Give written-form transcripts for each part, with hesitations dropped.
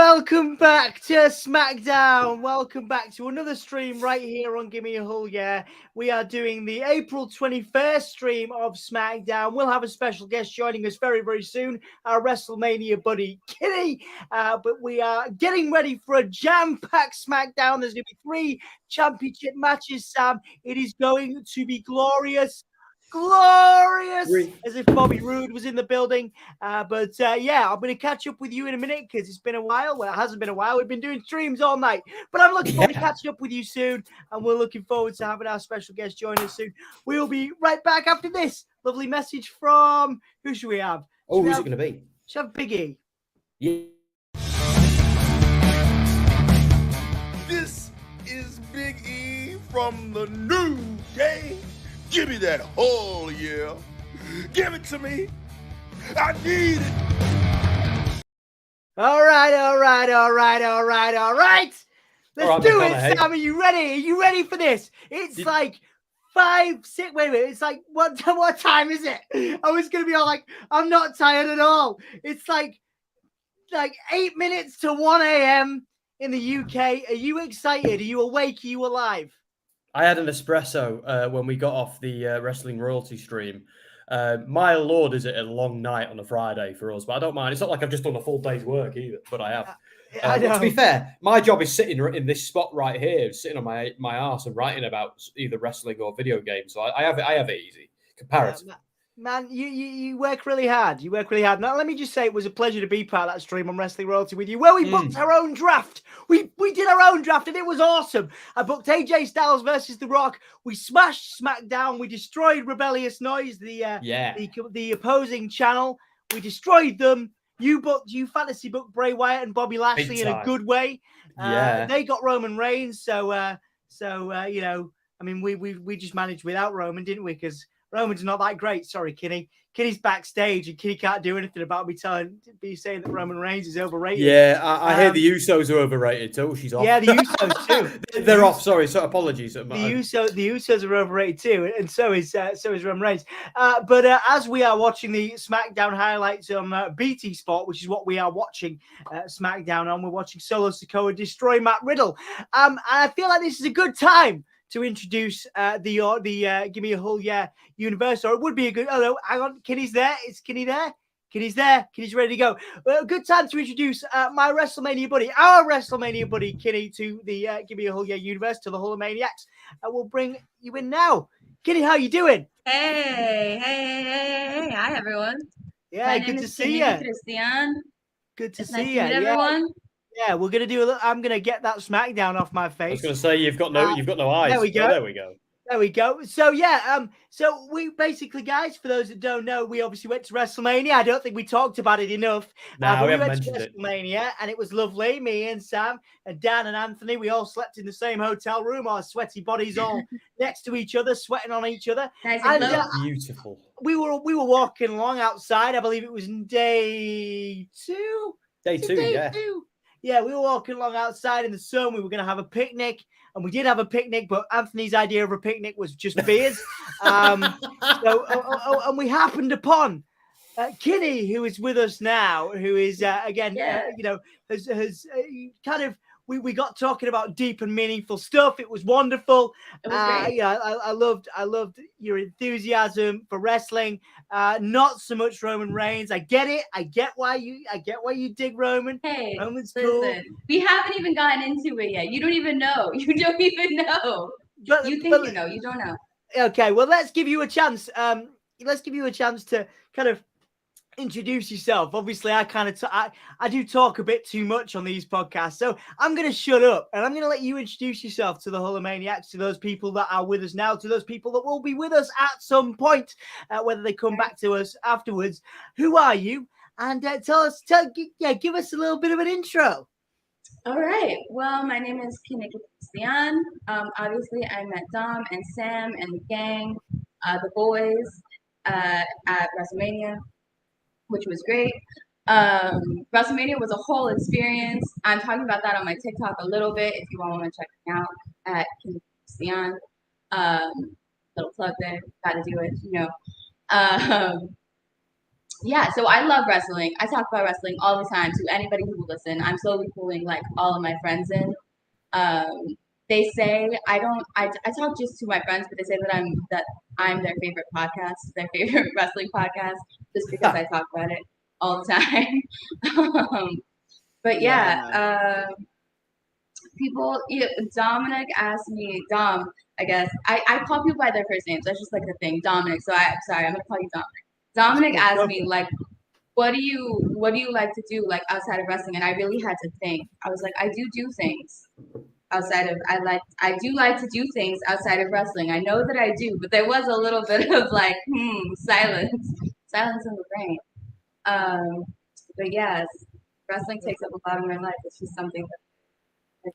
welcome back to SmackDown. Welcome back to another stream right here on Gimme a Hull, yeah. We are doing the April 21st stream of SmackDown. We'll have a special guest joining us very, very soon, our WrestleMania buddy, Kitty. But we are getting ready for a jam-packed SmackDown. There's going to be 3 championship matches, Sam. It is going to be glorious. As if Bobby Roode was in the building. Yeah, I'm going to catch up with you in a minute because it's been a while. Well, it hasn't been a while. We've been doing streams all night. But I'm looking forward to catching up with you soon. And we're looking forward to having our special guest join us soon. We'll be right back after this lovely message from... Who should we have? Who's it going to be? Should have Big E. Yeah. This is Big E from the new day. Give me that hole, yeah. Give it to me. I need it. All right. Let's do it, Sam. Are you ready? Are you ready for this? It's like 5, 6. Wait a minute. It's like what time is it? I was gonna be all like, I'm not tired at all. It's like 8 minutes to 1 a.m. in the UK. Are you excited? Are you awake? Are you alive? I had an espresso when we got off the Wrestling Royalty stream. My lord, is it a long night on a Friday for us, but I don't mind. It's not like I've just done a full day's work either, but I have. To be fair, my job is sitting in this spot right here, sitting on my arse and writing about either wrestling or video games. So I have it easy, comparatively. Man, you work really hard. You work really hard. Now, let me just say it was a pleasure to be part of that stream on Wrestling Royalty with you, where we booked our own draft. We did our own draft, and it was awesome. I booked AJ Styles versus The Rock. We smashed SmackDown. We destroyed Rebellious Noise, the opposing channel. We destroyed them. You fantasy booked Bray Wyatt and Bobby Lashley in a good way. They got Roman Reigns. So you know, I mean, we just managed without Roman, didn't we? Because Roman's not that great. Sorry, Kenny. Kenny's backstage and Kenny can't do anything about me saying that Roman Reigns is overrated. Yeah, I hear the Usos are overrated too. She's off. Yeah, the Usos too. They're off. Sorry, so apologies. The Usos are overrated too, and so is Roman Reigns. As we are watching the SmackDown highlights on BT Sport, which is what we are watching SmackDown on, we're watching Solo Sikoa destroy Matt Riddle. And I feel like this is a good time to introduce the Gimme a Hull universe, or it would be a good. Oh no, hang on, Kenny's there. Is Kenny there? Kenny's there. Kenny's ready to go. A good time to introduce our WrestleMania buddy, Kenny, to the Gimme a Hull universe, to the Hull of Maniacs. We'll bring you in now. Kenny, how you doing? Hey, hi everyone. Yeah, good to see you. Good to see you, everyone. Yeah, we're gonna do a little. I'm gonna get that SmackDown off my face. I was gonna say you've got no eyes. There we go. Oh, there we go. There we go. So yeah, so we basically, guys, for those that don't know, we obviously went to WrestleMania. I don't think we talked about it enough. No, we went mentioned to WrestleMania, and it was lovely. Me and Sam and Dan and Anthony, we all slept in the same hotel room, our sweaty bodies all next to each other, sweating on each other. Nice and beautiful. We were walking along outside. I believe it was day 2. Day two. Yeah, we were walking along outside in the sun. We were going to have a picnic, and we did have a picnic, but Anthony's idea of a picnic was just beers. And we happened upon Kenny, who is with us now, who is, has kind of, we got talking about deep and meaningful stuff. It was wonderful. It was great. I loved your enthusiasm for wrestling. Not so much Roman Reigns. I get it. I get why you dig Roman. Hey, Roman's listen, cool. we haven't even gotten into it yet. You don't even know. You don't even know. You know. You don't know. Okay, well, let's give you a chance. Let's give you a chance to kind of introduce yourself. Obviously, I do talk a bit too much on these podcasts, so I'm going to shut up and I'm going to let you introduce yourself to the Hull of Maniacs, to those people that are with us now, to those people that will be with us at some point, whether they come back to us afterwards. Who are you? And give us a little bit of an intro. All right. Well, my name is Kinnick Christian. Obviously, I met Dom and Sam and the gang, the boys, at WrestleMania, which was great. WrestleMania was a whole experience. I'm talking about that on my TikTok a little bit if you all want to check me out at Kinnick Christian. Little plug there, gotta do it, you know. yeah, so I love wrestling. I talk about wrestling all the time to anybody who will listen. I'm slowly pulling like all of my friends in. They say I don't. I talk just to my friends, but they say that I'm their favorite podcast, their favorite wrestling podcast, just because I talk about it all the time. But yeah, people. Dominic asked me, Dom. I guess I call people by their first names. That's just like the thing, Dominic. So sorry, I'm gonna call you Dominic. Dominic asked me like, what do you like to do like outside of wrestling? And I really had to think. I was like, I do things outside of I do like to do things outside of wrestling. I know that I do, but there was a little bit of like silence in the brain. But yes, wrestling takes up a lot of my life. It's just something that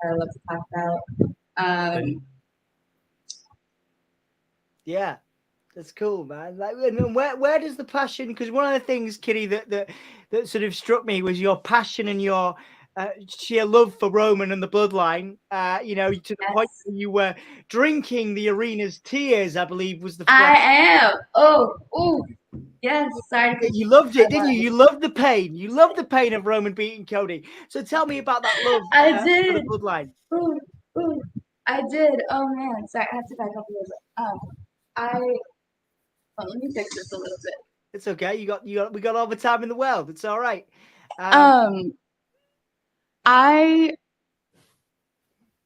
I love to talk about. Yeah. That's cool, man. Like, and where does the passion? Because one of the things, Kitty, that sort of struck me was your passion and your sheer love for Roman and the bloodline. You know, to the point where you were drinking the arena's tears, I believe, was the. I am. Oh, yes. Sorry. You loved it, didn't you? You loved the pain. You loved the pain of Roman beating Cody. So tell me about that love. I did. For the bloodline. Ooh, I did. Oh man, sorry. I have to back up a little bit. Let me fix this a little bit. It's okay. We got all the time in the world. It's all right.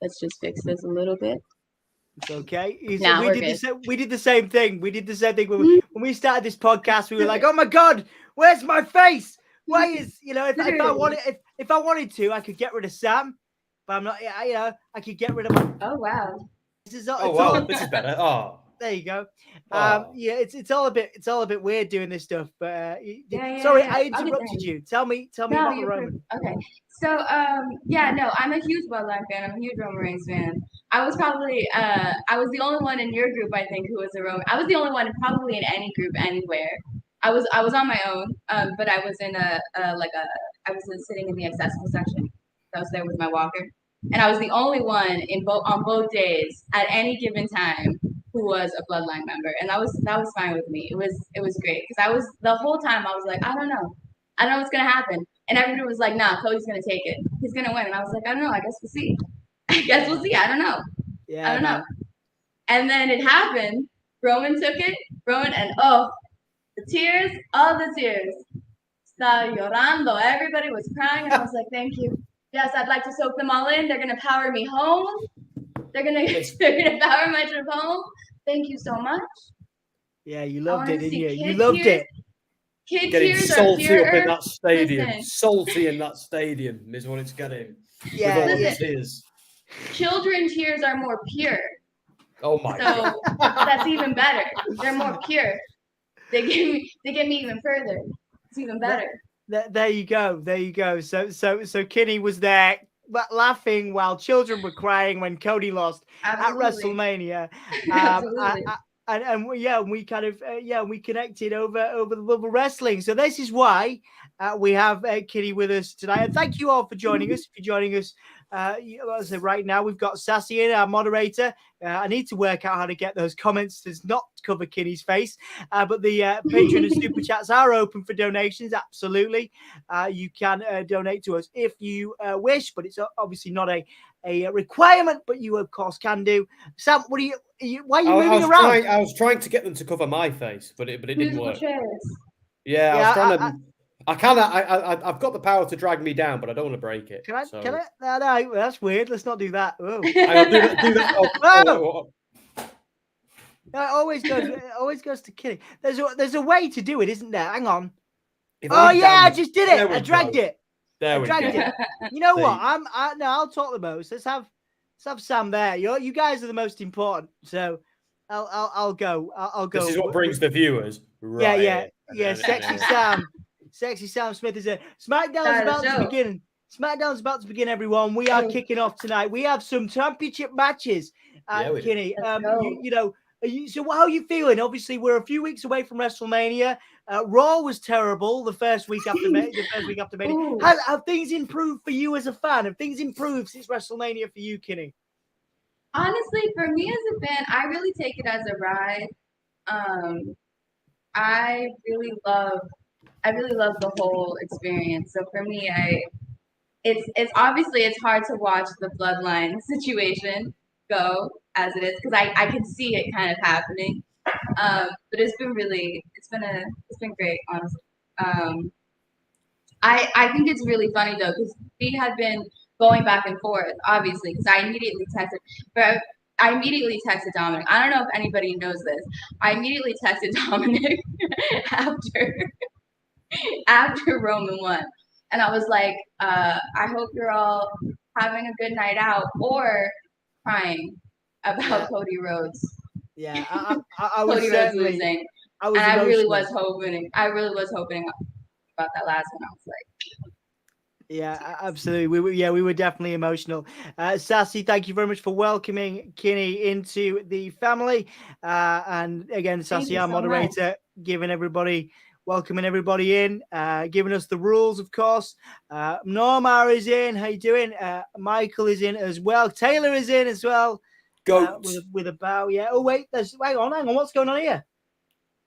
Let's just fix this a little bit. It's okay. We did the same thing. We did the same thing when we started this podcast. We were like, "Oh my God, where's my face? Why is if I wanted to, I could get rid of Sam, but I'm not. I could get rid of. Oh wow. This is better. Oh. There you go. Yeah, it's all a bit weird doing this stuff. But sorry, I interrupted you. Tell me about the Roman. Okay. So I'm a huge Bloodline fan. I'm a huge Roman Reigns fan. I was probably I was the only one in your group, I think, who was a Roman. I was the only one probably in any group anywhere. I was on my own, but I was in I was sitting in the accessible section. I was there with my walker, and I was the only one on both days at any given time who was a bloodline member, and that was fine with me. It was great because the whole time I was like, I don't know what's gonna happen, and everybody was like, nah, Cody's gonna take it, he's gonna win, and I was like, I don't know, I guess we'll see. I don't know. Yeah, I don't know. And then it happened. Roman took it. And the tears, all the tears. Estaba llorando. Everybody was crying, and I was like, thank you. Yes, I'd like to soak them all in. They're gonna power me home. They're gonna power my trip home. Thank you so much. Yeah, you loved it, didn't you? You loved it. Kid getting tears salty are up in that stadium. Listen. Salty in that stadium is what it's getting. Yeah, with all the tears. Children tears are more pure. Oh my God. So that's even better. They're more pure. They get me even further. It's even better. There you go. So Kinney was there laughing while children were crying when Cody lost at WrestleMania. We kind of we connected over the love of wrestling. So this is why we have Kitty with us tonight. And thank you all for joining us. If you're joining us, right now we've got Sassy in, our moderator. I need to work out how to get those comments to not cover Kitty's face. But the Patreon and Super Chats are open for donations. Absolutely. You can donate to us if you wish, but it's obviously not a requirement, but you of course can do. Sam, why are you moving around? I was trying to get them to cover my face, but it didn't work. Yeah, I was trying to. I've got the power to drag me down, but I don't want to break it. Can I? No, that's weird. Let's not do that. I'll do that. It always goes to Kitty. There's a way to do it, isn't there? Hang on. I just did it. I dragged it. It. You know what? I'll talk the most. Let's have Sam there. You guys are the most important. So I'll go. I'll go. This is what brings the viewers. Right. Yeah. Sexy Sam Smith is there. SmackDown's about to begin, everyone. We are kicking off tonight. We have some championship matches. Kinney, so how are you feeling? Obviously, we're a few weeks away from WrestleMania. Raw was terrible the first week after Mania. Have things improved for you as a fan? Have things improved since WrestleMania for you, Kinney? Honestly, for me as a fan, I really take it as a ride. I really love the whole experience. So for me, it's obviously it's hard to watch the bloodline situation go as it is because I can see it kind of happening. But it's been great, honestly. I think it's really funny though because we had been going back and forth, obviously, because I immediately texted Dominic. I don't know if anybody knows this. I immediately texted Dominic after Roman won, and I was like, I hope you're all having a good night out or crying about Cody Rhodes. Yeah, I was Cody Rhodes losing. I really was hoping about that last one. I was like, yeah, absolutely. We were definitely emotional. Sassy, thank you very much for welcoming Kinney into the family. And again, Sassy, our moderator, welcoming everybody in, giving us the rules, of course. Norma is in. How you doing? Michael is in as well. Taylor is in as well. With a bow. Yeah. Oh wait, hang on. What's going on here?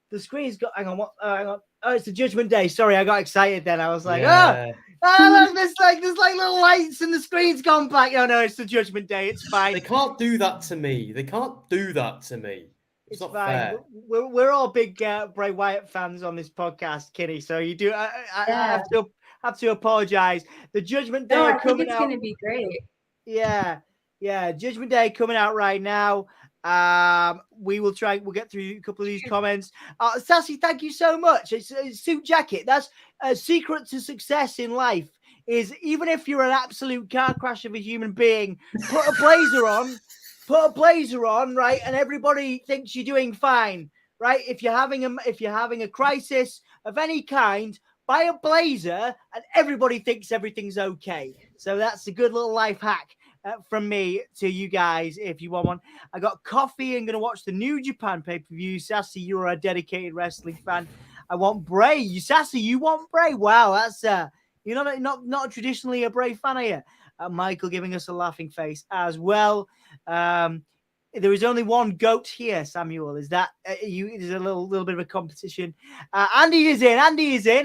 The screen's got. Hang on. Hang on. Oh, it's the Judgment Day. Sorry, I got excited then. I was like, look, there's like little lights and the screen's gone back. Oh no, it's the Judgment Day. It's fine. They can't do that to me. It's not fine. Fair. We're all big Bray Wyatt fans on this podcast, Kinney. So you do. I have to apologize. The Judgment Day I coming think it's out. Going to be great. Yeah. Judgment Day coming out right now. We'll get through a couple of these comments. Sassy, thank you so much. It's a suit jacket. That's a secret to success in life. Is even if you're an absolute car crash of a human being, put a blazer on, right? And everybody thinks you're doing fine, right? If you're having a crisis of any kind, buy a blazer and everybody thinks everything's okay. So that's a good little life hack from me to you guys if you want one. I got coffee and going to watch the New Japan pay-per-view. Sassy, you're a dedicated wrestling fan. I want Bray. Sassy, you want Bray? Wow, that's you're not traditionally a Bray fan, are you? Michael giving us a laughing face as well. There is only one goat here, Samuel. Is that there's a little bit of a competition. Andy is in.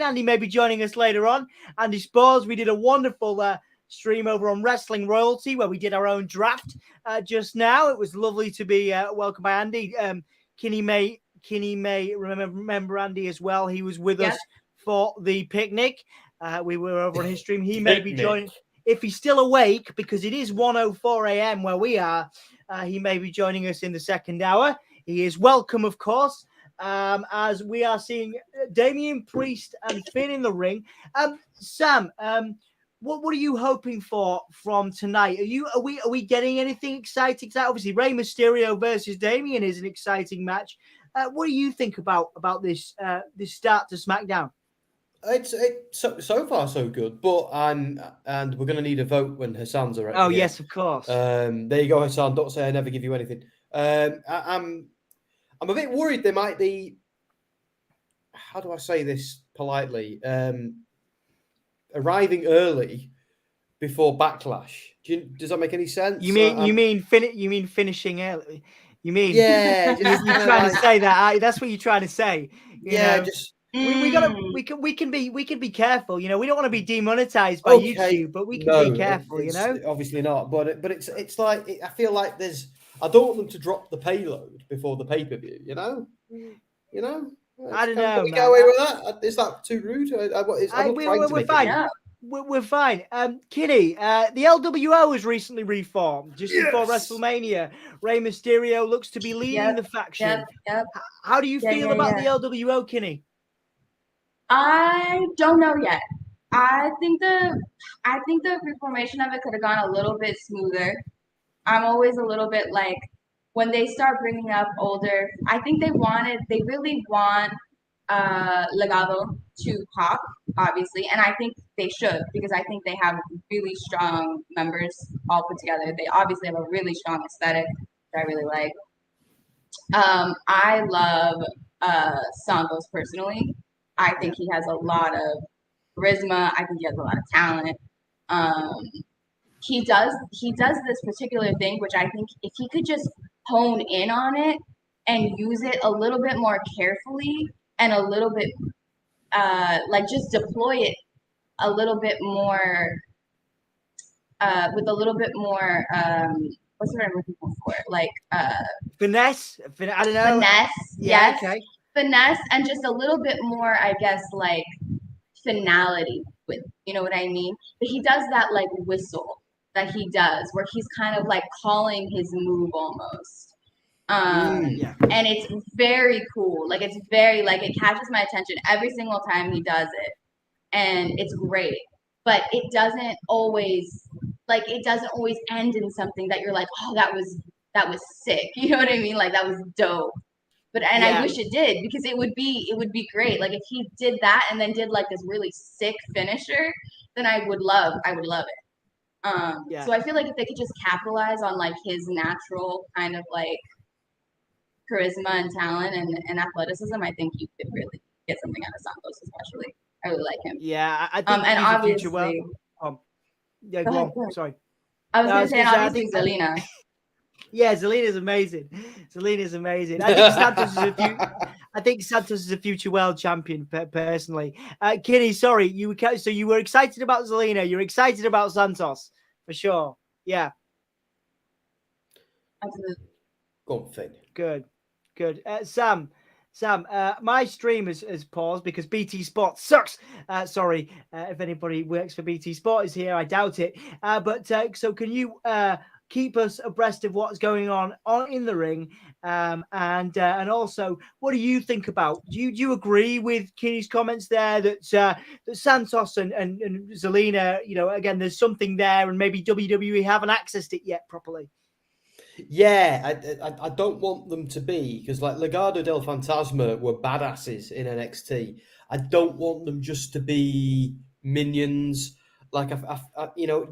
Andy may be joining us later on. Andy Spores, we did a wonderful stream over on Wrestling Royalty where we did our own draft just now. It was lovely to be welcomed by Andy. Kinney may remember Andy as well. He was with us for the picnic. We were over on his stream. He may be joining if he's still awake because it is 1:04 a.m. where we are. He may be joining us in the second hour. He is welcome, of course, as we are seeing Damian Priest and Finn in the ring. Sam, what are you hoping for from tonight? Are we getting anything exciting? Obviously, Rey Mysterio versus Damian is an exciting match. What do you think about this start to SmackDown? It's so far so good, but and we're going to need a vote when Hassan's around. Oh yes, of course. There you go, Hassan. Don't say I never give you anything. I'm a bit worried there might be. How do I say this politely? Arriving early before Backlash. Does that make any sense? You mean finishing early? You mean you're trying to say that? That's what you're trying to say. You know? Just. We can be careful, we don't want to be demonetized by YouTube, but we can be careful, Obviously not, but it's like I feel like I don't want them to drop the payload before the pay-per-view, I don't know. Can we get away with that? Is that too rude? We're fine. Yeah. We're fine. Kinney, the LWO was recently reformed just before WrestleMania. Rey Mysterio looks to be leading the faction. Yep. How do you feel about the LWO, Kinney? I don't know yet. I think the reformation of it could have gone a little bit smoother. I'm always a little bit like when they start bringing up older. I think they really want Legado to pop, obviously, and I think they should because I think they have really strong members all put together. They obviously have a really strong aesthetic that I really like. I love Santos personally. I think he has a lot of charisma. I think he has a lot of talent. He does this particular thing, which I think if he could just hone in on it and use it a little bit more carefully and a little bit like just deploy it a little bit more with a little bit more what's the word I'm looking for? Like finesse. I don't know. Finesse. Yeah, Yes. okay. Finesse and just a little bit more, I guess, like finality with, you know what I mean? But he does that like whistle that he does where he's kind of like calling his move almost. Yeah. And it's very cool. Like it's very like it catches my attention every single time he does it. And it's great. But it doesn't always end in something that you're like, oh, that was sick. You know what I mean? Like that was dope. But and I wish it did because it would be great. Like if he did that and then did like this really sick finisher, then I would love it. So I feel like if they could just capitalize on like his natural kind of like charisma and talent and athleticism, I think you could really get something out of Santos, especially. I really like him. Yeah, I think and he's obviously, a future well. Yeah, go on. Sorry. I was No, going to say, and I obviously, Zelina. Yeah, Zelina's amazing. Zelina's amazing. I think Santos is I think Santos is a future world champion, personally. Kinney, sorry, you were excited about Zelina. You're excited about Santos for sure. Yeah. Absolutely. Go on, Finn. Good. Sam, my stream has paused because BT Sport sucks. Sorry, if anybody works for BT Sport is here, I doubt it. But so can you keep us abreast of what's going on in the ring, and also what do you think about? Do you agree with Kinney's comments there that Santos and Zelina, again, there's something there, and maybe WWE haven't accessed it yet properly? Yeah, I don't want them to be, because like Legado del Fantasma were badasses in NXT. I don't want them just to be minions. Like, do you know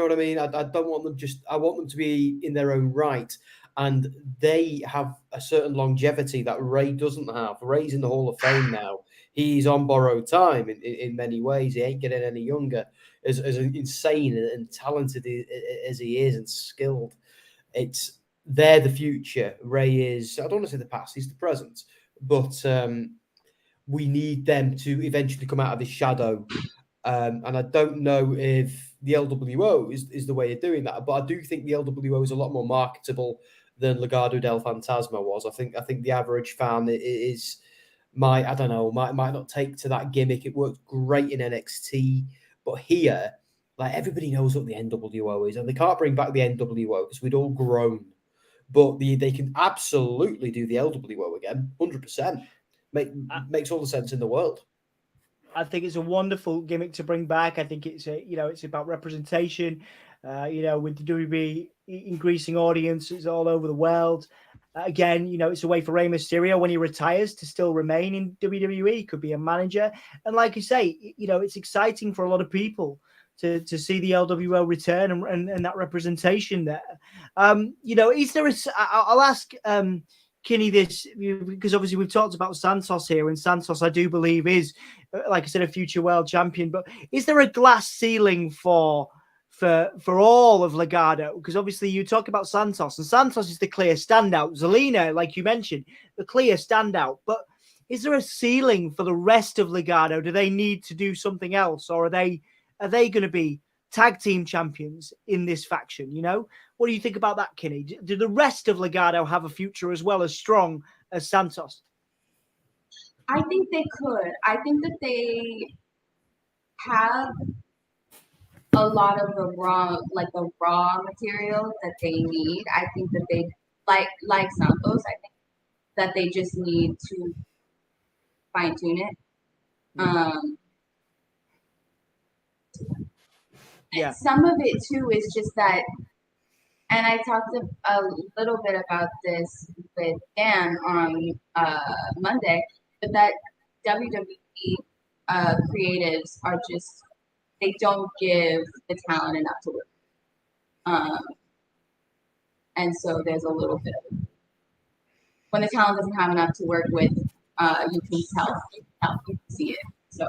what I mean? I don't want them I want them to be in their own right, and they have a certain longevity that Ray doesn't have. Ray's in the Hall of Fame now. He's on borrowed time in many ways. He ain't getting any younger. As insane and talented as he is and skilled. They're the future. Ray is, I don't want to say the past, he's the present, but we need them to eventually come out of this shadow. And I don't know if the LWO is the way of doing that, but I do think the LWO is a lot more marketable than Legado del Fantasma was. I think the average fan might not take to that gimmick. It worked great in NXT, but here, like, everybody knows what the NWO is, and they can't bring back the NWO because we'd all grown. But they can absolutely do the LWO again, 100%. Makes all the sense in the world. I think it's a wonderful gimmick to bring back. I think it's about representation. With the WWE increasing audiences all over the world. Again, it's a way for Rey Mysterio when he retires to still remain in WWE. Could be a manager, and like you say, it's exciting for a lot of people to see the LWO return and that representation there. Is there I'll ask Kinney this, because obviously we've talked about Santos here, and Santos, I do believe, is, like I said, a future world champion. But is there a glass ceiling for all of Legado? Because obviously you talk about Santos, and Santos is the clear standout. Zelina, like you mentioned, the clear standout. But is there a ceiling for the rest of Legado? Do they need to do something else, or are they going to be tag team champions in this faction? What do you think about that, Kinney? Do the rest of Legado have a future as well as strong as Santos? I think they could. I think that they have a lot of the raw material that they need. I think that they like Santos. I think that they just need to fine tune it. Yeah. Some of it too is just that, and I talked a little bit about this with Dan on Monday, but that WWE creatives are just, they don't give the talent enough to work. And so there's a little bit of, when the talent doesn't have enough to work with, you can tell, you can see it. So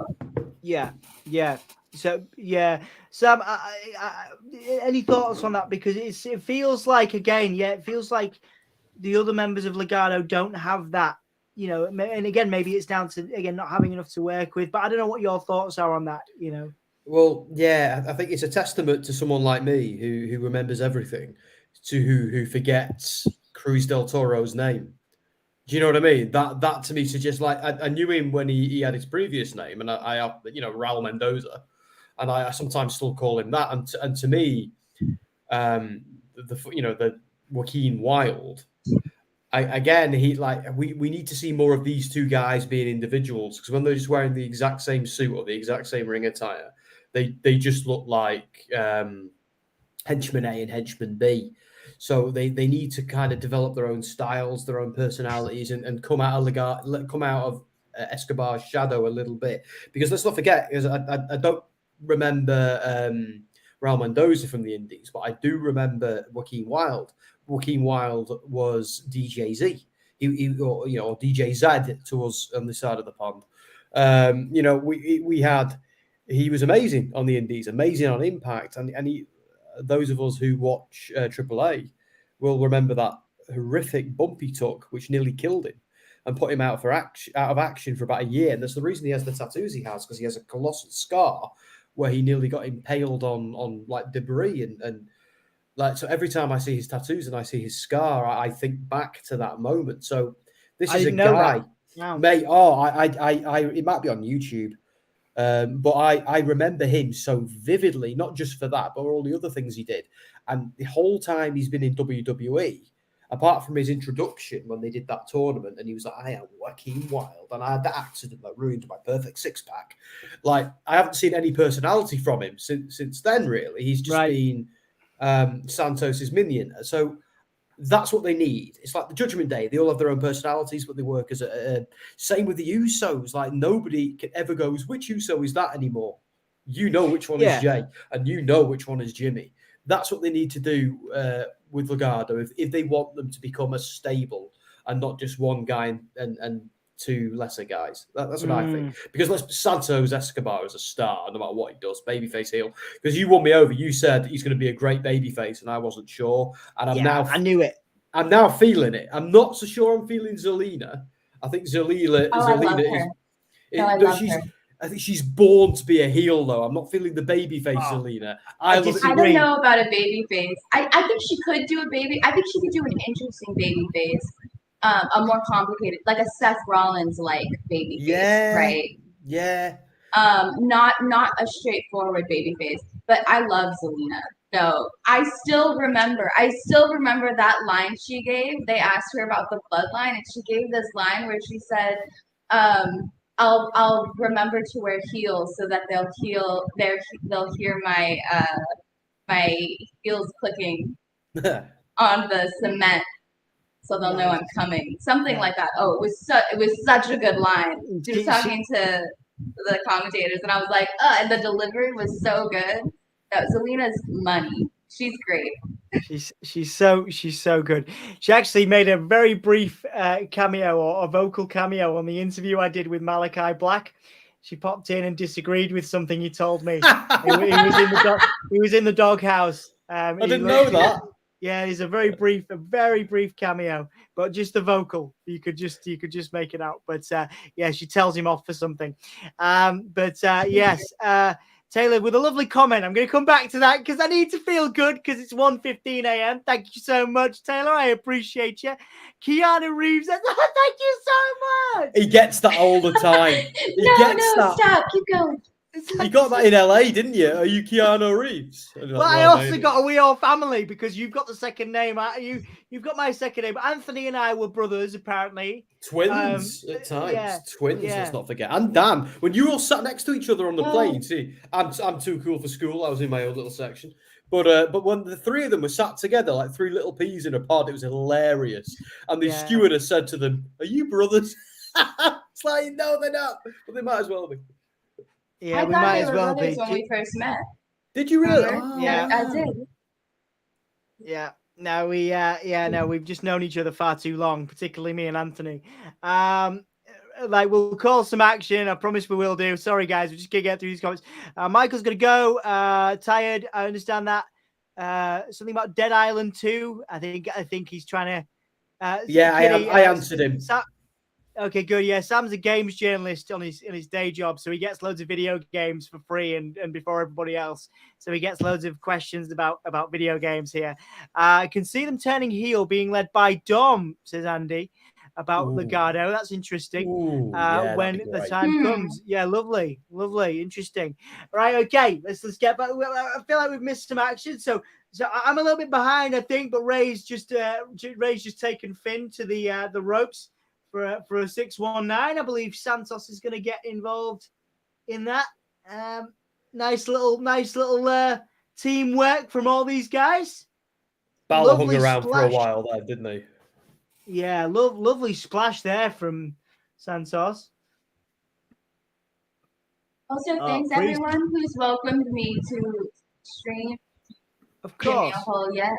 yeah. So yeah, Sam, any thoughts on that? Because it feels like, again, it feels like the other members of Legado don't have that, you know, and again, maybe it's down to again not having enough to work with. But I don't know what your thoughts are on that. You know. Well, yeah, I think it's a testament to someone like me who remembers everything, to who forgets Cruz del Toro's name. Do you know what I mean? That to me suggests, like, I knew him when he had his previous name, and I you know, Raul Mendoza, and I sometimes still call him that. And to me, the Joaquin Wilde, we need to see more of these two guys being individuals, because when they're just wearing the exact same suit or the exact same ring attire, they just look like henchman A and henchman B. So they need to kind of develop their own styles, their own personalities, and come out of Escobar's shadow a little bit. Because let's not forget, because I don't remember Raul Mendoza from the Indies, but I do remember Joaquin Wilde. Joaquin Wilde was DJ Z, or DJ Z to us on this side of the pond. He was amazing on the Indies, amazing on Impact, and he. Those of us who watch AAA will remember that horrific bump he took, which nearly killed him and put him out of action for about a year. And that's the reason he has the tattoos he has, because he has a colossal scar where he nearly got impaled on like debris and like. So every time I see his tattoos and I see his scar, I think back to that moment. So this is a guy, mate. Oh, it might be on YouTube. But I remember him so vividly, not just for that, but all the other things he did. And the whole time he's been in WWE, apart from his introduction when they did that tournament, and he was like, I am Joaquin Wilde, and I had that accident that ruined my perfect six-pack. Like, I haven't seen any personality from him since then, really. He's just been Santos's minion. So that's what they need. It's like the Judgment Day. They all have their own personalities, but they work as a same with the Usos. Like, nobody can ever go, which Uso is that anymore? You know which one is Jay, and you know which one is Jimmy. That's what they need to do with Legado if they want them to become a stable and not just one guy and two lesser guys. That's what I think. Because Santos Escobar is a star, no matter what he does, babyface, heel. Because you won me over. You said he's going to be a great babyface, and I wasn't sure. And I knew it. I'm now feeling it. I'm not so sure I'm feeling Zelina. I think Zelina is. I think she's born to be a heel, though. I'm not feeling the babyface Zelina. I don't know about a babyface. I think she could do a baby. I think she could do an interesting babyface. A more complicated, like a Seth Rollins-like babyface, right? Yeah. Not a straightforward babyface, but I love Zelina. So I still remember that line she gave. They asked her about the bloodline, and she gave this line where she said, "I'll remember to wear heels so that they'll hear my my heels clicking on the cement." So they'll know I'm coming. Something like that. Oh, it was such a good line. She was talking to the commentators, and I was like, and the delivery was so good. That Zelina's money. She's great. She's so good. She actually made a very brief cameo or a vocal cameo on the interview I did with Malachi Black. She popped in and disagreed with something he told me. He was in the doghouse. I didn't know that. Yeah, it's a very brief cameo, but just the vocal. You could just make it out. But yeah, she tells him off for something. Yes, Taylor, with a lovely comment. I'm going to come back to that because I need to feel good because it's 1:15 a.m. Thank you so much, Taylor. I appreciate you. Keanu Reeves, thank you so much. He gets that all the time. Stop. Keep going. You got that in LA, didn't you? Are you Keanu Reeves? Well, I also got a We All Family because you've got the second name. You've got my second name. Anthony and I were brothers, apparently. Twins at times. Twins, let's not forget. And Dan, when you all sat next to each other on the plane, see, I'm too cool for school. I was in my own little section. But when the three of them were sat together like three little peas in a pod, it was hilarious. And the stewardess said to them, "Are you brothers?" It's like, no, they're not. But they might as well be. Yeah, we might as well be. When we first met. Did you really? Yeah, I did. Yeah. No, we've just known each other far too long, particularly me and Anthony. We'll call some action. I promise we will do. Sorry, guys, we're just gonna get through these comments. Michael's gonna go. Tired. I understand that. Something about Dead Island 2. I think he's trying to. I answered him. Okay, good. Yeah, Sam's a games journalist on his day job, so he gets loads of video games for free and before everybody else. So he gets loads of questions about video games here. I can see them turning heel, being led by Dom, says Andy, about Legado. That's interesting. Yeah, When the time comes. Yeah, lovely, interesting. Right, okay, let's get back. I feel like we've missed some action, so I'm a little bit behind, I think, but Ray's just taken Finn to the ropes for a 619. I believe Santos is going to get involved in that. Nice little teamwork from all these guys. Balor hung around for a while there, didn't he? Yeah, lovely splash there from Santos. Also, thanks everyone who's welcomed me to stream. Of course. Yeah.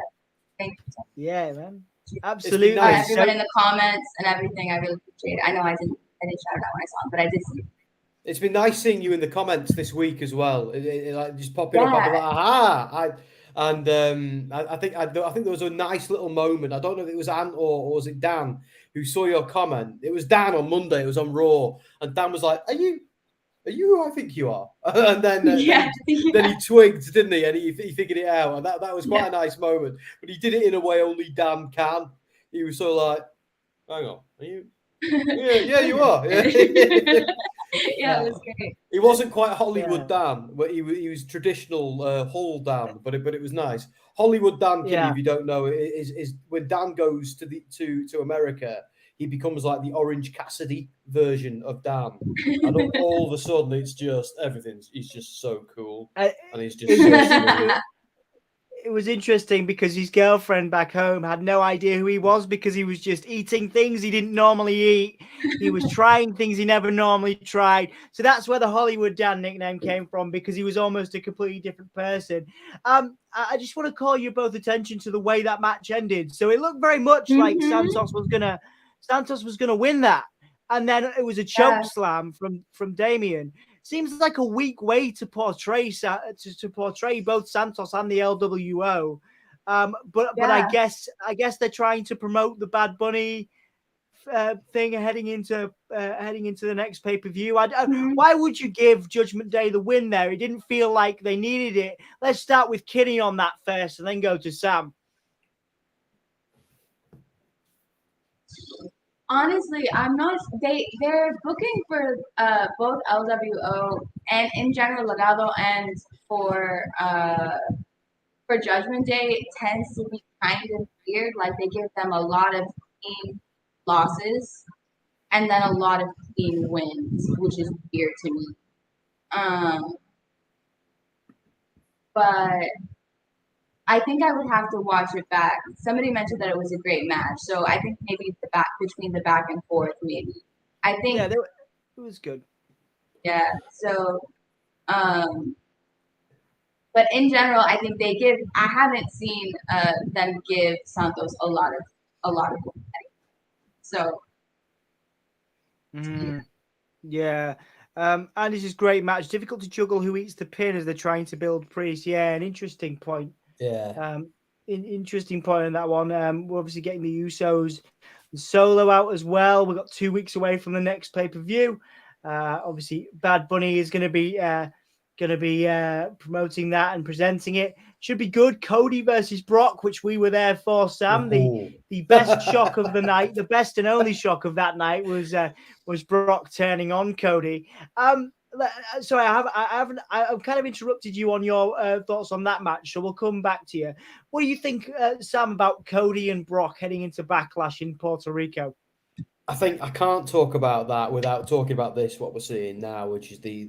Thank you. Yeah, man. Absolutely. Nice. Everyone in the comments and everything, I really appreciate it. I know I didn't shout it out when I saw it, but I did see it. It's been nice seeing you in the comments this week as well. It like just popping up. I'm like, aha! I think there was a nice little moment. I don't know if it was Ant or was it Dan who saw your comment. It was Dan on Monday. It was on Raw, and Dan was like, "Are you who I think you are?" And then then he twigged, didn't he? And he figured it out, and that was quite a nice moment. But he did it in a way only Dan can. He was sort of like, "Hang on, are you?" Yeah, you are. Yeah, it was great. He wasn't quite Hollywood Dan, but he was traditional Hull Dan, but it was nice. Hollywood Dan, if you don't know, is when Dan goes to America, he becomes like the Orange Cassidy version of Dan, and all of a sudden it's just he's just so cool, and he's just so sweet. It was interesting because his girlfriend back home had no idea who he was because he was just eating things he didn't normally eat. He was trying things he never normally tried. So that's where the Hollywood Dan nickname came from, because he was almost a completely different person. I just want to call your both attention to the way that match ended. So it looked very much like Santos was gonna win that. And then it was a choke slam from Damian. Seems like a weak way to portray both Santos and the LWO, but I guess they're trying to promote the Bad Bunny thing heading into the next pay-per-view. Why would you give Judgment Day the win there? It didn't feel like they needed it. Let's start with Kenny on that first, and then go to Sam. Honestly, I'm not. They're booking for both LWO and in general Legado, and for Judgment Day, it tends to be kind of weird. Like they give them a lot of clean losses and then a lot of clean wins, which is weird to me. But I think I would have to watch it back. Somebody mentioned that it was a great match, so I think maybe between the back and forth, maybe. I think it was good. Yeah. So, but in general, I think they give. I haven't seen them give Santos a lot of so. Yeah. And this is great match. Difficult to juggle who eats the pin as they're trying to build Priest. Yeah, an interesting point. Yeah. Interesting point on that one. We're obviously getting the Usos and Solo out as well. We've got 2 weeks away from the next pay-per-view. Obviously, Bad Bunny is going to be promoting that and presenting it. Should be good. Cody versus Brock, which we were there for, Sam. The best shock of the night, the best and only shock of that night was Brock turning on Cody. Sorry, I've kind of interrupted you on your thoughts on that match, so we'll come back to you. What do you think, Sam, about Cody and Brock heading into Backlash in Puerto Rico? I think I can't talk about that without talking about this, what we're seeing now, which is the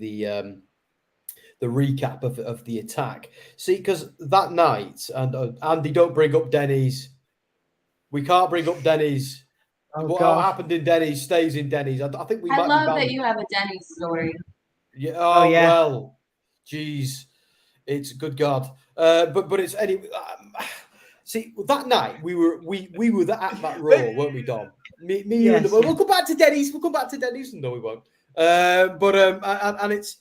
recap of the attack. See, because that night, and Andy, don't bring up Denny's. We can't bring up Denny's. What happened in Denny's stays in Denny's. I think we. I love that you have a Denny's story. Yeah. Oh, yeah. Well, geez, it's good God. But it's anyway. See, that night we were at that Raw, weren't we, Dom? Me, you, and we'll come back to Denny's. No, we won't. And it's.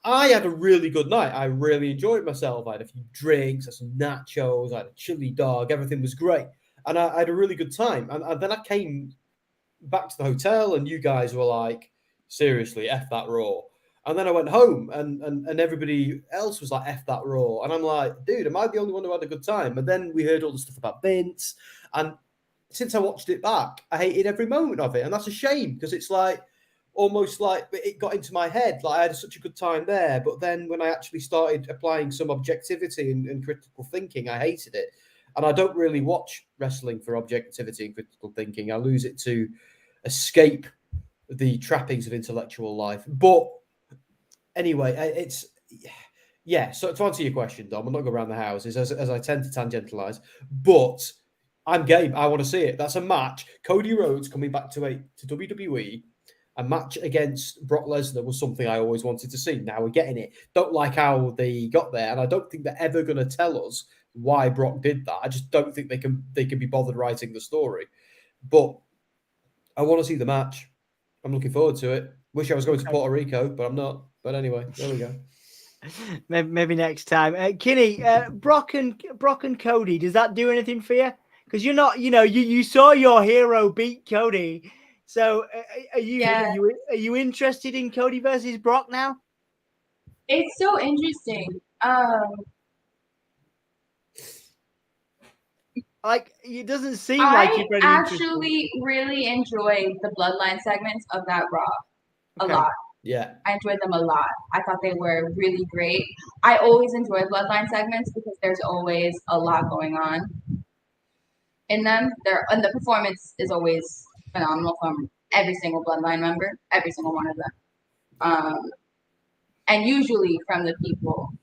I had a really good night. I really enjoyed myself. I had a few drinks, I had some nachos, I had a chili dog. Everything was great, and I had a really good time. And then I came back to the hotel, and you guys were like, seriously, F that Raw. And then I went home, and everybody else was like, F that Raw. And I'm like, dude, am I the only one who had a good time? And then we heard all the stuff about Vince. And since I watched it back, I hated every moment of it. And that's a shame, because it's like, almost like it got into my head. Like I had such a good time there. But then when I actually started applying some objectivity and critical thinking, I hated it. And I don't really watch wrestling for objectivity and critical thinking. I lose it to escape the trappings of intellectual life. But anyway, so to answer your question, Dom, I'm not going around the houses as I tend to tangentialize, but I'm game. I want to see it. That's a match. Cody Rhodes coming back to WWE. A match against Brock Lesnar was something I always wanted to see. Now we're getting it. Don't like how they got there, and I don't think they're ever going to tell us why Brock did that. I just don't think they can be bothered writing the story. But I want to see the match. I'm looking forward to it. Wish I was going to Puerto Rico, but I'm not. But anyway, there we go. Maybe next time. Kinney, Brock and Cody, does that do anything for you? Because you're not, you saw your hero beat Cody. So are you interested in Cody versus Brock now? It's so interesting. Like, it doesn't seem like you're very actually really enjoyed the Bloodline segments of that Raw a lot. Yeah. I enjoyed them a lot. I thought they were really great. I always enjoy Bloodline segments because there's always a lot going on in them. And the performance is always phenomenal from every single Bloodline member, every single one of them. And usually from the people,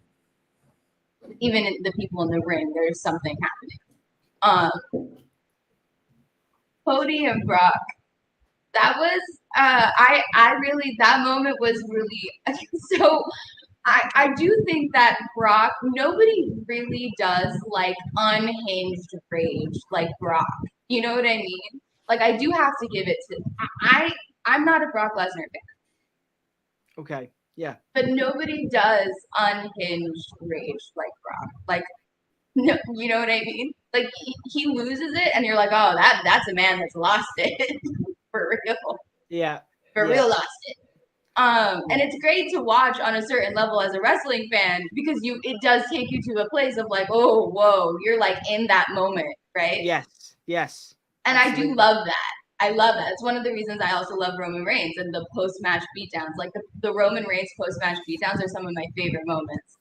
even the people in the ring, there's something happening. Cody and Brock, that was I really, that moment was really so. I do think that Brock, nobody really does like unhinged rage like Brock. You know what I mean? Like, I do have to give it to I'm not a Brock Lesnar fan. Okay. Yeah. But nobody does unhinged rage like Brock. Like, no, you know what I mean? Like, he loses it, and you're like, oh, that's a man that's lost it for real. Yeah. For real lost it. And it's great to watch on a certain level as a wrestling fan because it does take you to a place of like, oh, whoa, you're like in that moment, right? Yes. And absolutely. I do love that. I love that. It's one of the reasons I also love Roman Reigns and the post-match beatdowns. Like the Roman Reigns post-match beatdowns are some of my favorite moments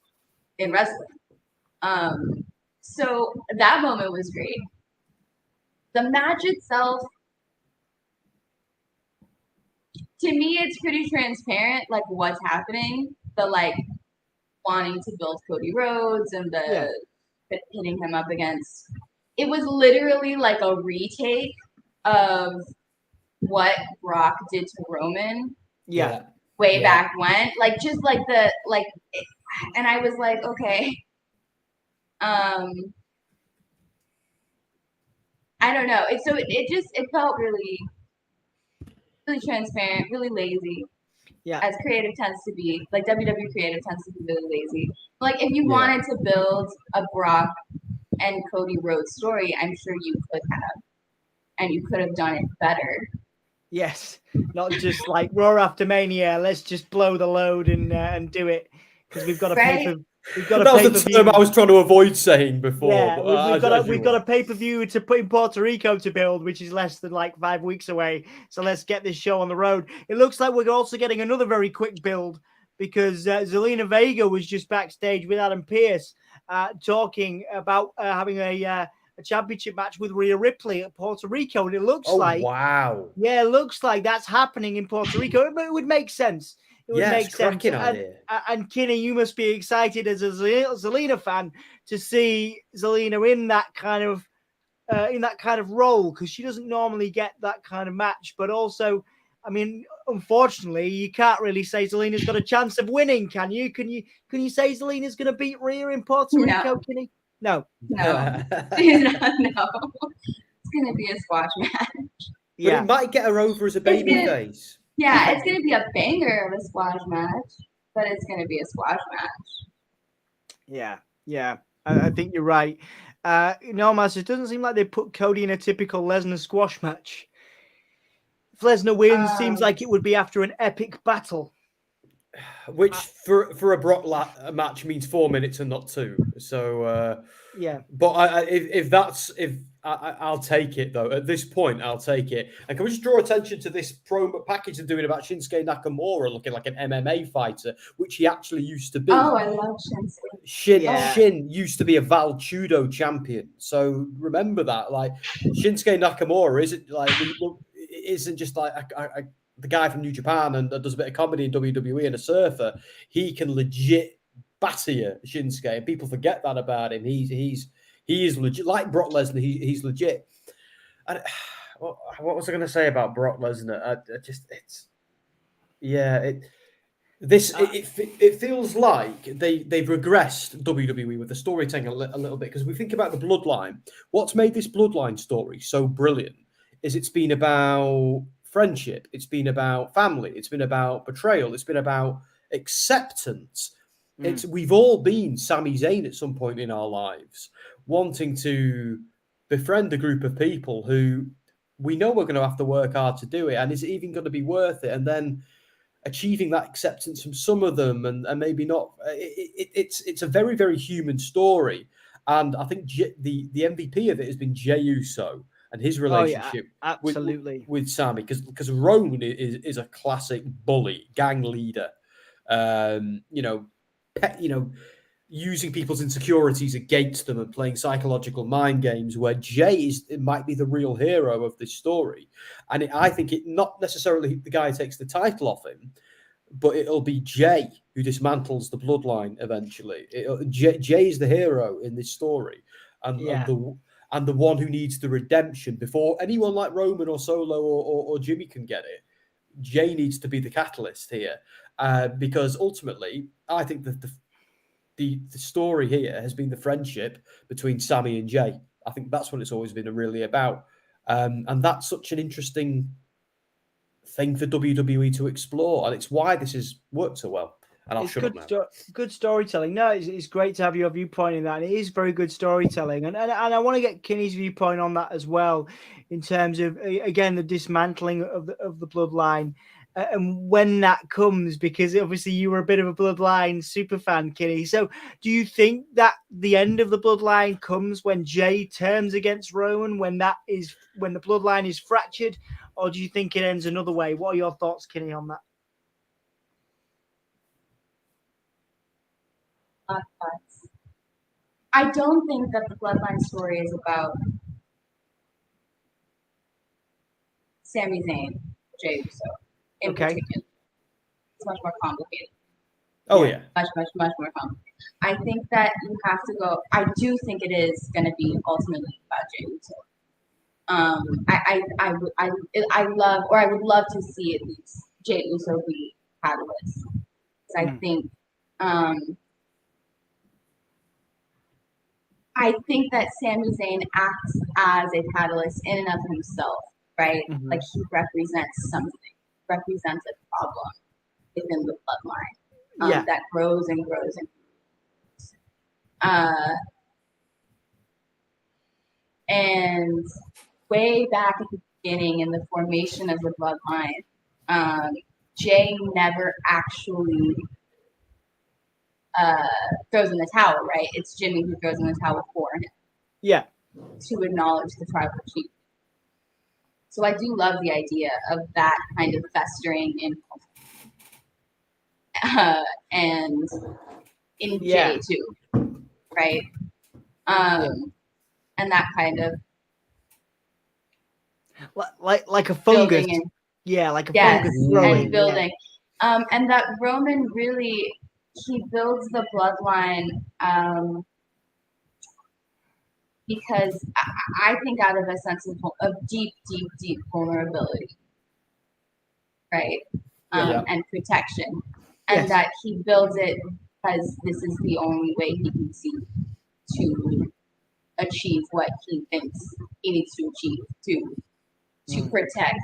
in wrestling. So that moment was great. The match itself, to me, it's pretty transparent, like what's happening. The like wanting to build Cody Rhodes and the hitting him up against. It was literally like a retake of what Brock did to Roman. Yeah. Way back when, like just like and I was like, okay. I don't know. It felt really transparent, really lazy. Yeah. As creative tends to be, like WWE creative tends to be really lazy. Like if you wanted to build a Brock and Cody Rhodes story, I'm sure you could have, and you could have done it better. Yes, not just like Raw after Mania. Let's just blow the load and do it because we've got a paper. We've got that was the term I was trying to avoid saying before. Yeah, but, we've got a pay-per-view to put in Puerto Rico to build, which is less than like 5 weeks away. So let's get this show on the road. It looks like we're also getting another very quick build because Zelina Vega was just backstage with Adam Pearce talking about having a championship match with Rhea Ripley at Puerto Rico, and it looks wow, it looks like that's happening in Puerto Rico. It would make sense. It would make sense. And Kinney, you must be excited as a Zelina fan to see Zelina in that kind of role because she doesn't normally get that kind of match. But also, I mean, unfortunately, you can't really say Zelina's got a chance of winning, can you? Can you say Zelina's going to beat Rhea in Puerto Rico, Kinney? No. No. It's going to be a squash match. But it might get her over as a babyface. Yeah, it's going to be a banger of a squash match, but it's going to be a squash match. Yeah. I think you're right. No, Mas, it doesn't seem like they put Cody in a typical Lesnar squash match. Lesnar wins. Seems like it would be after an epic battle. Which for a Brock match means 4 minutes and not 2. So yeah. But I'll take it though. At this point, I'll take it. And can we just draw attention to this promo package they're doing about Shinsuke Nakamura looking like an MMA fighter, which he actually used to be. Oh, I love Shinsuke. Shin used to be a Val Judo champion. So remember that. Like Shinsuke Nakamura isn't just like the guy from New Japan and does a bit of comedy in WWE and a surfer. He can legit batter you, Shinsuke, and people forget that about him. He is legit, like Brock Lesnar. He's legit. And what was I going to say about Brock Lesnar? It feels like they've regressed WWE with the storytelling a little bit, because we think about the bloodline. What's made this bloodline story so brilliant is it's been about friendship, it's been about family, it's been about betrayal, it's been about acceptance. We've all been Sami Zayn at some point in our lives, wanting to befriend a group of people who we know we're going to have to work hard to do it, and is it even going to be worth it? And then achieving that acceptance from some of them, and maybe not. It's a very, very human story, and I think the MVP of it has been Jey Uso and his relationship with Sami, because Roman is a classic bully, gang leader, using people's insecurities against them and playing psychological mind games, where Jey might be the real hero of this story. And I think it not necessarily the guy who takes the title off him, but it'll be Jey who dismantles the bloodline eventually. Jey's the hero in this story, and the one who needs the redemption before anyone like Roman or Solo or Jimmy can get it. Jey needs to be the catalyst here, because ultimately, I think that the story here has been the friendship between Sami and Jey. I think that's what it's always been really about, and that's such an interesting thing for WWE to explore, and it's why this has worked so well. And I'll shut up now. Good storytelling. No, it's great to have your viewpoint in that. And it is very good storytelling. And I want to get Kinney's viewpoint on that as well, in terms of, again, the dismantling of the bloodline and when that comes, because obviously you were a bit of a bloodline super fan, Kinney. So do you think that the end of the bloodline comes when Jey turns against Roman, when the bloodline is fractured, or do you think it ends another way? What are your thoughts, Kinney, on that? I don't think that the bloodline story is about Sami Zayn, Jey Uso in particular. It's much more complicated. Oh yeah, much more complicated. I think that you have to go. I do think it is going to be ultimately about Jey Uso. I would love to see at least Jey Uso be catalyst. I think that Sami Zayn acts as a catalyst in and of himself, right? Mm-hmm. Like he represents something, represents a problem within the bloodline that grows and grows and grows. And way back at the beginning in the formation of the bloodline, Jey never actually throws in the towel, right? It's Jimmy who throws in the towel for him. Yeah. To acknowledge the tribal chief. So I do love the idea of that kind of festering impulse. And in Jey too, right? And that kind of like a fungus. Like a fungus growing. And building. And that Roman really, he builds the bloodline because I think out of a sense of deep vulnerability, right? And protection. And that he builds it because this is the only way he can see to achieve what he thinks he needs to achieve to protect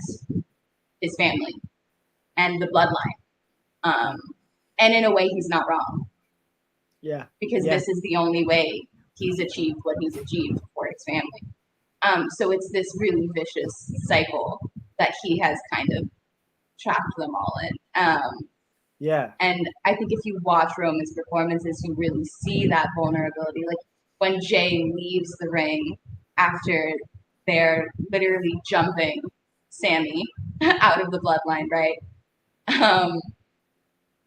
his family and the bloodline. And in a way, he's not wrong. Yeah. Because this is the only way he's achieved what he's achieved for his family. So it's this really vicious cycle that he has kind of trapped them all in. Yeah. And I think if you watch Roman's performances, you really see that vulnerability. Like when Jay leaves the ring after they're literally jumping Sammy out of the bloodline, right?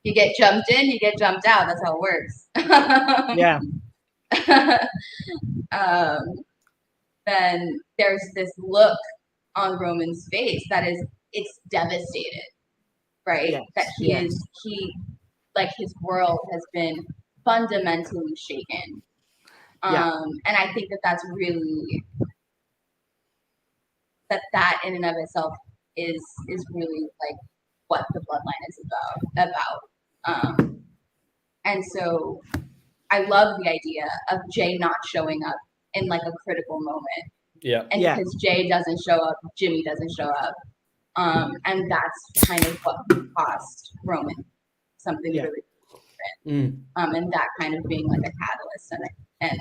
You get jumped in, you get jumped out. That's how it works. Yeah. Then there's this look on Roman's face that is, it's devastated, right? Yes, That yes. like his world has been fundamentally shaken. Yeah. And I think that that's really, that in and of itself is really like what the bloodline is about. And so I love the idea of Jay not showing up in like a critical moment. Yeah. And because Jay doesn't show up, Jimmy doesn't show up. And that's kind of what cost Roman something really different. And that kind of being like a catalyst and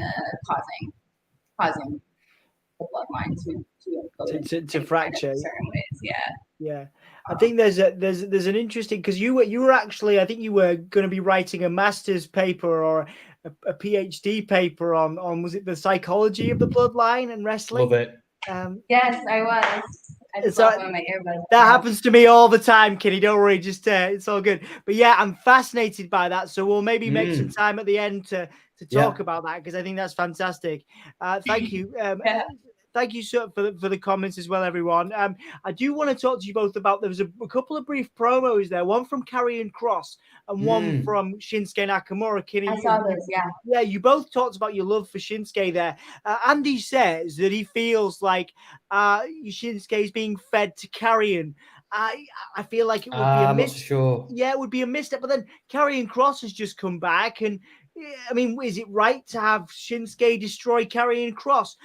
causing the bloodline to fracture in certain ways. Yeah. Yeah, I think there's an interesting, because you were actually, I think you were going to be writing a master's paper or a PhD paper on was it the psychology of the bloodline and wrestling? Love it. Yes, I was. I just lost one of my earbuds. That happens to me all the time, Kenny. Don't worry, just it's all good. But yeah, I'm fascinated by that. So we'll maybe make some time at the end to talk about that, because I think that's fantastic. Thank you. Thank you so for the comments as well, everyone. I do want to talk to you both about, there was a couple of brief promos there, one from Karrion Kross and one from Shinsuke Nakamura. Kenny, I saw those, yeah. Yeah, you both talked about your love for Shinsuke there. Andy says that he feels like Shinsuke is being fed to Karrion. I feel like it would be a I'm not sure. Yeah, it would be a misstep. But then Karrion Kross has just come back, and I mean, is it right to have Shinsuke destroy Karrion Kross?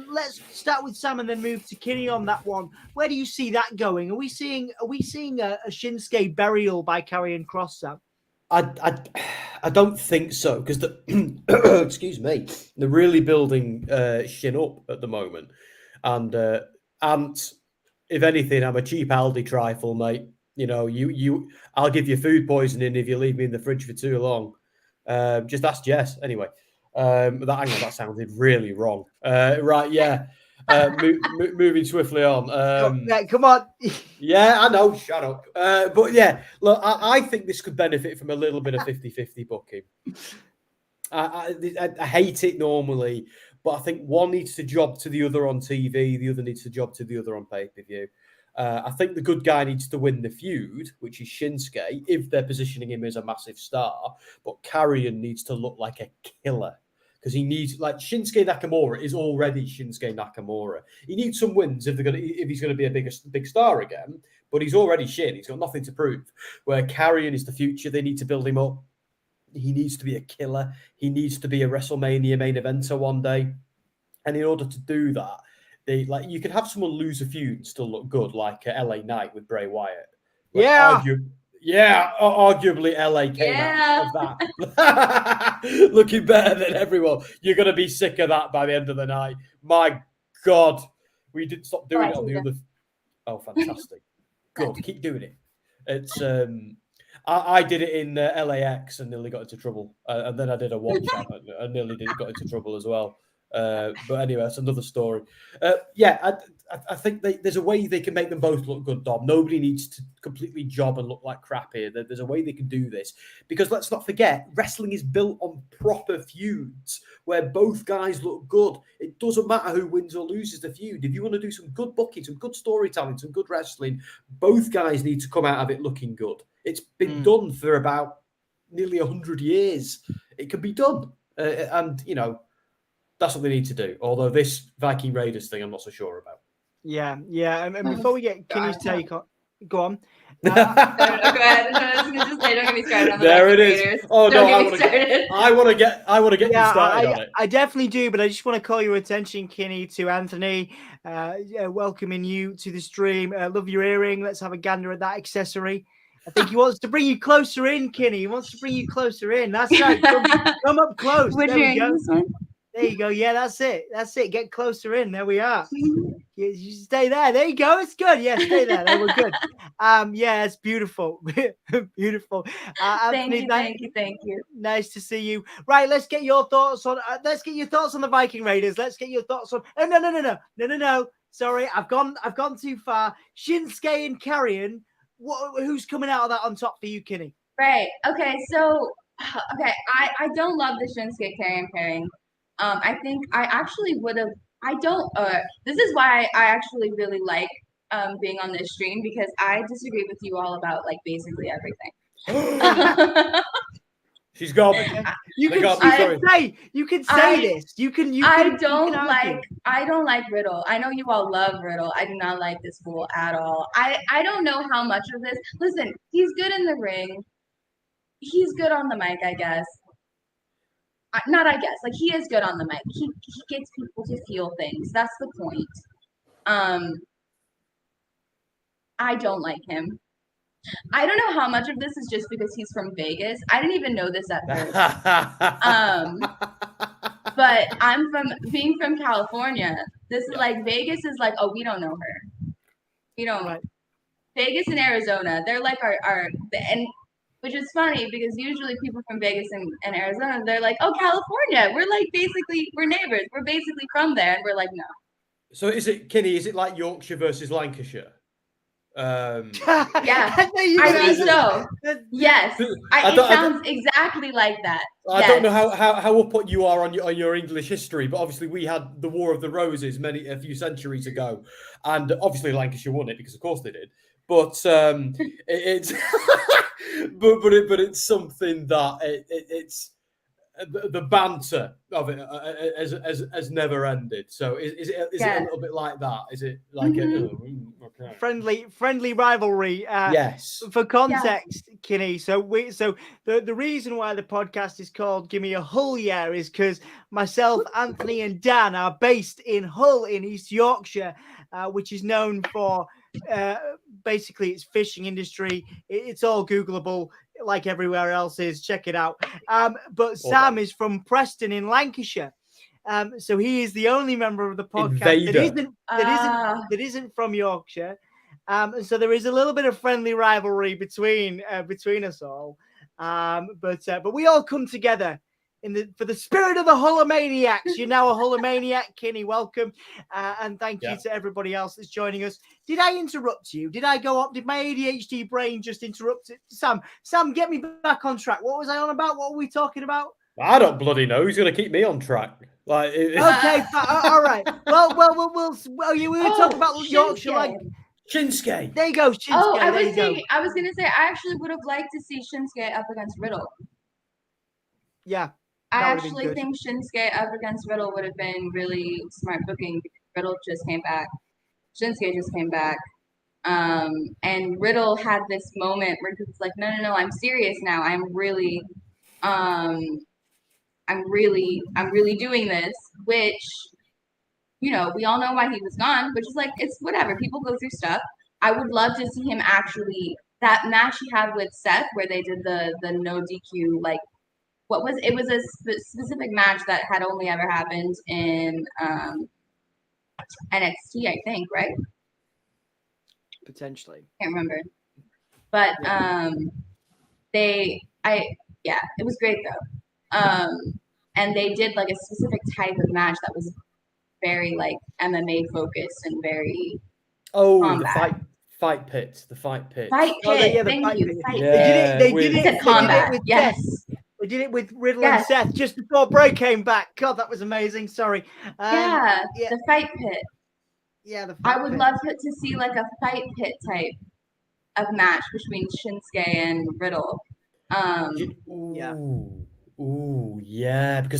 Let's start with Sam and then move to Kenny on that one. Where do you see that going? Are we seeing a Shinsuke burial by Karrion Kross, Sam? I don't think so, because excuse me, they're really building Shin up at the moment, and if anything, I'm a cheap Aldi trifle, mate. You know, I'll give you food poisoning if you leave me in the fridge for too long. Just ask Jess. Anyway, that sounded really wrong. Right, yeah. Moving swiftly on. Come on. Yeah, I know. Shut up. But yeah, look, I think this could benefit from a little bit of 50-50 booking. I hate it normally, but I think one needs to job to the other on TV, the other needs to job to the other on pay-per-view. I think the good guy needs to win the feud, which is Shinsuke, if they're positioning him as a massive star. But Karrion needs to look like a killer, because he needs, like, Shinsuke Nakamura is already Shinsuke Nakamura. He needs some wins if he's going to be a big star again. But he's already Shin. He's got nothing to prove. Where Karrion is the future, they need to build him up. He needs to be a killer. He needs to be a WrestleMania main eventer one day. And in order to do that, you can have someone lose a feud and still look good, like LA Knight with Bray Wyatt. Arguably LA came out of that looking better than everyone. You're going to be sick of that by the end of the night. My God, we didn't stop doing it on the other. Oh, fantastic! Good, keep doing it. It's I did it in LAX and nearly got into trouble, and then I did a watch out and nearly got into trouble as well. But anyway, that's another story. I think there's a way they can make them both look good, Dom. Nobody needs to completely job and look like crap here. There's a way they can do this, because let's not forget, wrestling is built on proper feuds where both guys look good. It doesn't matter who wins or loses the feud. If you want to do some good booking, some good storytelling, some good wrestling, both guys need to come out of it looking good. It's been done for about nearly 100 years. It can be done. And, you know, that's what they need to do. Although this Viking Raiders thing, I'm not so sure about. Yeah. And before we get Kenny's take on, go on. Go ahead. I was just say, don't get me started on the there Viking it is. Raiders. Oh no, I want to get yeah, you started on it. I definitely do, but I just want to call your attention, Kenny, to Anthony. Welcoming you to the stream. Love your earring. Let's have a gander at that accessory. I think he wants to bring you closer in, Kenny. He wants to bring you closer in. That's right. Come up close. Which there we go. this one? There you go. Yeah, that's it. Get closer in. There we are. You stay there. There you go. It's good. Yeah, stay there. They were good. Yeah, it's beautiful. Beautiful. Anthony, thank you. Nice to see you. Right, let's get your thoughts on. Let's get your thoughts on the Viking Raiders. Let's get your thoughts on. Oh, no. Sorry, I've gone too far. Shinsuke and Karrion. Who's coming out of that on top for you, Kinney? Right. Okay. So, I don't love the Shinsuke Karrion pairing. I think I actually would have. I don't. This is why I actually really like being on this stream, because I disagree with you all about like basically everything. She's gone. You can say this. I don't like Riddle. I know you all love Riddle. I do not like this fool at all. I don't know how much of this. Listen, he's good in the ring. He's good on the mic, I guess. Not I guess. Like, he is good on the mic. He gets people to feel things. That's the point. I don't like him. I don't know how much of this is just because he's from Vegas. I didn't even know this at first. But I'm being from California. This is like, Vegas is like, oh, we don't know her. We don't. Right. Vegas and Arizona, they're like and which is funny because usually people from Vegas and Arizona, they're like, oh, California. We're like, basically, we're neighbors. We're basically from there. And we're like, no. So Kenny, is it like Yorkshire versus Lancashire? Yeah, I think so. Yes, it sounds exactly like that. I don't know how up you are on your English history, but obviously we had the War of the Roses a few centuries ago, and obviously Lancashire won it because of course they did. But it's but it's something that it's the banter of it has never ended. So is it a little bit like that? Is it like okay. friendly rivalry? Yes. For context, Kinney. So the reason why the podcast is called "Give Me a Hull Yeah" is because myself, Anthony, and Dan are based in Hull in East Yorkshire, which is known for basically its fishing industry. It's all Googleable, like everywhere else is. Check it out. But Sam is from Preston in Lancashire. So he is the only member of the podcast that isn't from Yorkshire. And so there is a little bit of friendly rivalry between us all. But we all come together for the spirit of the Hullamaniacs. You're now a Hullamaniac, Kinney. Welcome. And thank you to everybody else that's joining us. Did I interrupt you? Did I go up? Did my ADHD brain just interrupt it? Sam, get me back on track. What was I on about? What were we talking about? I don't bloody know. Who's going to keep me on track? Like, okay, all right. Well, we were talking about Yorkshire, like Shinsuke. There you go, Shinsuke. Oh, I was going to say, I actually would have liked to see Shinsuke up against Riddle. Yeah. I actually think Shinsuke up against Riddle would have been really smart booking. Riddle just came back. Shinsuke just came back. And Riddle had this moment where he was like, no, I'm serious now. I'm really doing this, which, we all know why he was gone, which is like, it's whatever. People go through stuff. I would love to see him actually, that match he had with Seth where they did the no DQ, like, it was a specific match that had only ever happened in NXT, I think, right? Potentially. Can't remember. But it was great though. And they did like a specific type of match that was very like MMA focused and very combat. The fight pit. Fight pit. Thank you. Fight pit. They did it combat. Yes. They did it with Riddle and Seth just before Bray came back. God, that was amazing. Sorry. The fight pit. Yeah, I would love to see like a fight pit type of match between Shinsuke and Riddle. Because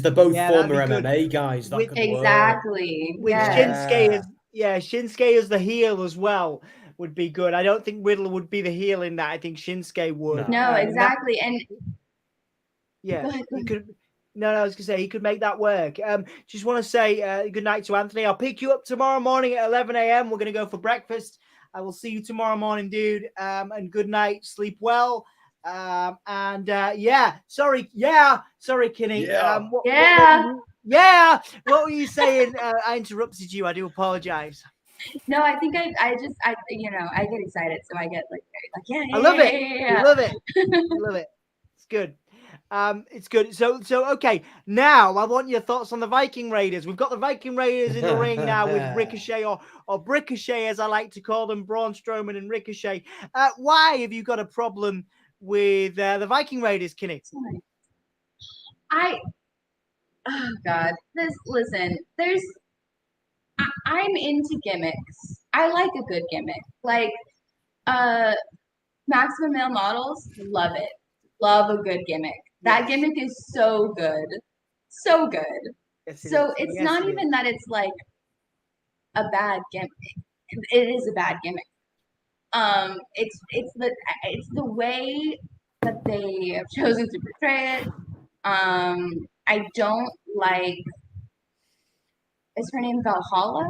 they're both former MMA guys. Exactly. With Shinsuke as the heel as well would be good. I don't think Riddle would be the heel in that. I think Shinsuke would. No, exactly. He could. No, I was gonna say he could make that work. Just want to say good night to Anthony. I'll pick you up tomorrow morning at 11 a.m. We're gonna go for breakfast. I will see you tomorrow morning, dude. And good night. Sleep well. Sorry, Kinney. What were you saying? I interrupted you. I do apologize. No, I think I get excited, so I get like yeah, I love it. yeah. Love it. Love it. It's good. It's good. So okay. Now I want your thoughts on the Viking Raiders. We've got the Viking Raiders in the ring now with Ricochet or Bricochet, as I like to call them, Braun Strowman and Ricochet. Why have you got a problem with the Viking Raiders, Kinney? Oh God, I'm into gimmicks. I like a good gimmick. Like Maximum Male Models, love it. Love a good gimmick. That gimmick is so good. So good. Yes, So it's not even that it's like a bad gimmick. It is a bad gimmick. It's the way that they have chosen to portray it. I don't like. Is her name Valhalla?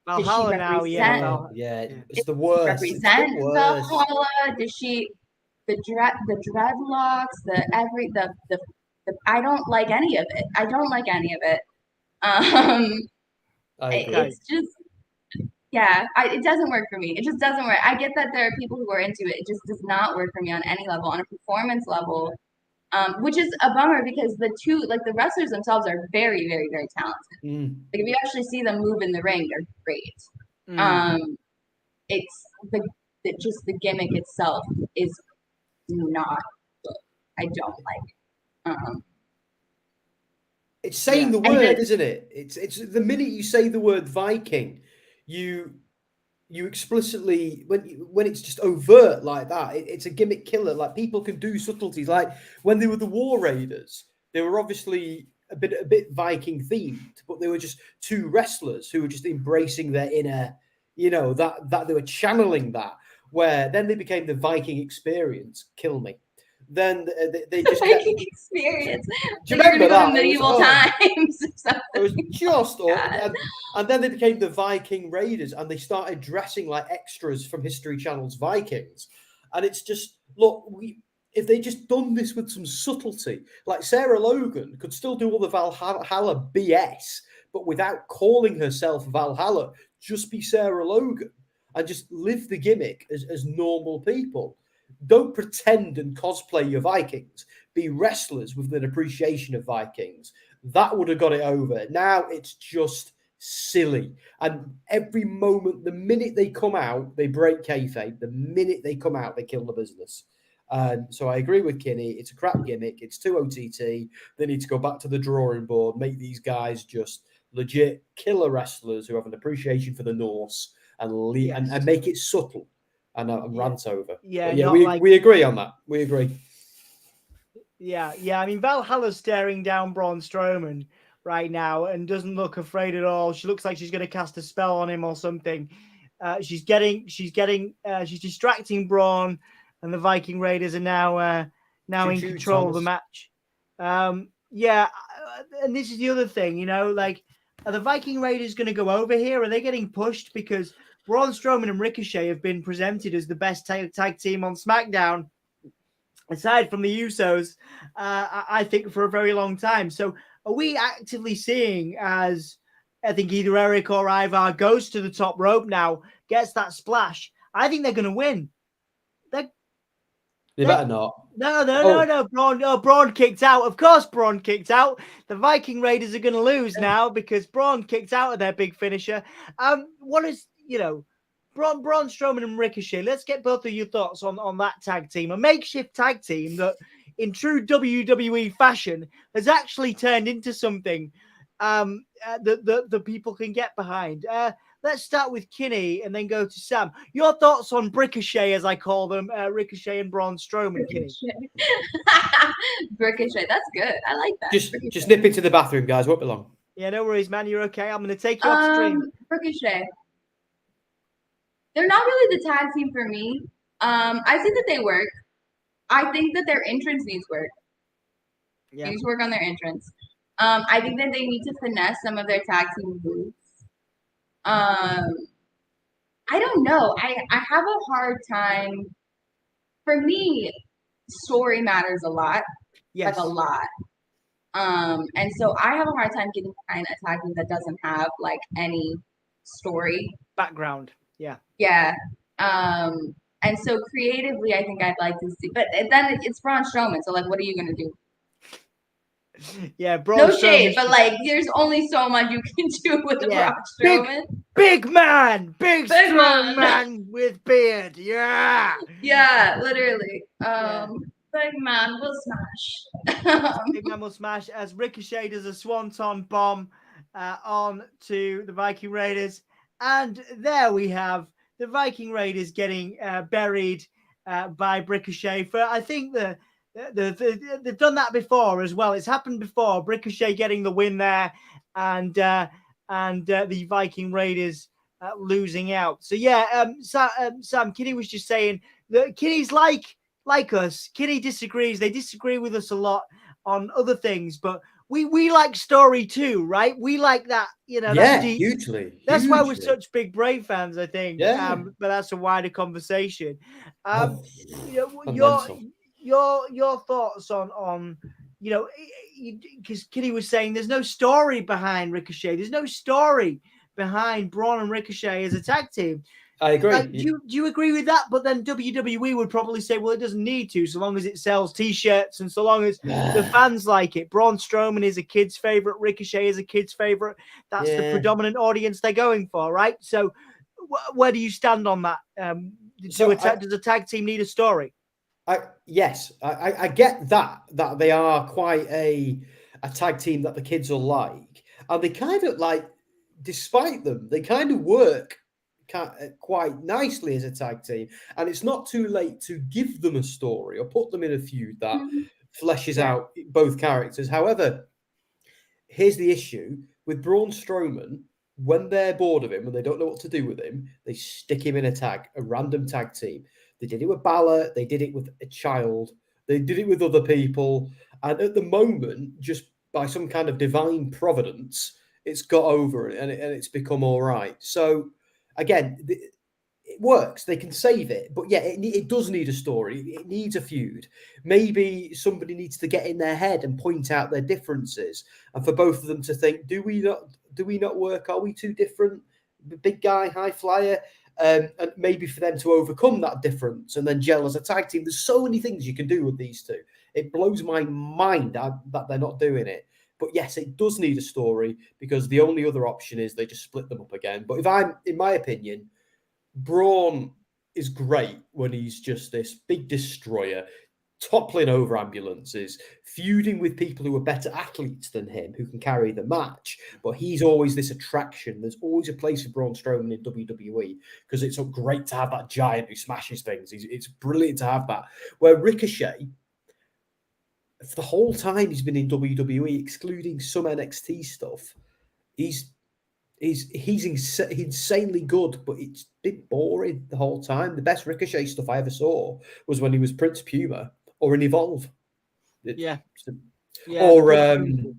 Valhalla now, yeah. It's the worst. Represent It's the worst. Valhalla? Does she the dreadlocks, the I don't like any of it. I don't like any of it. It's just it doesn't work for me. It just doesn't work. I get that there are people who are into it. It just does not work for me on any level, on a performance level. Which is a bummer because the wrestlers themselves are very, very, very talented. Like if you actually see them move in the ring, they're great. It's the gimmick itself is not good. I don't like it. It's saying the word, isn't it? It's the minute you say the word Viking, you explicitly when it's just overt like that, it's a gimmick killer. Like people can do subtleties. Like when they were the War Raiders, they were obviously a bit Viking themed, but they were just two wrestlers who were just embracing their inner, that they were channeling that. Where then they became the Viking Experience. Kill me. Then they just Viking Experience. Do you remember that? Medieval times or something. It was just and then they became the Viking Raiders, and they started dressing like extras from History Channel's Vikings. And it's just if they just done this with some subtlety, like Sarah Logan could still do all the Valhalla BS, but without calling herself Valhalla, just be Sarah Logan and just live the gimmick as normal people. Don't pretend and cosplay your Vikings. Be wrestlers with an appreciation of Vikings. That would have got it over. Now it's just silly. And every moment, the minute they come out, they break kayfabe. The minute they come out, they kill the business. So I agree with Kinney. It's a crap gimmick. It's too OTT. They need to go back to the drawing board, make these guys just legit killer wrestlers who have an appreciation for the Norse and make it subtle. And rant over. We agree on that. We agree. Yeah. I mean, Valhalla's staring down Braun Strowman right now and doesn't look afraid at all. She looks like she's going to cast a spell on him or something. She's distracting Braun, and the Viking Raiders are now in control of the match. And this is the other thing, like, are the Viking Raiders going to go over here? Are they getting pushed because Braun Strowman and Ricochet have been presented as the best tag team on SmackDown, aside from the Usos, I think, for a very long time. So are we actively seeing, as I think either Eric or Ivar goes to the top rope now, gets that splash? I think they're going to win. They better not. No. Braun kicked out. Of course, Braun kicked out. The Viking Raiders are going to lose now because Braun kicked out of their big finisher. What is... Braun Strowman and Ricochet. Let's get both of your thoughts on that tag team. A makeshift tag team that, in true WWE fashion, has actually turned into something that people can get behind. Let's start with Kinney and then go to Sam. Your thoughts on Ricochet, as I call them, Ricochet and Braun Strowman, Kinney. Ricochet, that's good. I like that. Just nip into the bathroom, guys. Won't be long. Yeah, no worries, man. You're okay. I'm going to take you off stream. Ricochet. They're not really the tag team for me. I think that they work. I think that their entrance needs work. Yeah. They need to work on their entrance. I think that they need to finesse some of their tag team moves. I don't know. I have a hard time. For me, story matters a lot. Yes. Like a lot. And so I have a hard time getting behind a tag team that doesn't have like any story. Background. Yeah. Yeah. And so creatively, I think I'd like to see, but then it's Braun Strowman. So like, what are you gonna do? Yeah, Braun No Strowman. shade, but like, there's only so much you can do with the Braun Strowman. Big man, big strong man. man with beard. Yeah. Yeah, literally. Big man will smash. Big man will smash as Ricochet does a swanton bomb on to the Viking Raiders, and there we have the Viking Raiders getting buried by Ricochet. For I think they've done that before as well. It's happened before. Ricochet getting the win there, and the Viking Raiders losing out. So yeah, Sam, Kitty was just saying that Kitty's like us. Kitty disagrees. They disagree with us a lot on other things, but we like story too, right? We like that, Yeah, that deep. hugely. That's why we're such big Brave fans, I think. Yeah. But that's a wider conversation. Mental. Your thoughts on because Kitty was saying there's no story behind Ricochet. There's no story behind Braun and Ricochet as a tag team. I agree. Like, do you agree with that? But then WWE would probably say, well, it doesn't need to, so long as it sells T-shirts and so long as the fans like it. Braun Strowman is a kid's favorite. Ricochet is a kid's favorite. That's the predominant audience they're going for, right? So where do you stand on that? Does a tag team need a story? Yes, I get that they are quite a tag team that the kids will like. And they kind of like, despite them, they kind of work quite nicely as a tag team, and it's not too late to give them a story or put them in a feud that fleshes out both characters. However, here's the issue with Braun Strowman: when they're bored of him and they don't know what to do with him, they stick him in a random tag team. They did it with Balor, they did it with a child, they did it with other people, and at the moment, just by some kind of divine providence, it's got over it and it's become all right. So again, it works. They can save it. But yeah, it does need a story. It needs a feud. Maybe somebody needs to get in their head and point out their differences. And for both of them to think, do we not work? Are we too different? Big guy, high flyer. And maybe for them to overcome that difference and then gel as a tag team. There's so many things you can do with these two. It blows my mind that they're not doing it. But yes, it does need a story because the only other option is they just split them up again. But in my opinion, Braun is great when he's just this big destroyer, toppling over ambulances, feuding with people who are better athletes than him, who can carry the match. But he's always this attraction. There's always a place for Braun Strowman in WWE because it's so great to have that giant who smashes things. It's brilliant to have that. Where Ricochet, for the whole time he's been in WWE, excluding some NXT stuff, he's insanely good, but it's been boring the whole time. The best Ricochet stuff I ever saw was when he was Prince Puma or in Evolve. Or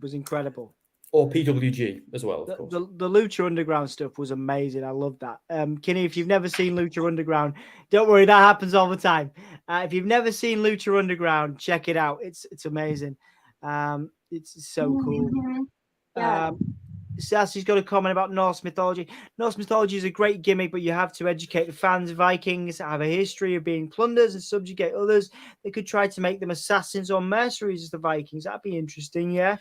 was incredible. Or PWG as well, of course. The Lucha Underground stuff was amazing. I love that. Kinney, if you've never seen Lucha Underground, don't worry, that happens all the time. If you've never seen Lucha Underground, check it out. It's amazing. It's so cool. Yeah. Sassy's got a comment about Norse mythology. Norse mythology is a great gimmick, but you have to educate the fans. Vikings have a history of being plunderers and subjugate others. They could try to make them assassins or mercenaries as the Vikings. That'd be interesting, yeah.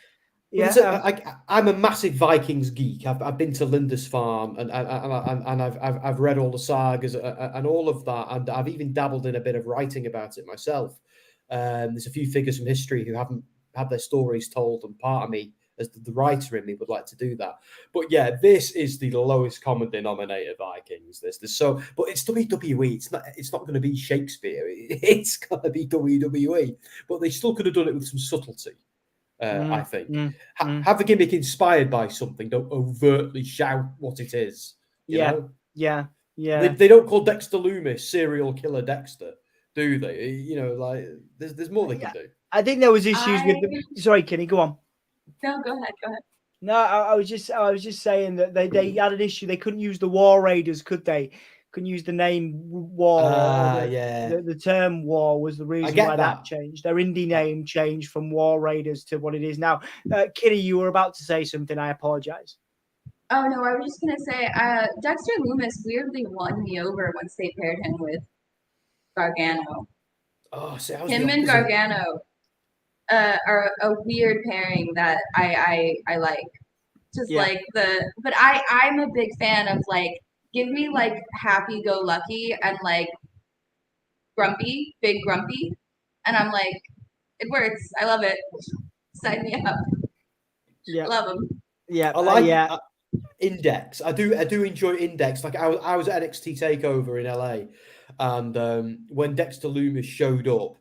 Yeah, I'm a massive Vikings geek. I've been to Lindisfarne and I've read all the sagas and all of that, and I've even dabbled in a bit of writing about it myself. There's a few figures from history who haven't had their stories told, and part of me, as the writer in me, would like to do that. But yeah, this is the lowest common denominator Vikings. But it's WWE. It's not going to be Shakespeare. It's going to be WWE. But they still could have done it with some subtlety. I think. Have a gimmick inspired by something. Don't overtly shout what it is. You know? Yeah. They don't call Dexter Loomis serial killer Dexter, do they? You know, like there's more they can do. I think there was issues with. Sorry, Kenny, go on. No, go ahead. No, I was just saying that they had an issue. They couldn't use the War Raiders, could they? Couldn't use the name War. The term War was the reason why that changed. Their indie name changed from War Raiders to what it is now. Kitty, you were about to say something. I apologize. Oh no, I was just gonna say, Dexter Lumis weirdly won me over once they paired him with Gargano. Oh, see, I was Him the and opposite. Gargano are a weird pairing that I like. Just like but I'm a big fan of like, give me like happy go lucky and like grumpy, big grumpy, and I'm like, it works. I love it. Sign me up. Yeah, Love them. yeah, I like yeah. Index. I do enjoy Index. Like I was at NXT Takeover in LA, and when Dexter Lumis showed up,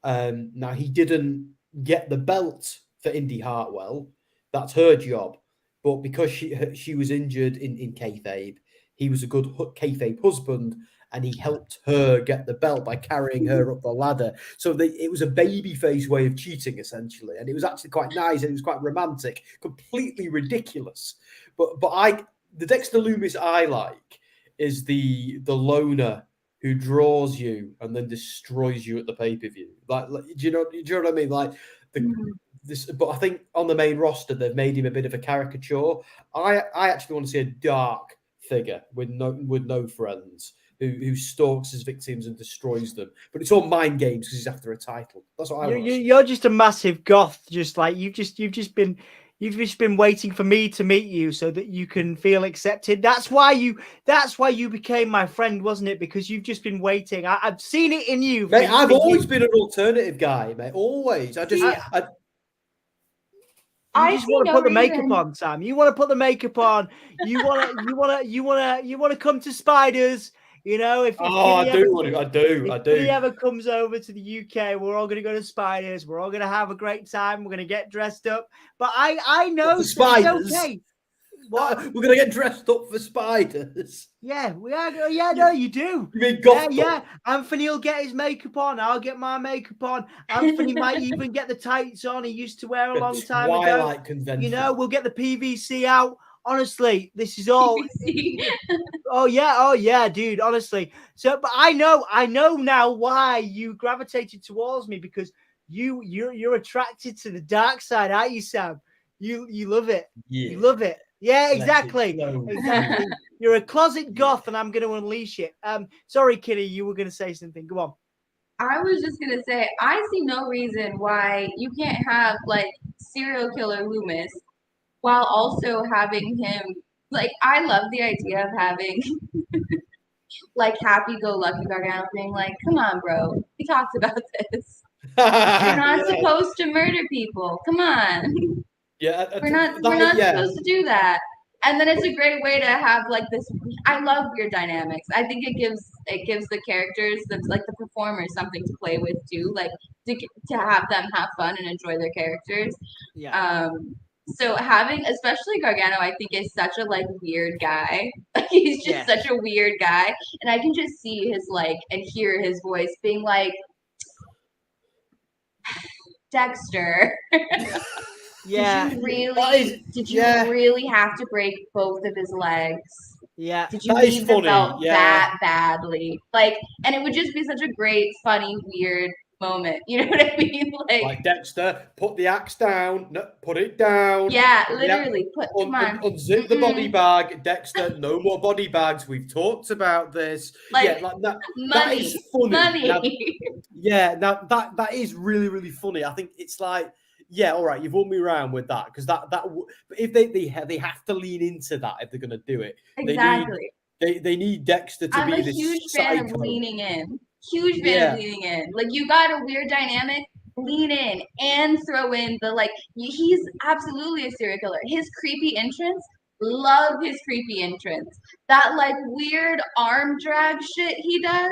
now he didn't get the belt for Indy Hartwell. That's her job, but because she was injured in kayfabe, he was a good kayfabe husband, and he helped her get the belt by carrying her up the ladder. So it was a babyface way of cheating, essentially, and it was actually quite nice and it was quite romantic. Completely ridiculous, but the Dexter Lumis I like is the loner who draws you and then destroys you at the pay-per-view. Like do you know what I mean? Like this, but I think on the main roster they've made him a bit of a caricature. I actually want to see a dark figure with no friends who stalks his victims and destroys them. But it's all mind games because he's after a title. That's what I want. You're just a massive goth. Just like you've just been waiting for me to meet you so that you can feel accepted. That's why you became my friend, wasn't it? Because you've just been waiting. I've seen it in you. Mate, I've always been an alternative guy, mate. Always. You just want to put the makeup on, Sam. You want to put the makeup on. You want to come to Spiders. You know, if I do. If he ever comes over to the UK, we're all going to go to Spiders. We're all going to have a great time. We're going to get dressed up. But I know the Spiders. It's okay. What? We're going to get dressed up for Spiders. Yeah, we are. Yeah, no, you do. You mean goth? Yeah. Anthony will get his makeup on. I'll get my makeup on. Anthony might even get the tights on he used to wear a long time ago. Convention. You know, we'll get the PVC out. Honestly, this is all. Oh yeah, dude. Honestly, so but I know now why you gravitated towards me, because you're attracted to the dark side, aren't you, Sam? You love it. Yeah. You love it. Yeah, exactly. Exactly. You're a closet goth, and I'm going to unleash it. Sorry, Kitty, you were going to say something. Go on. I was just gonna say, I see no reason why you can't have like serial killer Loomis while also having him. Like, I love the idea of having like happy-go-lucky Gargano being like, "Come on, bro, we talked about this. You're not supposed to murder people. Come on. Yeah, we're not supposed to do that." And then it's a great way to have like this. I love weird dynamics. I think it gives the characters, the performers, something to play with too, like to have them have fun and enjoy their characters. Yeah. So having, especially Gargano, I think is such a like weird guy. Like, he's just such a weird guy, and I can just see his like and hear his voice being like, Dexter. Yeah. Did you really have to break both of his legs? Yeah. Did you need the belt that badly? Like, and it would just be such a great, funny, weird moment. You know what I mean? Like Dexter, put the axe down. No, put it down. Yeah, literally. Come on. Unzip the body bag. Dexter, no more body bags. We've talked about this. Like that. Money. That is funny. Now, that is really, really funny. I think it's like, yeah, all right, you've won me around with that, because that if they have to lean into that if they're going to do it. Exactly. They need Dexter to be this. I'm a huge fan of leaning in. Huge fan of leaning in. Like, you got a weird dynamic, lean in and throw in the like. He's absolutely a serial killer. His creepy entrance. Love his creepy entrance. That like weird arm drag shit he does.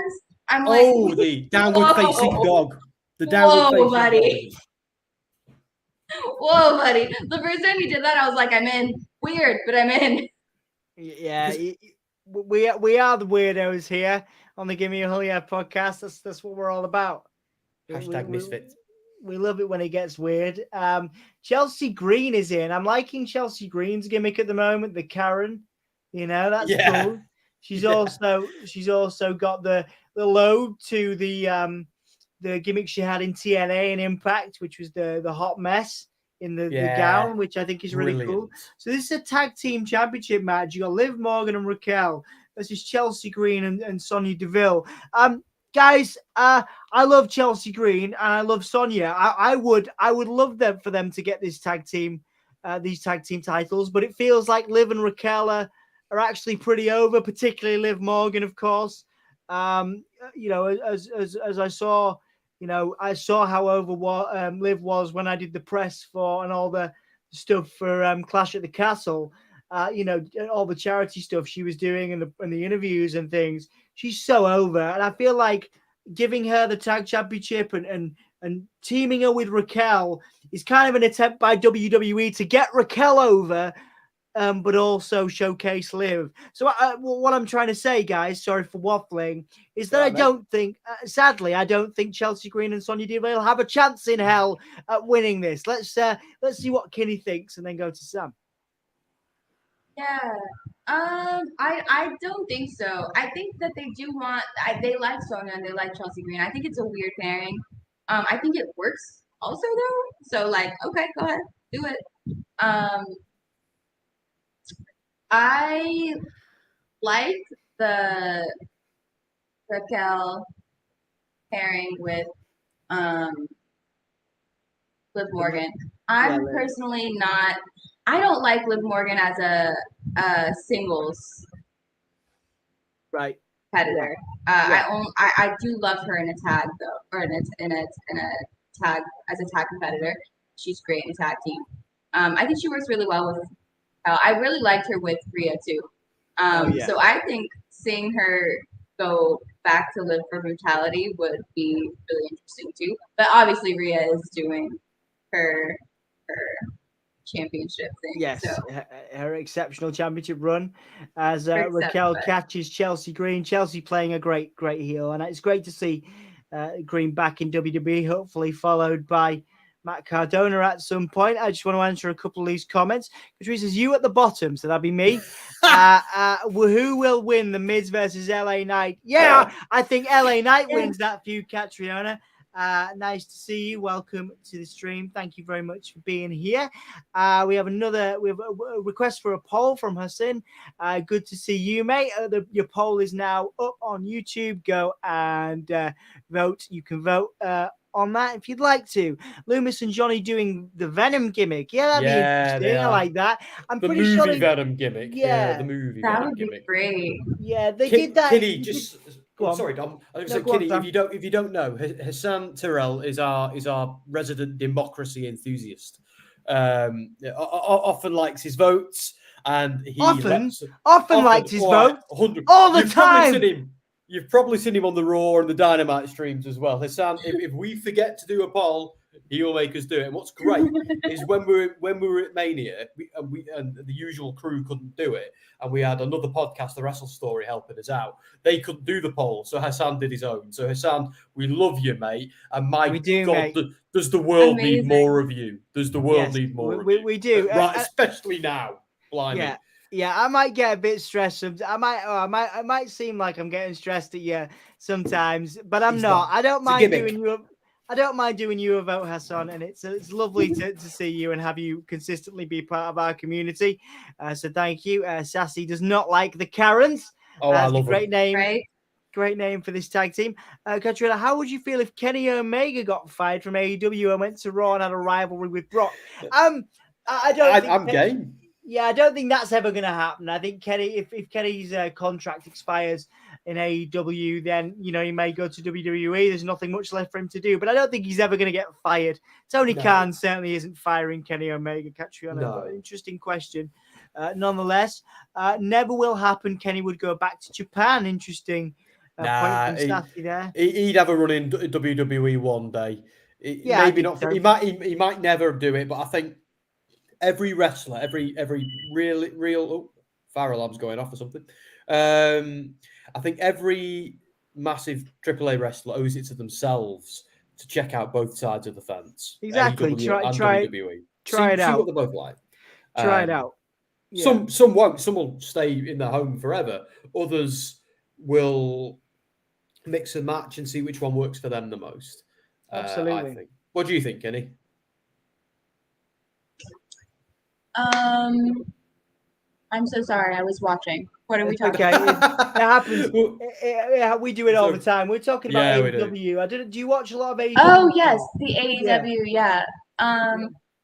I'm like, the downward facing dog. The downward facing buddy. dog. Whoa, buddy. The first time he did that, I was like, I'm in. Weird, but I'm in. Yeah, we are the weirdos here on the Gimme a Hell Yeah podcast. That's what we're all about. #misfit. We love it when it gets weird. Chelsea Green is in. I'm liking Chelsea Green's gimmick at the moment, the Karen. You know, that's cool. She's also got the load to the gimmick she had in TNA and Impact, which was the hot mess. in the Yeah, gown, which I think is really cool. brilliant. So this is a tag team championship match. You got Liv Morgan and Raquel versus Chelsea Green and Sonya Deville. Guys, I love Chelsea Green and I love Sonya. I would love them for them to get this these tag team titles, but it feels like Liv and Raquel are actually pretty over, particularly Liv Morgan, of course. You know, as I saw, you know, I saw how over Liv was when I did the press for and all the stuff for Clash at the Castle. You know, all the charity stuff she was doing and the interviews and things. She's so over, and I feel like giving her the tag championship and teaming her with Raquel is kind of an attempt by WWE to get Raquel over, but also showcase Liv. So what I'm trying to say, guys, sorry for waffling, is that I don't think, sadly, I don't think Chelsea Green and Sonya Deville have a chance in hell at winning this. Let's see what Kinney thinks and then go to Sam. Yeah. I don't think so. I think that they do want. They like Sonya and they like Chelsea Green. I think it's a weird pairing. I think it works also though. So like, okay, go ahead, do it. I like the Raquel pairing with Liv Morgan. I'm personally not. I don't like Liv Morgan as a singles competitor. I do love her in a tag though, or in a tag as a tag competitor. She's great in a tag team. I think she works really well with. I really liked her with Rhea too. So I think seeing her go back to Live for Brutality would be really interesting too. But obviously Rhea is doing her championship thing. Yes, so. her exceptional championship run as Raquel catches Chelsea Green. Chelsea playing a great heel, and it's great to see Green back in WWE, hopefully followed by Matt Cardona at some point. I just want to answer a couple of these comments. Katrina says, you at the bottom, so that'd be me. Who will win the Miz versus LA Knight? Yeah, I think LA Knight wins that feud, Catriona. Nice to see you. Welcome to the stream. Thank you very much for being here. We have a request for a poll from Hassan. Good to see you, mate. Your poll is now up on YouTube. Go and vote. You can vote on that if you'd like to. Loomis and Johnny doing the Venom gimmick. Yeah, that'd be interesting. I like that. I'm the pretty movie sure Venom gimmick. Yeah, the movie that Venom would be gimmick. Great. Yeah, they did that. Kinney, just sorry, Dom. I was No, Kinney, if you don't know, Hassan Terrell is our resident democracy enthusiast. Often likes his votes, and he often likes his votes all the time. You've probably seen him on the Raw and the Dynamite streams as well. Hassan, if we forget to do a poll, he will make us do it. And what's great is when we were at Mania, and the usual crew couldn't do it, and we had another podcast, The Wrestle Story, helping us out. They couldn't do the poll, so Hassan did his own. So Hassan, we love you, mate. And God, does the world need more of you? Does the world need more of you? We do, right? Especially now, blimey. Yeah, I might get a bit stressed. I might seem like I'm getting stressed at you sometimes, but I'm not. I don't mind doing you. I don't mind doing you a vote, Hassan, and it's lovely to see you and have you consistently be part of our community. So thank you. Sassy does not like the Karens. I love great name. Right? Great name for this tag team. Katrina, how would you feel if Kenny Omega got fired from AEW and went to Raw and had a rivalry with Brock? I'm game. Yeah, I don't think that's ever going to happen. I think Kenny, if Kenny's contract expires in AEW, then he may go to WWE. There's nothing much left for him to do, but I don't think he's ever going to get fired. Tony Khan certainly isn't firing Kenny Omega. Catriona, but an interesting question. Nonetheless, never will happen. Kenny would go back to Japan. Interesting point from Staffy there. He'd have a run in WWE one day. Maybe not. So. He might never do it, but I think. Every wrestler, every real fire alarm's going off or something. I think every massive AAA wrestler owes it to themselves to check out both sides of the fence. Exactly. Try it out. See what they're both like. Try it out. Yeah. Some won't. Some will stay in their home forever. Others will mix and match and see which one works for them the most. Absolutely. I think. What do you think, Kenny? I'm so sorry. I was watching. What are we It's talking okay. about? It happens. Well, We do it all so- the time. We're talking about Yeah, we do. AEW. Do you watch a lot of AEW? Oh, yes. The Yeah. AEW. Yeah.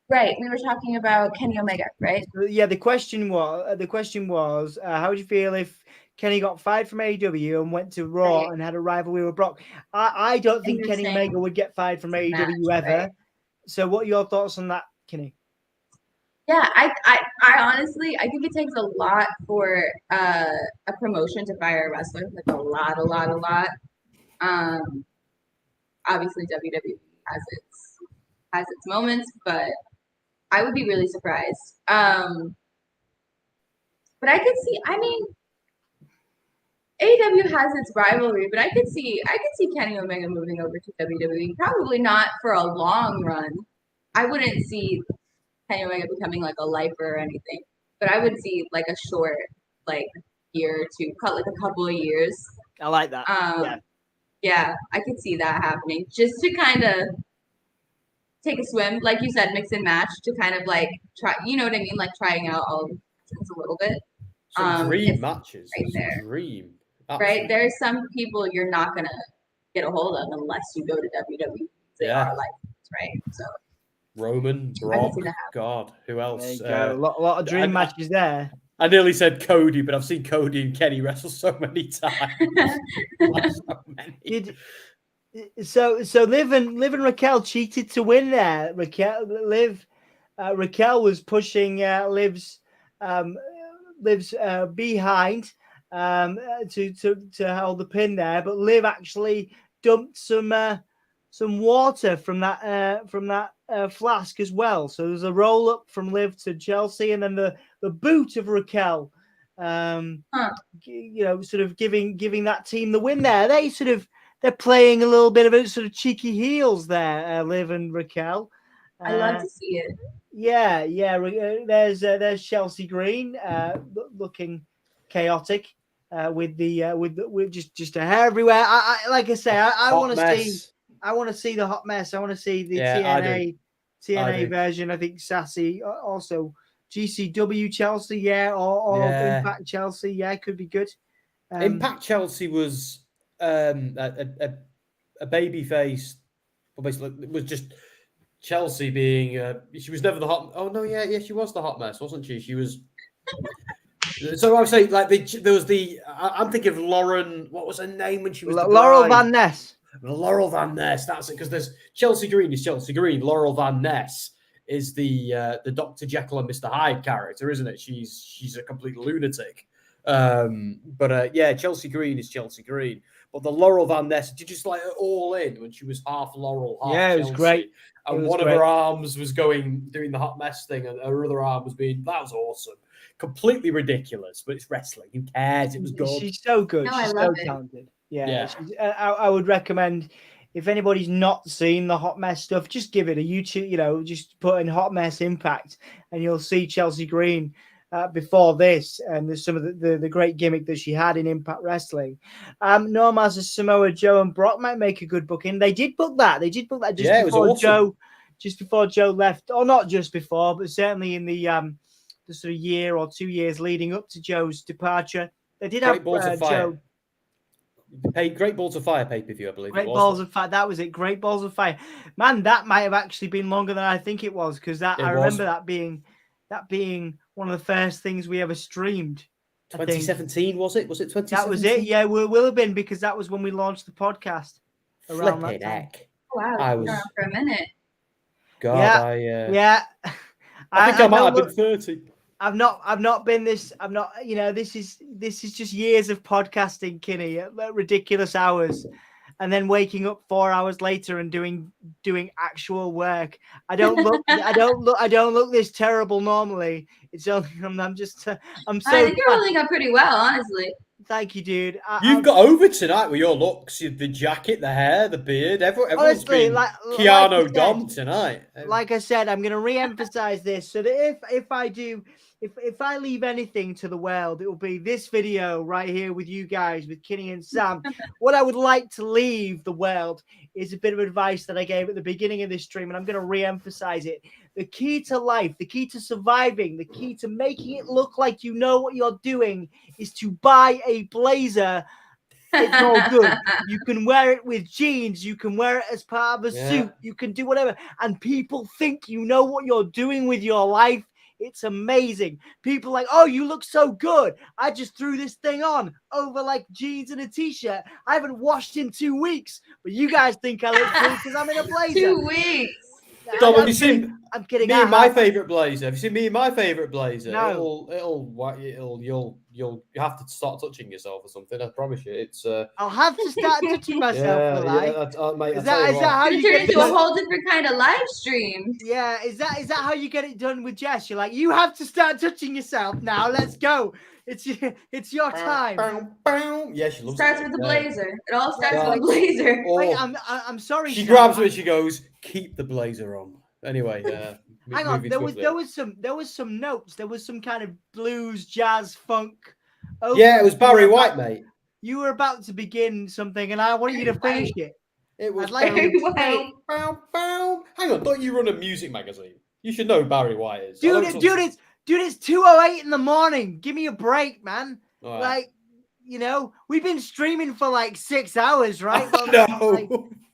Right. We were talking about Kenny Omega, right? Yeah. The question was, how would you feel if Kenny got fired from AEW and went to Raw Right. and had a rivalry with Brock? I don't think you're Kenny saying Omega would get fired from AEW match, ever. right? So, what are your thoughts on that, Kenny? Yeah, I honestly, I think it takes a lot for a promotion to fire a wrestler, like a lot. Obviously WWE has its moments, but I would be really surprised. But I could see, I mean, AEW has its rivalry, but I could see Kenny Omega moving over to WWE. Probably not for a long run. I wouldn't see Kenny Omega becoming like a lifer or anything, but I would see like a short, like year or two, cut like a couple of years. I like that. Yeah, I could see that happening just to kind of take a swim, like you said, mix and match to kind of like try, you know what I mean, like trying out all the matches a little bit. Some dream it's matches. right Some there. dream. Right, Absolutely. there's some people you're not gonna get a hold of unless you go to WWE. They Yeah. are licensed, right? So Roman, I Brock, can see that happen. God, who else? There you go. A lot of dream matches there. I nearly said Cody, but I've seen Cody and Kenny wrestle so many times. So many. So Liv and Raquel cheated to win there. Raquel was pushing Liv's behind to hold the pin there, but Liv actually dumped some water from that flask as well. So there's a roll up from Liv to Chelsea, and then the boot of Raquel, sort of giving that team the win there. They're playing a little bit of a sort of cheeky heels there, Liv and Raquel. I love to see it. Yeah. There's Chelsea Green looking chaotic with just a hair everywhere. Like I say, I want to see. I want to see the hot mess. I want to see the TNA version. I think Sassy also GCW Chelsea, or Impact Chelsea, could be good. Impact Chelsea was a baby face, but basically it was just Chelsea being. She was never the hot. Oh no, yeah, she was the hot mess, wasn't she? She was. So I would say, like, there was the. I'm thinking of Lauren. What was her name when she was Laurel Van Ness? Laurel Van Ness. That's it. Because there's Chelsea Green is Chelsea Green. Laurel Van Ness is the Dr. Jekyll and Mr. Hyde character, isn't it? She's a complete lunatic. But Chelsea Green is Chelsea Green. But the Laurel Van Ness, did you just like all in when she was half Laurel, half Chelsea? It was great. And one of her arms was doing the hot mess thing, and her other arm was that was awesome. Completely ridiculous, but it's wrestling. Who cares? It was good. She's so good. No, She's I love so it. talented. Yeah. I would recommend, if anybody's not seen the hot mess stuff, just give it a YouTube. Just put in hot mess Impact, and you'll see Chelsea Green before this, and there's some of the great gimmick that she had in Impact Wrestling. Normaz as Samoa Joe and Brock might make a good booking. They did book that. Just before awesome. Joe, just before Joe left, or not just before, but certainly in the sort of year or 2 years leading up to Joe's departure. They did have Joe. Great Balls of Fire pay-per-view, I believe. Great Balls of Fire. That was it. Great Balls of Fire. Man, that might have actually been longer than I think it was, because I remember that being one of the first things we ever streamed. 2017 was it? Was it 2017? That was it. Yeah, will have been, because that was when we launched the podcast. Around that time. Wow, I was for a minute. God, yeah. I think I might have been 30. I've not been this. I'm not. This is just years of podcasting, Kinney, at ridiculous hours, and then waking up 4 hours later and doing actual work. I don't look this terrible normally. It's only I'm so. I think you're holding up pretty well, honestly. Thank you, dude. You've got over tonight with your looks, the jacket, the hair, the beard. Everyone's honestly, been Keanu Dom tonight. Like I said, I'm going to re-emphasize this, so that if I leave anything to the world, it will be this video right here with you guys, with Kinney and Sam. What I would like to leave the world is a bit of advice that I gave at the beginning of this stream, and I'm going to re-emphasize it. The key to life, the key to surviving, the key to making it look like you know what you're doing is to buy a blazer. It's all good. You can wear it with jeans. You can wear it as part of a suit. You can do whatever. And people think you know what you're doing with your life. It's amazing. People like, oh, you look so good. I just threw this thing on over like jeans and a t-shirt. I haven't washed in 2 weeks. But you guys think I look good because I'm in a blazer. 2 weeks. Dom, have you seen I'm kidding. Me and my favorite blazer. Have you seen me and my favorite blazer? No. You'll have to start touching yourself or something. I promise you. It's. I'll have to start touching myself. Mate, is that how you turn get into a whole different kind of live stream? Yeah, is that how you get it done with Jess? You're like, you have to start touching yourself now. Let's go. It's your time. Yeah, she loves starts it. with the blazer. It all starts with the blazer. Wait, I'm sorry. She grabs me and she goes, "Keep the blazer on." Anyway, hang on. There was some notes. There was some kind of blues, jazz, funk. Yeah, it was Barry White, mate. You were about to begin something, and I want you to finish it. It was Barry White. Hang on, don't you run a music magazine? You should know who Barry White is. Dude, it's 2:08 in the morning. Give me a break, man. Right. Like, we've been streaming for like 6 hours, right? No. Like,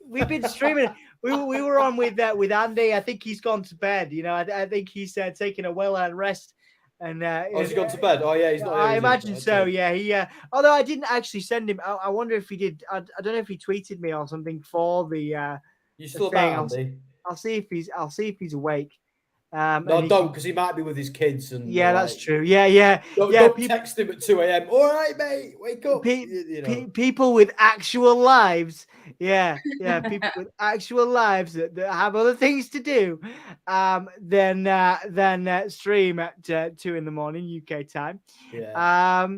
we've been streaming. We were on with Andy. I think he's gone to bed. I think he's taking a well-earned rest. And he's gone to bed. Oh yeah, he's not. I imagine so. Yeah, he. Although I didn't actually send him. I wonder if he did. I don't know if he tweeted me or something for the. You still about Andy? I'll see if he's awake. No, don't, because he might be with his kids. And yeah, that's true. Yeah. Don't text him at 2 a.m. All right, mate, wake up. People with actual lives. Yeah. People with actual lives that have other things to do than stream at 2 in the morning UK time. Yeah.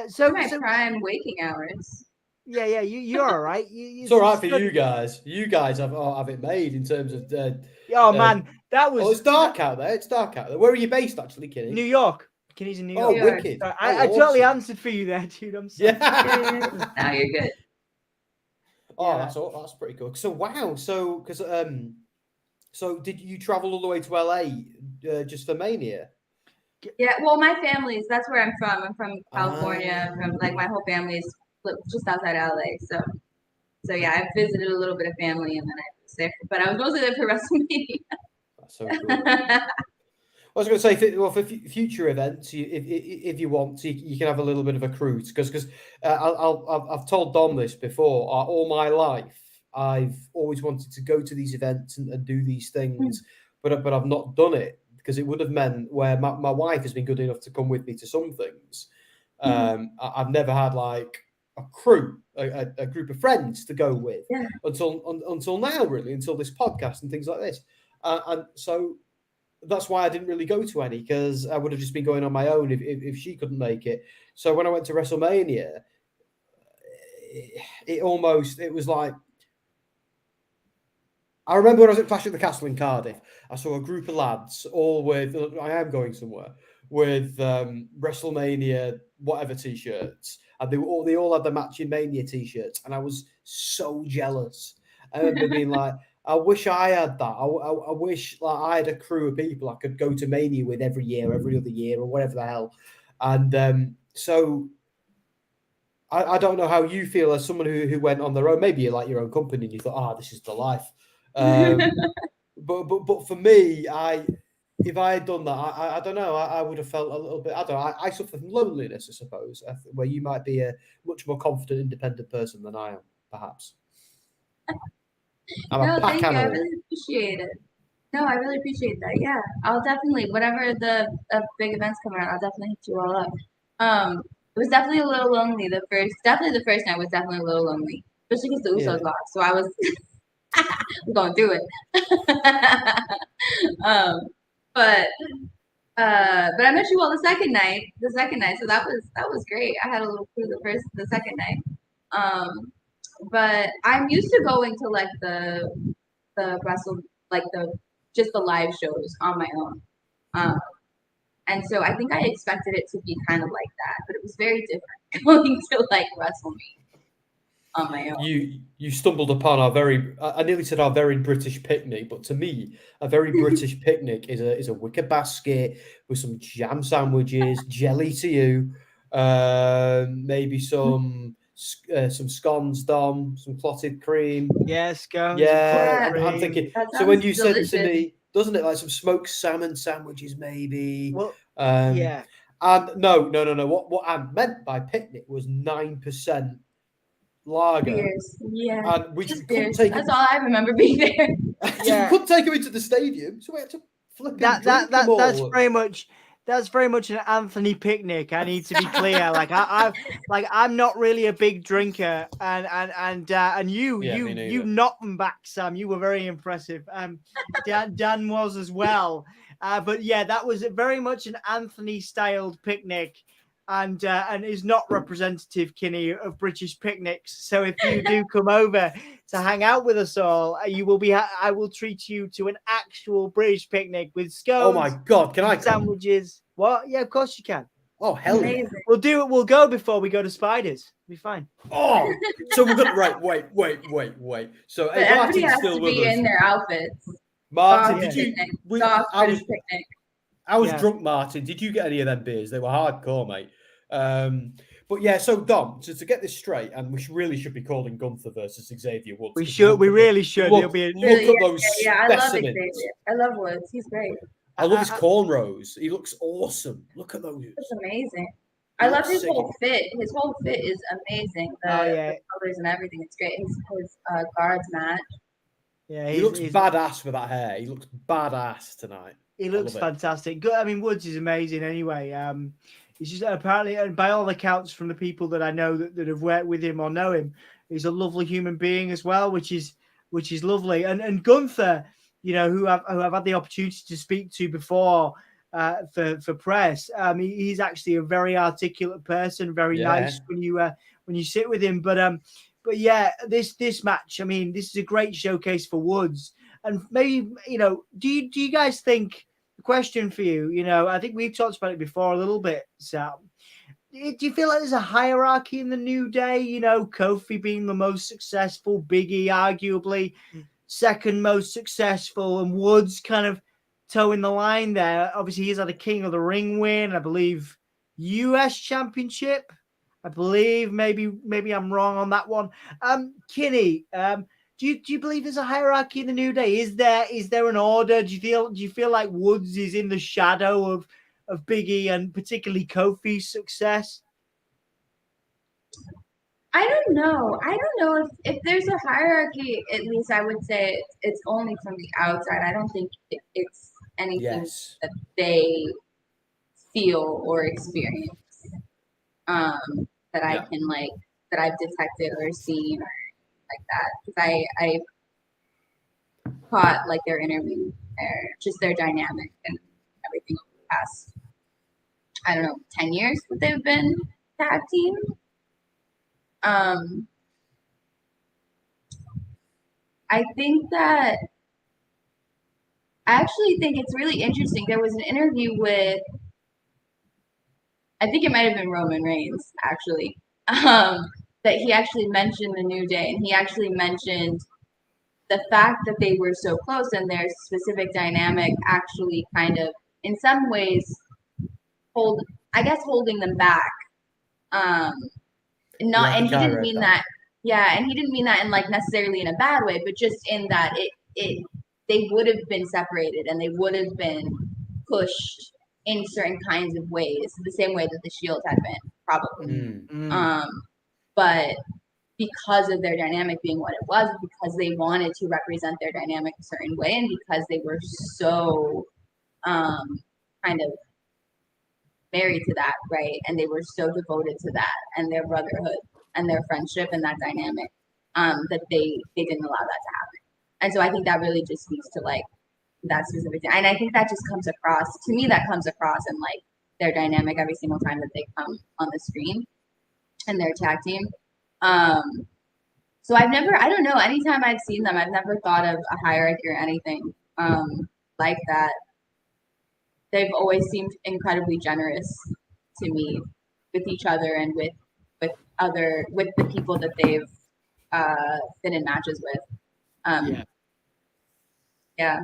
So my prime waking hours. Yeah. You're all right. It's all right for you guys. You guys have it made in terms of. Man, that was. Oh, it's dark out there. Where are you based, actually, Kenny? New York. Kenny's in New York. Oh, wicked! I totally answered for you there, dude. I'm sorry. Yeah. Now you're good. Oh, yeah. That's pretty cool. So wow. So did you travel all the way to LA just for Mania? Yeah. Well, my family's. That's where I'm from. I'm from California. From my whole family's just outside LA. So yeah, I visited a little bit of family and then I was there. But I was mostly there for WrestleMania. That's so cool. I was going to say, for future events, if you want, you can have a little bit of a cruise because I've told Dom this before. All my life, I've always wanted to go to these events and do these things, but I've not done it because it would have meant where my wife has been good enough to come with me to some things. I've never had like a crew, a group of friends to go with until now, really, until this podcast and things like this, and so. That's why I didn't really go to any because I would have just been going on my own if she couldn't make it. So when I went to WrestleMania, it was like I remember when I was at Clash at the Castle in Cardiff, I saw a group of lads all with I am going somewhere with WrestleMania whatever t-shirts, and they all had the matching Mania t-shirts, and I was so jealous. I remember being like. I wish I had that. I wish I had a crew of people I could go to Mania with every year, every other year, or whatever the hell. And so I don't know how you feel as someone who went on their own. Maybe you like your own company and you thought, this is the life. But for me, if I had done that, I don't know. I would have felt a little bit. I don't know. I suffer from loneliness, I suppose, where you might be a much more confident, independent person than I am, perhaps. No, thank you. I really appreciate it. No, I really appreciate that. Yeah, I'll definitely, whenever the big events come around, I'll definitely hit you all up. It was definitely a little lonely. The first night was definitely a little lonely, especially because the Usos lost. So I was going through it. But I met you all the second night. So that was great. I had a little crew the second night. But I'm used to going to like the just the live shows on my own. And so I think I expected it to be kind of like that, but it was very different going to like WrestleMania. on my own. You stumbled upon I nearly said our very British picnic, but to me, a very British picnic is a wicker basket with some jam sandwiches, jelly to you, maybe some scones, Dom, some clotted cream. Yes, scones. Yeah, Yeah, I'm thinking. that So when sounds you delicious. said to me, doesn't it like some smoked salmon sandwiches, maybe? Well, And no. What I meant by picnic was 9% lager, Beers, yeah, and we just couldn't beers. take That's him. all I remember being there. We couldn't take him into the stadium, so we had to flip him drink them all. That's very much an Anthony picnic. I need to be clear. I'm not really a big drinker, and you knocked them back, Sam. You were very impressive. Dan was as well. But yeah, that was very much an Anthony-styled picnic, and is not representative, Kinney, of British picnics. So if you do come over to hang out with us all, you will be. I will treat you to an actual British picnic with scones. Oh my God! Can I sandwiches? What? Yeah, of course you can. Oh hell yeah! We'll do it. We'll go before we go to Spiders. We'll be fine. Oh, so we're gonna wait. So But everybody Martin's has still to with be us. in their outfits. Martin, Dog did you? picnic. I British was picnic. I was drunk, Martin. Did you get any of them beers? They were hardcore, mate. But yeah, so Dom, to get this straight, and we really should be calling Gunther versus Xavier Woods. We should. We really should. Look at those I love specimens. Xavier. I love Woods. He's great. I love his cornrows. He looks awesome. Look at those. It's amazing. I love his whole fit. His whole fit is amazing. The colors and everything. It's great. His guards match. Yeah, he looks badass with that hair. He looks badass tonight. He looks fantastic. Good. I mean, Woods is amazing anyway. He's just apparently, and by all accounts from the people that I know that have worked with him or know him, he's a lovely human being as well, which is lovely. And Gunther, you know, who I've had the opportunity to speak to before for press. He's actually a very articulate person, very nice when you sit with him. But yeah, this match, I mean, this is a great showcase for Woods. And maybe, you know, do you guys think, the question for you, you know, I think we've talked about it before a little bit, Sam. Do you feel like there's a hierarchy in the New Day? You know, Kofi being the most successful, Biggie arguably second most successful, and Woods kind of towing the line there. Obviously, he's had a King of the Ring win, I believe, US Championship. I believe maybe I'm wrong on that one. Kinney, do you believe there's a hierarchy in the New Day? Is there an order? Do you feel like Woods is in the shadow of Biggie and particularly Kofi's success? I don't know. I don't know if there's a hierarchy. At least I would say it's only from the outside. I don't think it's anything that they feel or experience that I can that I've detected or seen or like that. Because I caught their interview, just their dynamic and everything over the past, I don't know, 10 years that they've been tag team. I actually think it's really interesting. There was an interview with, I think it might have been Roman Reigns, actually, that he actually mentioned the New Day, and he actually mentioned the fact that they were so close and their specific dynamic actually kind of, in some ways, holding them back. And he didn't mean that. Yeah, and he didn't mean that in necessarily in a bad way, but just in that they would have been separated and they would have been pushed in certain kinds of ways, the same way that the Shield had been, probably. But because of their dynamic being what it was, because they wanted to represent their dynamic a certain way, and because they were so kind of married to that, right? And they were so devoted to that and their brotherhood and their friendship and that dynamic, that they didn't allow that to happen. And so I think that really just speaks to that specific thing. And I think that just comes across, to me, that comes across in their dynamic every single time that they come on the screen and their tag team. So I don't know, anytime I've seen them, I've never thought of a hierarchy or anything like that. They've always seemed incredibly generous to me with each other and with the people that they've been in matches with. Yeah.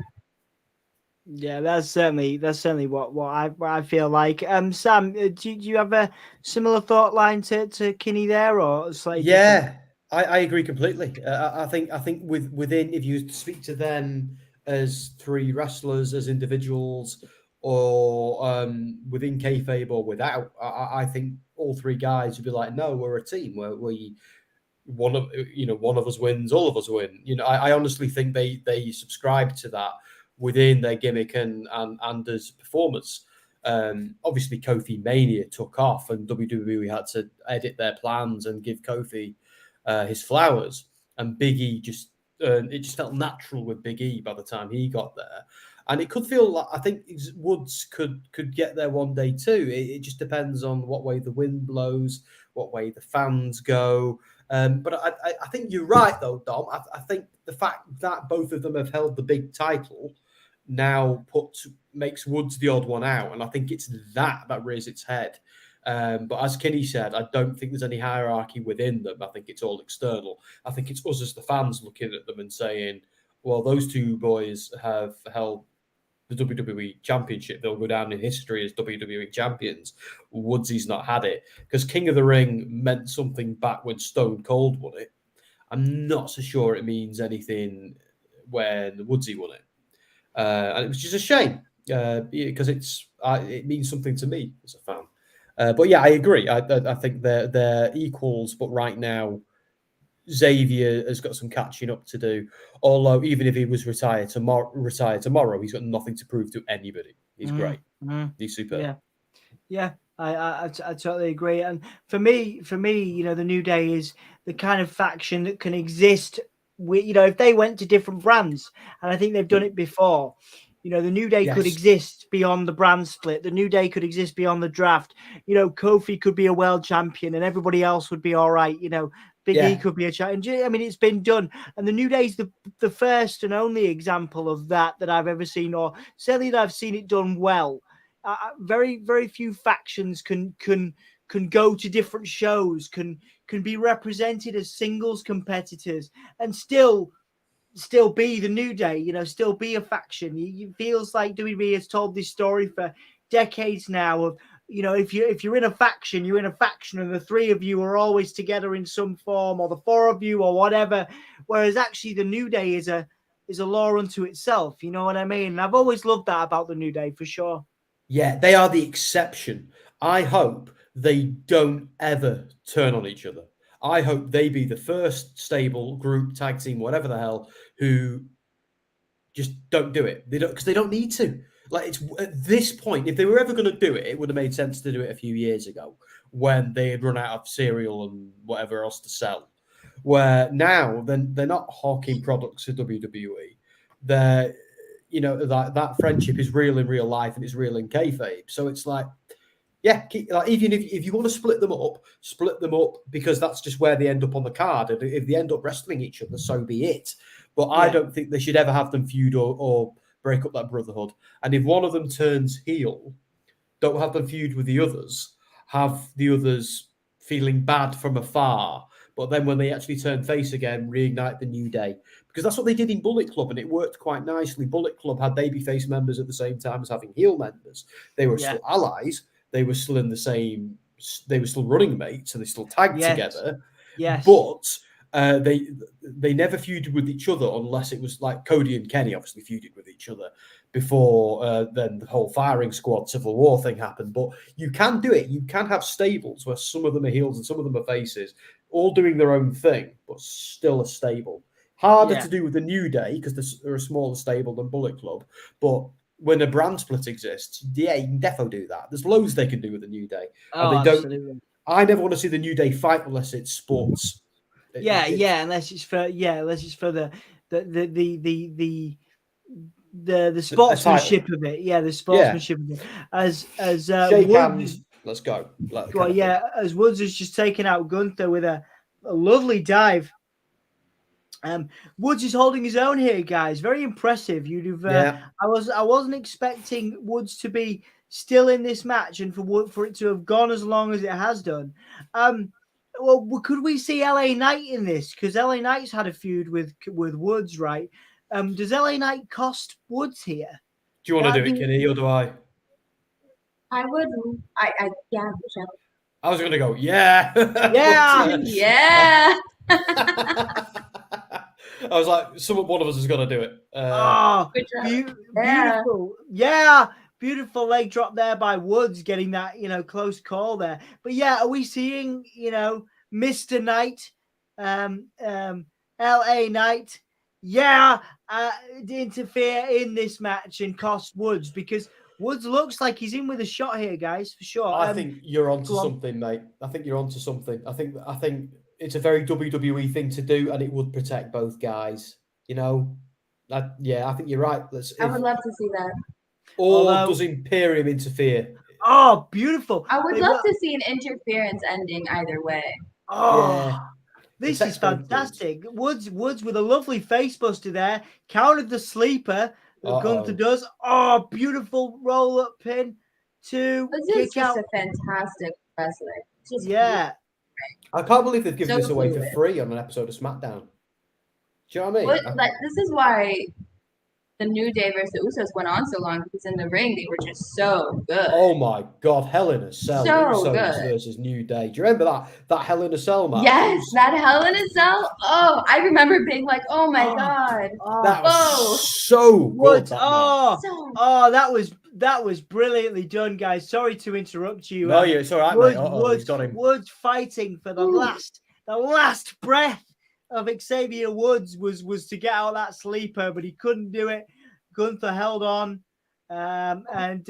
Yeah, that's certainly what I feel like. Sam, do you have a similar thought line to Kinney there, or slightly different? Yeah, I agree completely. I think within, if you speak to them as three wrestlers, as individuals, or within kayfabe or without, I think all three guys would be like, no, we're a team. We one of us wins, all of us win. I honestly think they subscribe to that within their gimmick and as performers. Obviously, Kofi Mania took off, and WWE had to edit their plans and give Kofi his flowers. And Big E it just felt natural with Big E by the time he got there. And it could feel like, I think Woods could get there one day too. It just depends on what way the wind blows, what way the fans go. But I think you're right, though, Dom. I think the fact that both of them have held the big title now makes Woods the odd one out. And I think it's that rears its head. But as Kinney said, I don't think there's any hierarchy within them. I think it's all external. I think it's us as the fans looking at them and saying, well, those two boys have held the WWE Championship. They'll go down in history as WWE champions. Woodsy's not had it, because King of the Ring meant something back when Stone Cold won it. I'm not so sure it means anything when Woodsy won it. And it was just a shame, because it means something to me as a fan. But yeah, I agree. I think they're equals, but right now Xavier has got some catching up to do. Although even if he was retired tomorrow, he's got nothing to prove to anybody. He's great. He's superb. Yeah. I totally agree. And for me, the New Day is the kind of faction that can exist. If they went to different brands, and I think they've done it before. The New Day could exist beyond the brand split. The New Day could exist beyond the draft. Kofi could be a world champion, and everybody else would be all right. Big E could be a champion. I mean, it's been done, and the New Day is the first and only example of that I've ever seen, or certainly that I've seen it done well. Very, very few factions can go to different shows, can be represented as singles competitors, and still be the New Day, still be a faction. It feels like WWE has told this story for decades now of, if you're in a faction, you're in a faction, and the three of you are always together in some form, or the four of you, or whatever. Whereas actually the New Day is a law unto itself. You know what I mean? And I've always loved that about the New Day, for sure. Yeah, they are the exception. I hope they don't ever turn on each other. I hope they be the first stable group, tag team, whatever the hell, who just don't do it. Because they don't need to. Like, it's at this point, if they were ever going to do it, it would have made sense to do it a few years ago when they had run out of cereal and whatever else to sell. Where now they're not hawking products to WWE. They're, that friendship is real in real life and it's real in kayfabe. So it's like, yeah, even if you want to split them up, because that's just where they end up on the card. And if they end up wrestling each other, so be it. But I don't think they should ever have them feud or break up that brotherhood. And if one of them turns heel, don't have them feud with the others. Have the others feeling bad from afar. But then when they actually turn face again, reignite the New Day. Because that's what they did in Bullet Club, and it worked quite nicely. Bullet Club had babyface members at the same time as having heel members. They were still allies. They were still in the same. They were still running mates, and they still tagged together. Yes. But they never feuded with each other unless it was like Cody and Kenny obviously feuded with each other before then the whole firing squad Civil War thing happened. But you can do it. You can have stables where some of them are heels and some of them are faces, all doing their own thing, but still a stable. Harder to do with the New Day because they're a smaller stable than Bullet Club. But when a brand split exists, you can defo do that. There's loads they can do with the New Day. And they absolutely. don't. I never want to see the New Day fight unless it's sports. Unless it's for the sportsmanship of it. Yeah, the sportsmanship of it. As shake hands. Let's go. As Woods has just taken out Gunther with a lovely dive. Woods is holding his own here, guys. Very impressive. I wasn't expecting Woods to be still in this match and for it to have gone as long as it has done. Well, could we see LA Knight in this? Because LA Knight's had a feud with Woods, right? Does LA Knight cost Woods here? Do you want to do it, Kenny, or do I? I would. Yeah, Michelle. I was going to go, yeah. Yeah. Yeah. I was like, one of us is going to do it. Good job. Beautiful. Yeah. Beautiful leg drop there by Woods, getting that, close call there. But yeah, are we seeing, Mr. Knight, LA Knight, interfere in this match and cost Woods? Because Woods looks like he's in with a shot here, guys, for sure. I think you're onto something, mate. I think you're onto something. I think it's a very WWE thing to do, and it would protect both guys. I think you're right. I would love to see that. Or does Imperium interfere? Oh, beautiful. I would love to see an interference ending either way. Oh, yeah. This is fantastic. Woods with a lovely face buster there. Countered the sleeper that Gunther does. Oh, beautiful roll-up pin to This is just a fantastic wrestler. Yeah. I can't believe they've given this away for free on an episode of SmackDown. Do you know what I mean? This is why the New Day versus the Usos went on so long, because in the ring they were just so good. Oh my God, Hell in a Cell. So good. Versus New Day. Do you remember that Hell in a Cell match? Yes, that Hell in a Cell. Oh, I remember being like, oh my God. That was so good. That was brilliantly done, guys. Sorry to interrupt you. No, it's all right, mate. Woods fighting for the last breath of Xavier Woods was to get out that sleeper, but he couldn't do it. Gunther held on and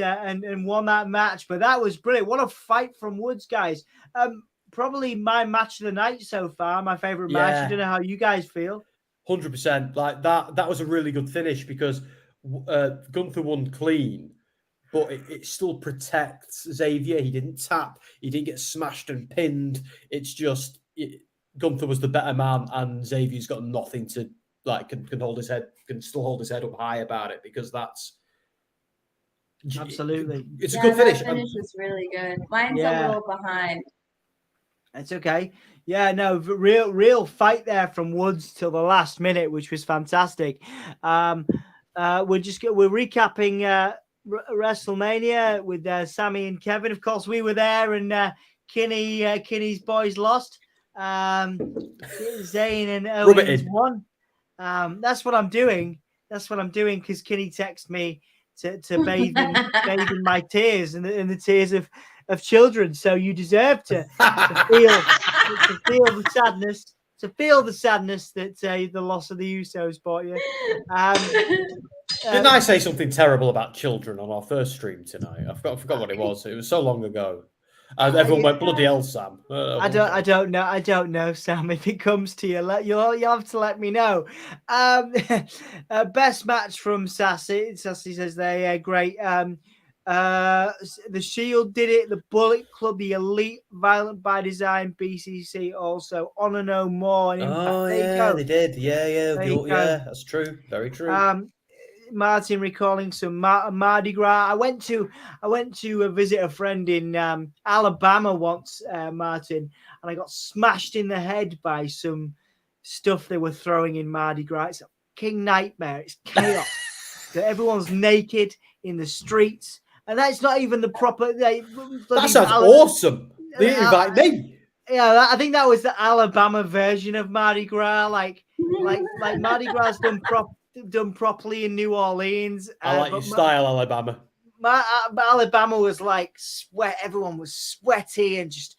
won that match. But that was brilliant. What a fight from Woods, guys. Probably my match of the night so far, my favorite match. I don't know how you guys feel. 100%. Like that was a really good finish, because Gunther won clean, but it still protects Xavier. He didn't tap. He didn't get smashed and pinned. It's just Gunther was the better man, and Xavier's got nothing to can hold his head, can still hold his head up high about it, because that's absolutely. It's a good finish. That finish was really good. Mine's a little behind. It's okay. Yeah, no, real fight there from Woods till the last minute, which was fantastic. We're recapping WrestleMania with Sammy and Kevin. Of course, we were there, and Kinney's boys lost. Zayn and Owens won. That's what I'm doing. Because Kinney texted me to bathe in my tears and the tears of children. So you deserve to feel the sadness. To feel the sadness that the loss of the Usos brought you. Didn't I say something terrible about children on our first stream tonight? I forgot what it was. It was so long ago. Everyone went, bloody hell, Sam. I don't know, Sam. If it comes to you, you'll have to let me know. Best match from Sassy. Sassy says they're great. The Shield did it. The Bullet Club, the Elite, Violent by Design, BCC also. Honor No More. And Impact. They did. Yeah, that's true. Very true. Martin recalling some Mardi Gras. I went to visit a friend in Alabama once, Martin, and I got smashed in the head by some stuff they were throwing in Mardi Gras. It's a king nightmare. It's chaos. Everyone's naked in the streets, and that's not even the proper. That sounds awesome. They invite me. Yeah, I think that was the Alabama version of Mardi Gras. Like Mardi Gras done properly in New Orleans. I like your style, Alabama. Alabama was like sweat. Everyone was sweaty and just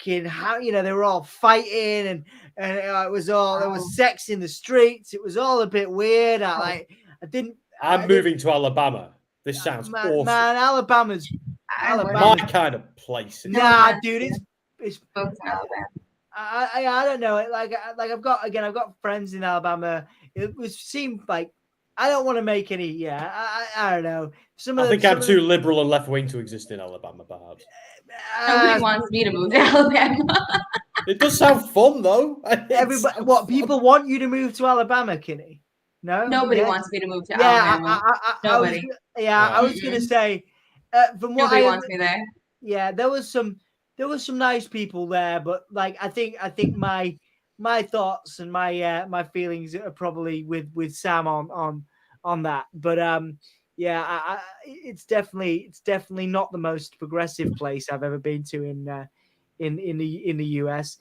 they were all fighting and it was all there was sex in the streets. It was all a bit weird. I'm moving to Alabama. This sounds awesome. Man, Alabama's my kind of place. Nah, dude, it's Alabama. I don't know. I've got friends in Alabama. It seemed like I don't want to make any. Yeah, I don't know. I think I'm too liberal and left wing to exist in Alabama, perhaps. Nobody wants me to move to Alabama. It does sound fun, though. People want you to move to Alabama, Kinney? No, nobody wants me to move to Alabama. Nobody. I was gonna say, from what nobody wants me there. Yeah, there was some there were some nice people there, but like I think my thoughts and my feelings are probably with Sam on that. But yeah, it's definitely not the most progressive place I've ever been to in the US.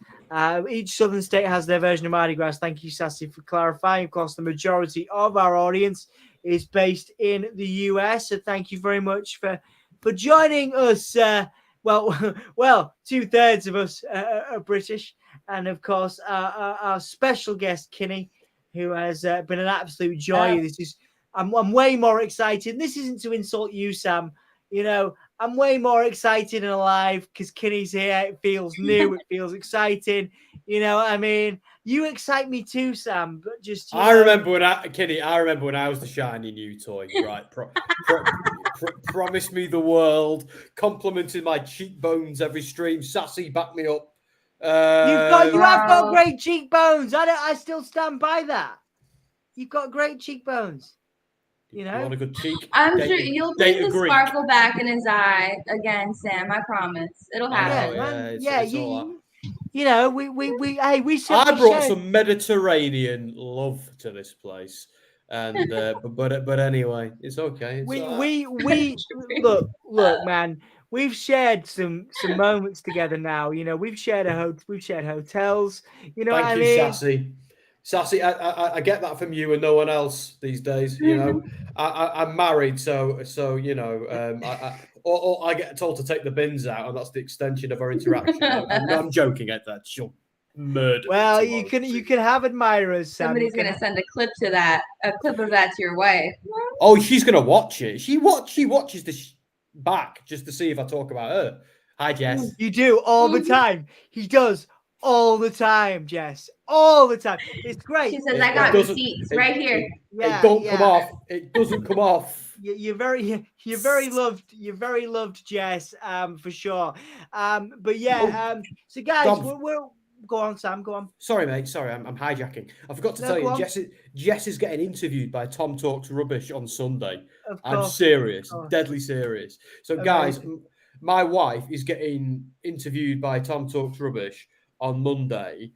Each southern state has their version of Mardi Gras. Thank you, Sassy, for clarifying. Of course, the majority of our audience is based in the US, so thank you very much for joining us. Well, 2/3 of us are British, and of course, our special guest Kinney, who has been an absolute joy. This is I'm way more excited. This isn't to insult you, Sam. You know, I'm way more excited and alive because Kinney's here. It feels new. It feels exciting. You know what I mean? You excite me too, Sam. But just I remember when I was the shiny new toy. Right, promised me the world, complimented my cheekbones every stream. Sassy, back me up. You have got great cheekbones. I still stand by that. You've got great cheekbones. You know, you want a good cheek. I'm sure you'll bring the sparkle back in his eye again, Sam. I promise. It'll happen. You know, we I brought some Mediterranean love to this place, and but anyway, it's okay. We look, man. We've shared some moments together now. You know, we've shared hotels. You know, Thank you, Sassy. I get that from you and no one else these days. You know, I'm married, so you know, I get told to take the bins out, and that's the extension of our interaction. I'm joking at that. She'll murder. Well, you can have admirers. Sam. Somebody's gonna send a clip of that to your wife. Oh, she's gonna watch it. She watches this back just to see if I talk about her. Hi, Jess. You do all the time. He does. All the time, Jess. All the time. It's great. She says, "I got receipts right here." It don't come off. It doesn't come off. You're very loved, Jess. For sure. But yeah. So guys, we'll go on, Sam. Go on. Sorry, mate. Sorry, I'm hijacking. I forgot to tell you, Jess is getting interviewed by Tom Talks Rubbish on Sunday. I'm serious, deadly serious. So, guys, my wife is getting interviewed by Tom Talks Rubbish on Monday.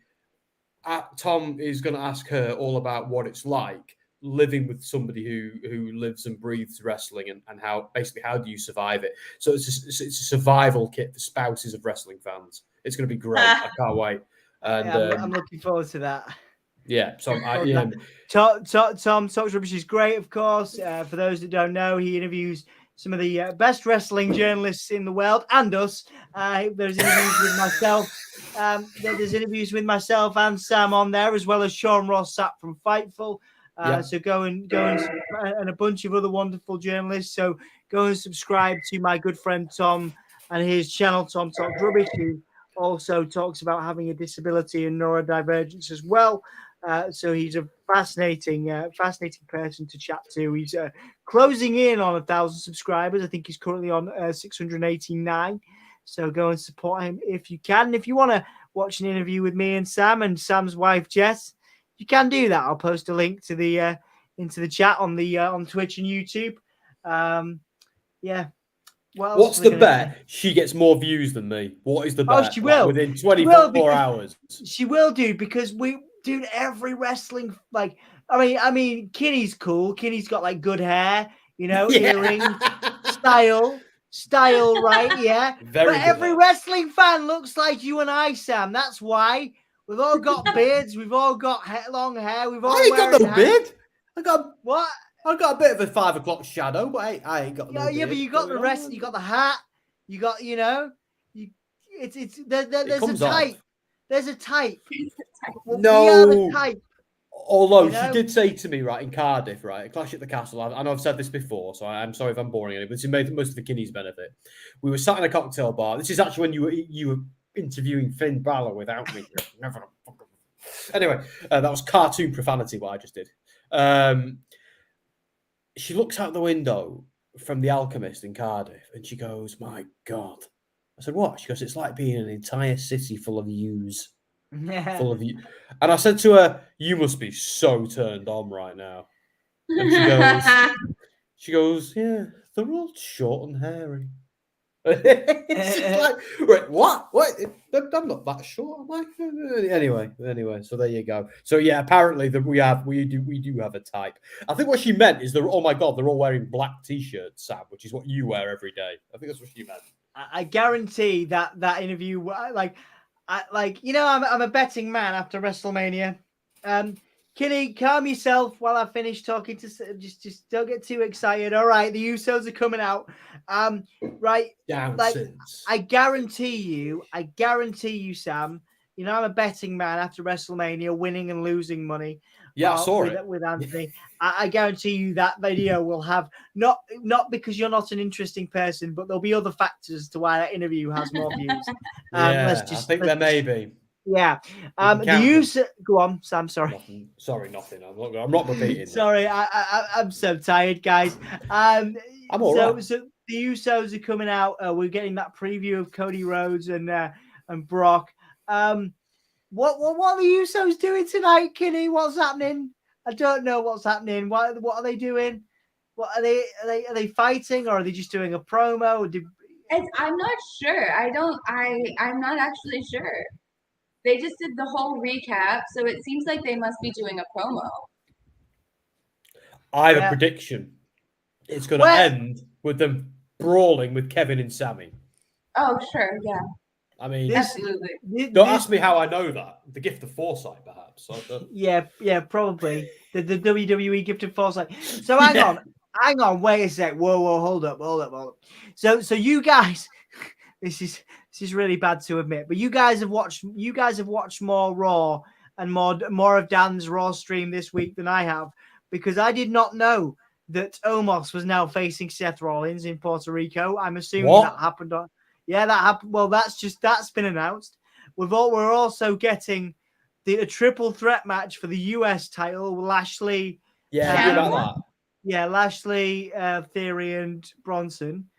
Tom is going to ask her all about what it's like living with somebody who lives and breathes wrestling and how do you survive it. So it's a survival kit for spouses of wrestling fans. It's going to be great. I can't wait. And I'm looking forward to that. Yeah. So Tom Talks Rubbish is great, of course. For those that don't know, he interviews some of the best wrestling journalists in the world and us. There's interviews with myself. There's interviews with myself and Sam on there, as well as Sean Ross Sapp from Fightful. So go and a bunch of other wonderful journalists. So go and subscribe to my good friend Tom and his channel, Tom Talks Rubbish, who also talks about having a disability and neurodivergence as well. So he's a fascinating person to chat to. He's closing in on 1,000 subscribers. I think he's currently on 689. So go and support him if you can. And if you want to watch an interview with me and Sam and Sam's wife Jess, you can do that. I'll post a link to the into the chat on the on Twitch and YouTube. Yeah. What's the bet? She gets more views than me. What is the bet? Oh, she will. Like within 24 hours. She will do, because dude, every wrestling, like, I mean, Kinney's cool. Kinney's got like good hair, you know, earrings, style, right? Yeah. But every wrestling fan looks like you and I, Sam. That's why we've all got beards. We've all got long hair. We've all. I ain't got no beard. I got what? I got a bit of a 5 o'clock shadow, but I ain't got no beard. Yeah, but you got the rest. You got the hat. You got, you know, there's a type. There's a type. No. We are the type. Although she did say to me, right, in Cardiff, right, at Clash at the Castle, I know I've said this before, so I'm sorry if I'm boring anybody, but it's made most of the Kinney's benefit. We were sat in a cocktail bar. This is actually when you were interviewing Finn Balor without me. Never. Anyway, that was cartoon profanity, what I just did. She looks out the window from The Alchemist in Cardiff, and she goes, "My God." I said, "What?" She goes, "It's like being an entire city full of yous." Full of you. And I said to her, "You must be so turned on right now." And she goes, "Yeah, they're all short and hairy." It's just like, right, what? I'm not that sure. I'm like, anyway. So there you go. So yeah, apparently we do have a type. I think what she meant is oh my god, they're all wearing black t-shirts, Sam, which is what you wear every day. I think that's what she meant. I guarantee that interview, I'm a betting man after WrestleMania. Kinney, calm yourself while I finish talking to. Just don't get too excited. All right, the Usos are coming out. Right. I guarantee you, Sam. You know, I'm a betting man after WrestleMania, winning and losing money. Yeah, I saw it with Anthony. I guarantee you that video will have not because you're not an interesting person, but there'll be other factors to why that interview has more views. I think there may be. Yeah. Go on, Sam. Sorry. Nothing. I'm not repeating. Sorry, I'm so tired, guys. I'm all right. So the Usos are coming out. We're getting that preview of Cody Rhodes and Brock. What are the Usos doing tonight, Kinney? What's happening? I don't know what's happening. What are they doing? What are they fighting, or are they just doing a promo? I'm not sure. I'm not actually sure. They just did the whole recap, so it seems like they must be doing a promo. I have a prediction. It's going to end with them brawling with Kevin and Sammy. Oh, sure, yeah. I mean, absolutely. Don't ask me how I know that. The gift of foresight, perhaps. Yeah, probably. The WWE gift of foresight. So hang on, wait a sec. Whoa, hold up. So you guys, this is really bad to admit, but you guys have watched more Raw and more of Dan's Raw stream this week than I have, because I did not know that Omos was now facing Seth Rollins in Puerto Rico. I'm assuming that happened on. Yeah, that happened. Well, that's been announced. We're also getting a triple threat match for the US title. Lashley. Yeah, about that. Yeah, Lashley, Theory, and Bronson.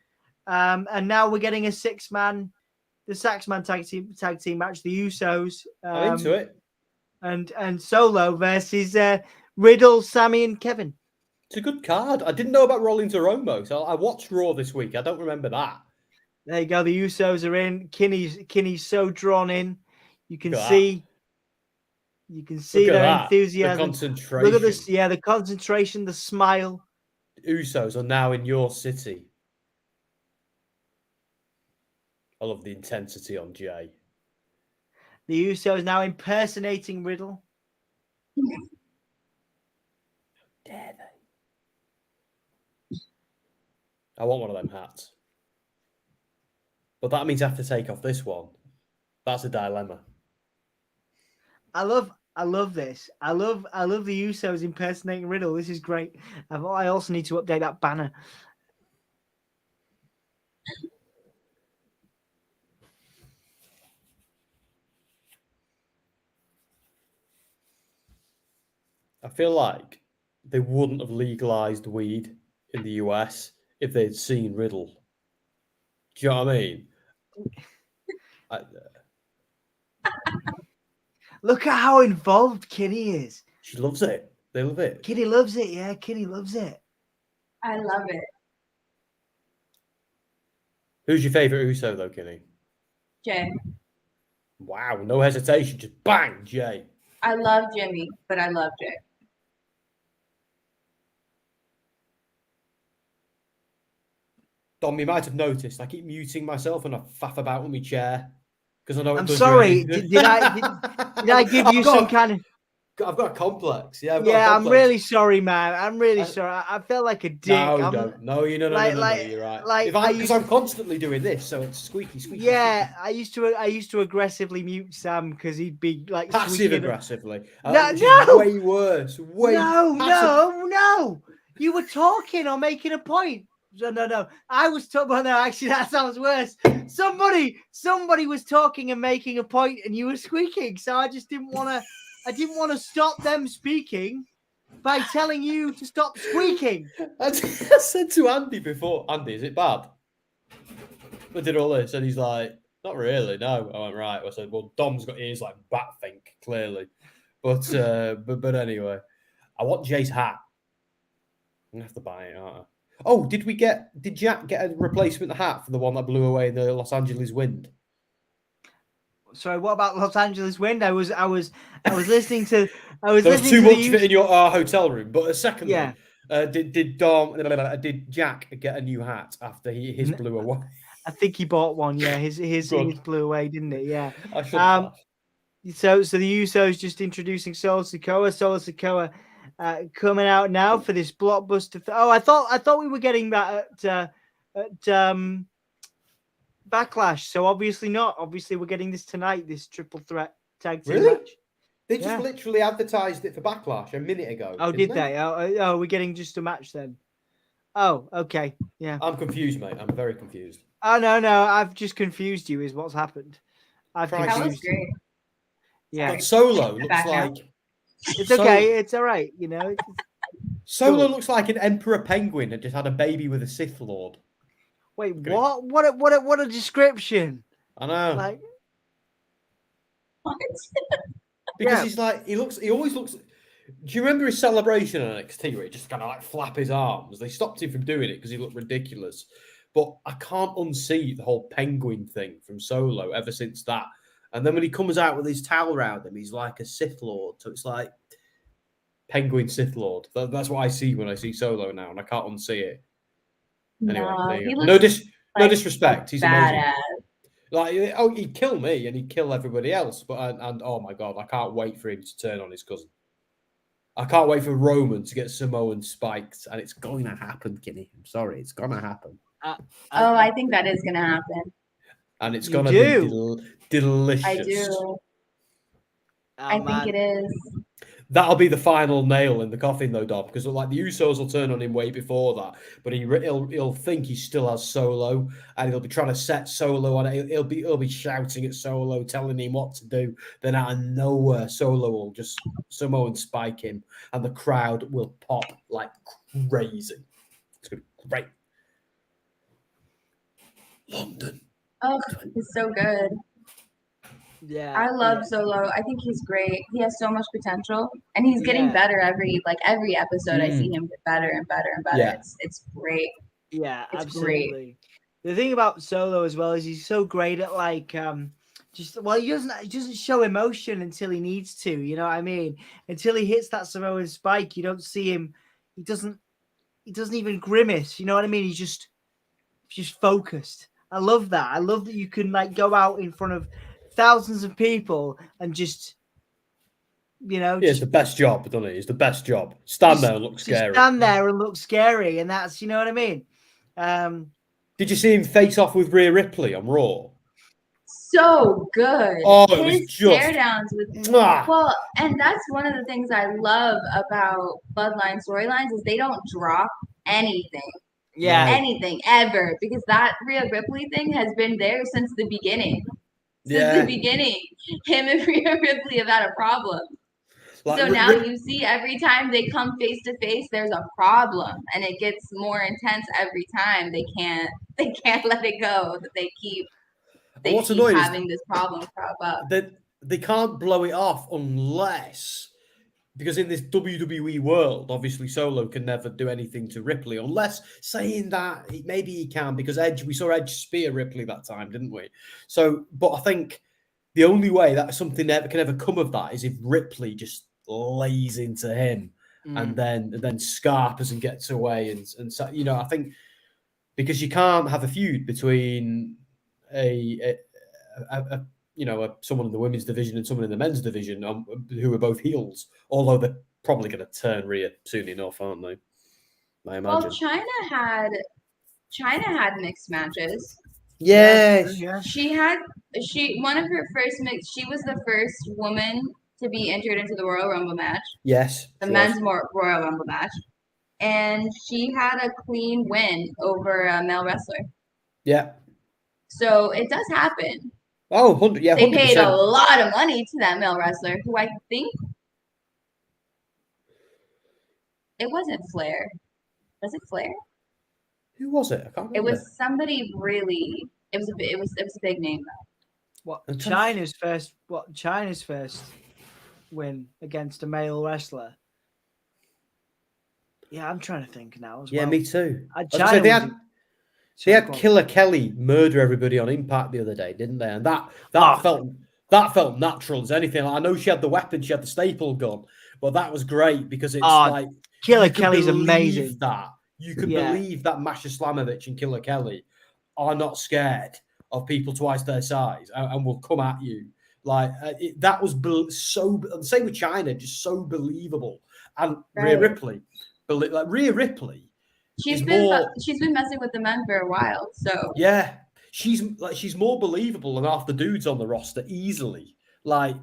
And now we're getting a six-man tag team match. The Usos. I'm into it. And Solo versus Riddle, Sammy, and Kevin. It's a good card. I didn't know about Rollins or Omos. I watched Raw this week. I don't remember that. There you go. The Usos are in. Kinney's so drawn in. You can see their enthusiasm. The concentration. Look at this. Yeah, the concentration, the smile. Usos are now in your city. I love the intensity on Jay. The Usos now impersonating Riddle. Dare they? I want one of them hats. But that means I have to take off this one. That's a dilemma. I love this. I love the Usos impersonating Riddle. This is great. I also need to update that banner. I feel like they wouldn't have legalized weed in the US if they'd seen Riddle. Do you know what I mean? Look at how involved Kinney is. She loves it. They love it. Kinney loves it. Yeah, Kinney loves it. I love it. Who's your favourite Uso, though, Kinney? Jay. Wow, no hesitation. Just bang, Jay. I love Jimmy, but I love Jay. Dom, you might have noticed I keep muting myself and I faff about with my chair because I know. I'm sorry. Did I give you some kind of? I've got a complex. Yeah, I'm really sorry, man. I'm really sorry. I felt like a dick. No, you're right. Because I'm constantly doing this, so it's squeaky. Yeah, I used to aggressively mute Sam because he'd be like passive aggressively. No, way worse. No. You were talking or making a point. No. I was talking. Well, no, actually, that sounds worse. Somebody was talking and making a point, and you were squeaking. So I just didn't want to. I didn't want to stop them speaking by telling you to stop squeaking. I said to Andy before, Andy, is it bad? I did all this, and he's like, not really, no. I went, right. I said, well, Dom's got ears like Batfink, clearly. But anyway, I want Jay's hat. I'm going to have to buy it, aren't I? Oh, did Jack get a replacement hat for the one that blew away in the Los Angeles wind? Sorry, what about Los Angeles wind? I was listening to There was listening too to much of it in your hotel room. But secondly, Yeah. did Jack get a new hat after his blew away? I think he bought one. Yeah, his Good. blew away, didn't it? Yeah. I should laugh. So the Usos just introducing Solo Sikoa. Solo Sikoa coming out now for this blockbuster. I thought we were getting that at Backlash. So obviously not. Obviously we're getting this tonight. This triple threat tag team match. They just literally advertised it for Backlash a minute ago. Oh, did they? Oh, we're getting just a match then. Oh, okay. Yeah. I'm confused, mate. I'm very confused. Oh no, I've just confused you. Is what's happened. That was great. Yeah. But Solo looks like it's okay. It's all right. You know. Solo looks like an emperor penguin that just had a baby with a Sith Lord. Wait, what? What a description! I know. Like, What? Because he always looks. Do you remember his celebration on NXT where he just kind of like flap his arms? They stopped him from doing it because he looked ridiculous. But I can't unsee the whole penguin thing from Solo ever since that. And then when he comes out with his towel around him, he's like a Sith Lord. So it's like penguin Sith Lord. That's what I see when I see Solo now, and I can't unsee it. Anyway, no disrespect. He's amazing. Like, he'd kill me and he'd kill everybody else. But oh my god, I can't wait for him to turn on his cousin. I can't wait for Roman to get Samoan spiked, and it's going to happen, Kinney. I'm sorry, it's going to happen. I think that is going to happen. And it's going to be delicious. I do. I think it is. That'll be the final nail in the coffin, though, Dom, because like the Usos will turn on him way before that, but he'll think he still has Solo, and he'll be trying to set Solo on it. He'll be shouting at Solo, telling him what to do. Then out of nowhere, Solo will just Samoan spike him, and the crowd will pop like crazy. It's gonna be great. London. Oh, he's so good. Yeah, I love Solo. I think he's great. He has so much potential, and he's getting better every episode. I see him get better and better and better. Yeah. It's great. Yeah, it's absolutely. Great. The thing about Solo as well is he's so great at he doesn't show emotion until he needs to. You know what I mean? Until he hits that Samoan spike, you don't see him. He doesn't even grimace. You know what I mean? He's just focused. I love that. I love that you can go out in front of thousands of people and just, it's the best job, doesn't it? It's the best job. Stand there and look scary. Stand there and look scary, and that's, you know what I mean? Did you see him face off with Rhea Ripley on Raw? So good. Oh, it was just stare downs with well, and that's one of the things I love about Bloodline storylines is they don't drop anything. Yeah. Anything ever, because that Rhea Ripley thing has been there since the beginning. Since the beginning, him and Rhea Ripley have had a problem. So now you see every time they come face to face, there's a problem, and it gets more intense every time. They can't let it go. That they keep having this problem crop up. They can't blow it off unless. Because in this WWE world, obviously Solo can never do anything to Ripley, unless saying that maybe he can, because we saw Edge spear Ripley that time, didn't we? So, but I think the only way that something can ever come of that is if Ripley just lays into him and then scarpers and gets away, and so, I think because you can't have a feud between someone in the women's division and someone in the men's division who are both heels, although they're probably going to turn Rhea soon enough, aren't they? I imagine. Well, China had mixed matches. Yes. Yeah. One of her first she was the first woman to be entered into the Royal Rumble match. Yes. The men's Royal Rumble match. And she had a clean win over a male wrestler. Yeah. So it does happen. Oh, 100, yeah, 100%. They paid a lot of money to that male wrestler, who I think it wasn't Flair. Was it Flair? Who was it? I can't remember. It was somebody really. It was a big name though. What China's first win against a male wrestler? Yeah, I'm trying to think now as Yeah, well. me too. China They was had, in- they Sorry, had go on. Killer Kelly murder everybody on Impact the other day, didn't they? And that felt natural as anything. I know she had the weapon, she had the staple gun, but that was great because it's like Killer you can Kelly's believe amazing. that. You can Yeah. believe that Masha Slamovich and Killer Kelly are not scared of people twice their size and will come at you. Like that was so. The same with China, just so believable. And Rhea Ripley, Rhea Ripley. She's been messing with the men for a while, so yeah, she's more believable than half the dudes on the roster easily. Like,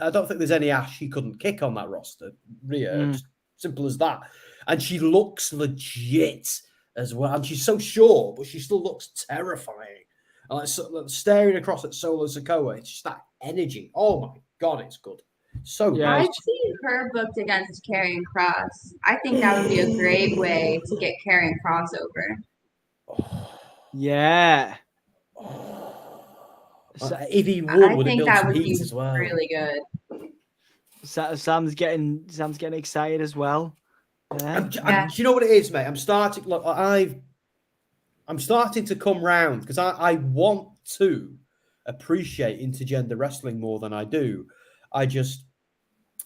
I don't think there's any ass she couldn't kick on that roster. Rhea, just simple as that. And she looks legit as well. And she's so short, but she still looks terrifying. And like staring across at Solo Sikoa, it's just that energy. Oh my god, it's good. So good. I'd see her booked against Karrion Kross. I think that would be a great way to get Karrion Kross over. Yeah. If he won, I would it think build that some would heat be as well? really good. Sam's getting excited as well. Yeah. Do you know what it is, mate? I'm starting to come round because I want to appreciate intergender wrestling more than I do. I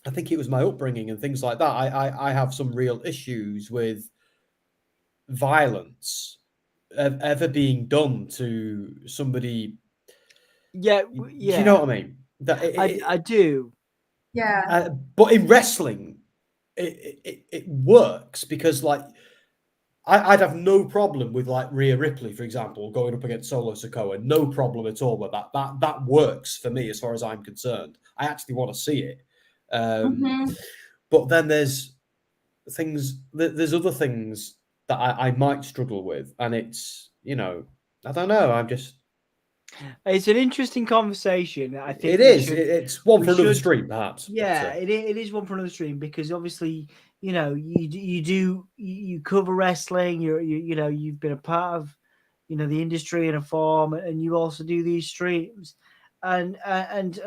think it was my upbringing and things like that. I have some real issues with violence ever being done to somebody. Yeah. Do you know what I mean? I do. Yeah. But in wrestling, it works because like I'd have no problem with like Rhea Ripley, for example, going up against Solo Sikoa. No problem at all with that. That works for me as far as I'm concerned. I actually want to see it. But then there's other things that I might struggle with, and it's I don't know. It's an interesting conversation. I think it is. It's one for another stream, perhaps. Yeah, it is one for another stream because obviously, you cover wrestling. You've been a part of, the industry in a form, and you also do these streams, and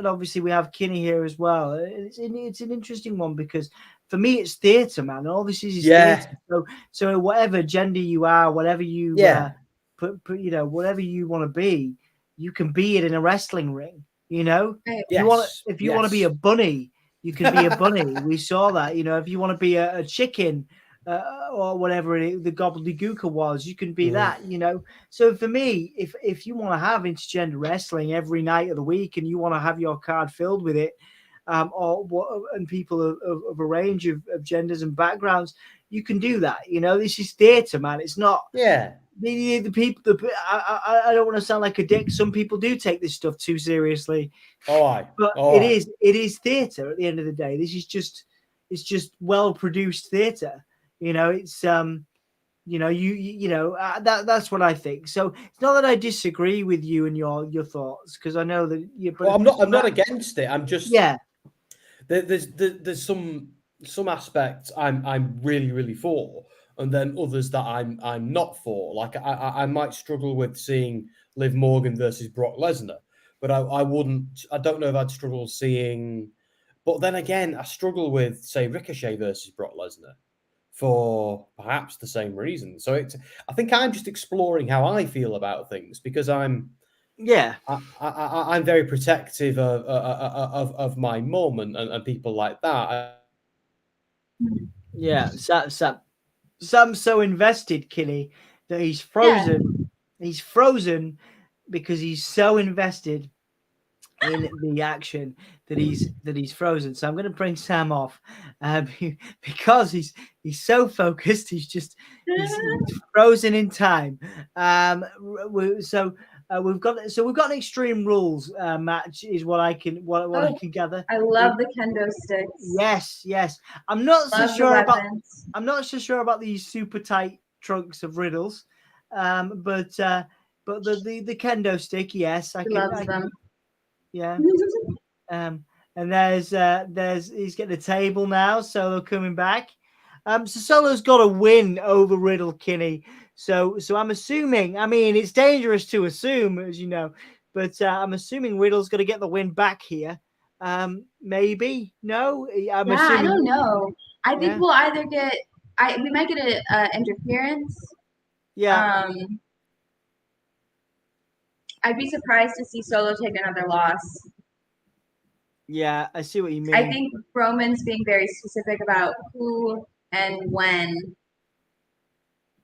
obviously we have Kinney here as well. It's an interesting one because for me it's theatre, man. And all this is theatre. So whatever gender you are, whatever you whatever you want to be. You can be it in a wrestling ring, If you want to be a bunny, you can be a bunny. We saw that, if you want to be a chicken or whatever the gobbledygooker was, you can be that, So for me, if you want to have intergender wrestling every night of the week and you want to have your card filled with it, and people of a range of genders and backgrounds, you can do that. This is theatre, man. It's not. Yeah. The people, I don't want to sound like a dick. Some people do take this stuff too seriously. It is theatre at the end of the day. This is just well produced theatre. It's that's what I think. So it's not that I disagree with you and your thoughts because I know that you. Well, I'm not against it. I'm just There's some aspects I'm really really for. And then others that I'm not for. Like I might struggle with seeing Liv Morgan versus Brock Lesnar, but I wouldn't. I don't know if I'd struggle seeing. But then again, I struggle with say Ricochet versus Brock Lesnar for perhaps the same reason. So I think I'm just exploring how I feel about things because I'm very protective of my mum and people like that. Yeah, Sam's so invested, Kinney, that he's frozen. Yeah. He's frozen because he's so invested in the action that he's frozen. So I'm going to bring Sam off because he's so focused. He's frozen in time. We've got an Extreme Rules match is what I can gather. I love the kendo sticks. Yes. I'm not so sure about these super tight trunks of Riddles, but the kendo stick, yes, I love them. Yeah. And there's he's getting the table now. Solo coming back. So Solo's got a win over Riddle, Kinney. So I'm assuming. I mean, it's dangerous to assume, as you know, but I'm assuming Riddle's going to get the win back here. Maybe no. I don't know. I think we'll either get we might get a interference. Yeah, I'd be surprised to see Solo take another loss. yeah, I see what you mean. I think Roman's being very specific about who and when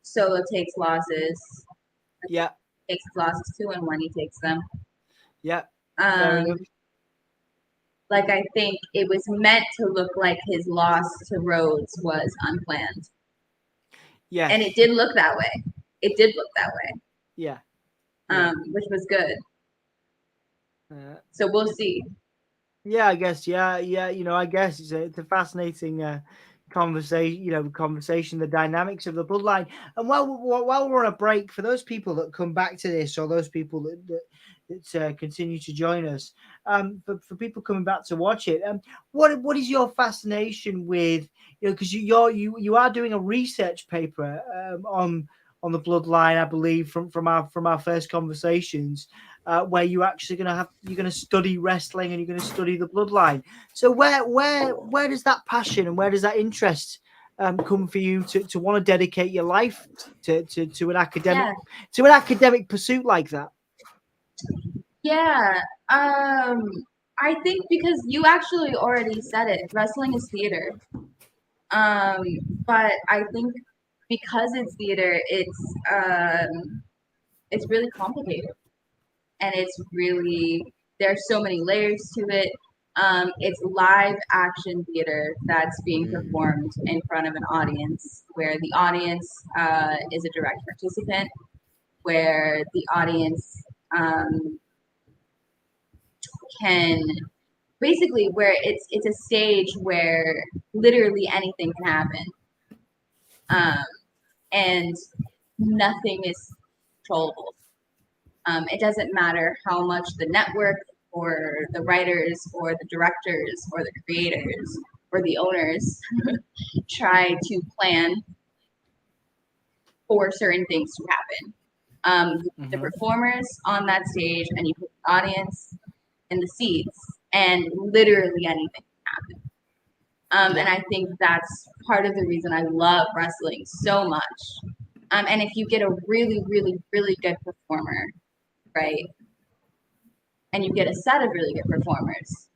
Solo takes losses. Yeah, Takes losses too, and when he takes them. yeah, fair enough. Like, I think it was meant to look like his loss to Rhodes was unplanned. Yeah, And it did look that way. It did look that way. Yeah. Which was good. So we'll see. Yeah, I guess. Yeah. I guess it's a fascinating conversation, the dynamics of the bloodline. And while we're on a break, for those people that come back to this, or those people that continue to join us, for people coming back to watch it, what is your fascination with, because you are doing a research paper on the bloodline, I believe, from our first conversations, where you're actually you're going to study wrestling and you're going to study the bloodline. So where does that passion and where does that interest come for you to want to dedicate your life to an academic pursuit like that? Yeah. I think because you actually already said it, wrestling is theater. But I think because it's theater, it's really complicated. And there's so many layers to it. It's live action theater that's being performed in front of an audience, where the audience is a direct participant, where the audience can basically, where it's a stage where literally anything can happen, and nothing is controllable. It doesn't matter how much the network or the writers or the directors or the creators or the owners try to plan for certain things to happen. The performers on that stage, and you put the audience in the seats, and literally anything can happen. And I think that's part of the reason I love wrestling so much. And if you get a really, really, really good performer, right, and you get a set of really good performers,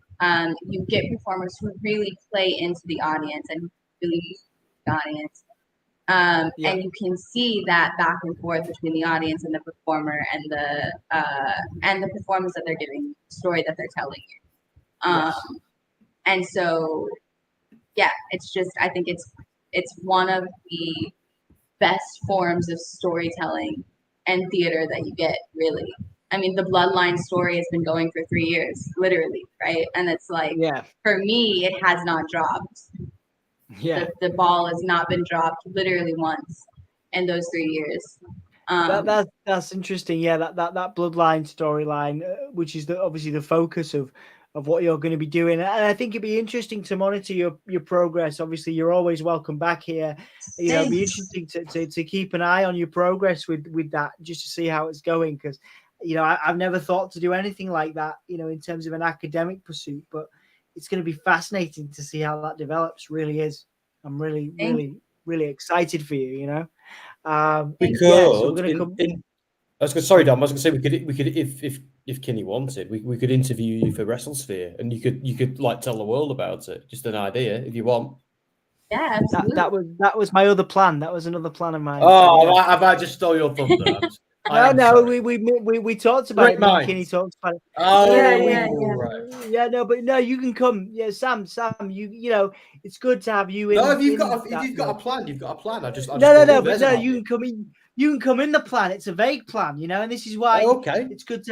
you get performers who really play into the audience and really use the audience. And you can see that back and forth between the audience and the performer, and the performance that they're giving, the story that they're telling you. And so, yeah, it's just, I think it's one of the best forms of storytelling and theater that you get, really. I mean, the bloodline story has been going for 3 years, literally, right? And it's like, for me, it has not dropped. Yeah, the ball has not been dropped literally once in those 3 years. That's interesting. Yeah, that bloodline storyline, which is obviously the focus of what you're going to be doing, and I think it'd be interesting to monitor your progress. Obviously, you're always welcome back here. It'd be interesting to keep an eye on your progress with that, just to see how it's going, because I've never thought to do anything like that, in terms of an academic pursuit, but it's going to be fascinating to see how that develops. Really is. I'm really, really, really excited for you. Sorry, Dom. I was going to say we could if Kenny wanted, we could interview you for WrestleSphere, and you could like tell the world about it. Just an idea, if you want. Yeah, absolutely. That was my other plan. That was another plan of mine. Oh, so, have I just stole your thunder? No, we talked about it. Kenny talked about it. Oh, yeah. No, but no, you can come. Yeah, Sam, you it's good to have you in. No, if you've got a plan, you've got a plan. You can come in. You can come in the plan. It's a vague plan, and this is why it's good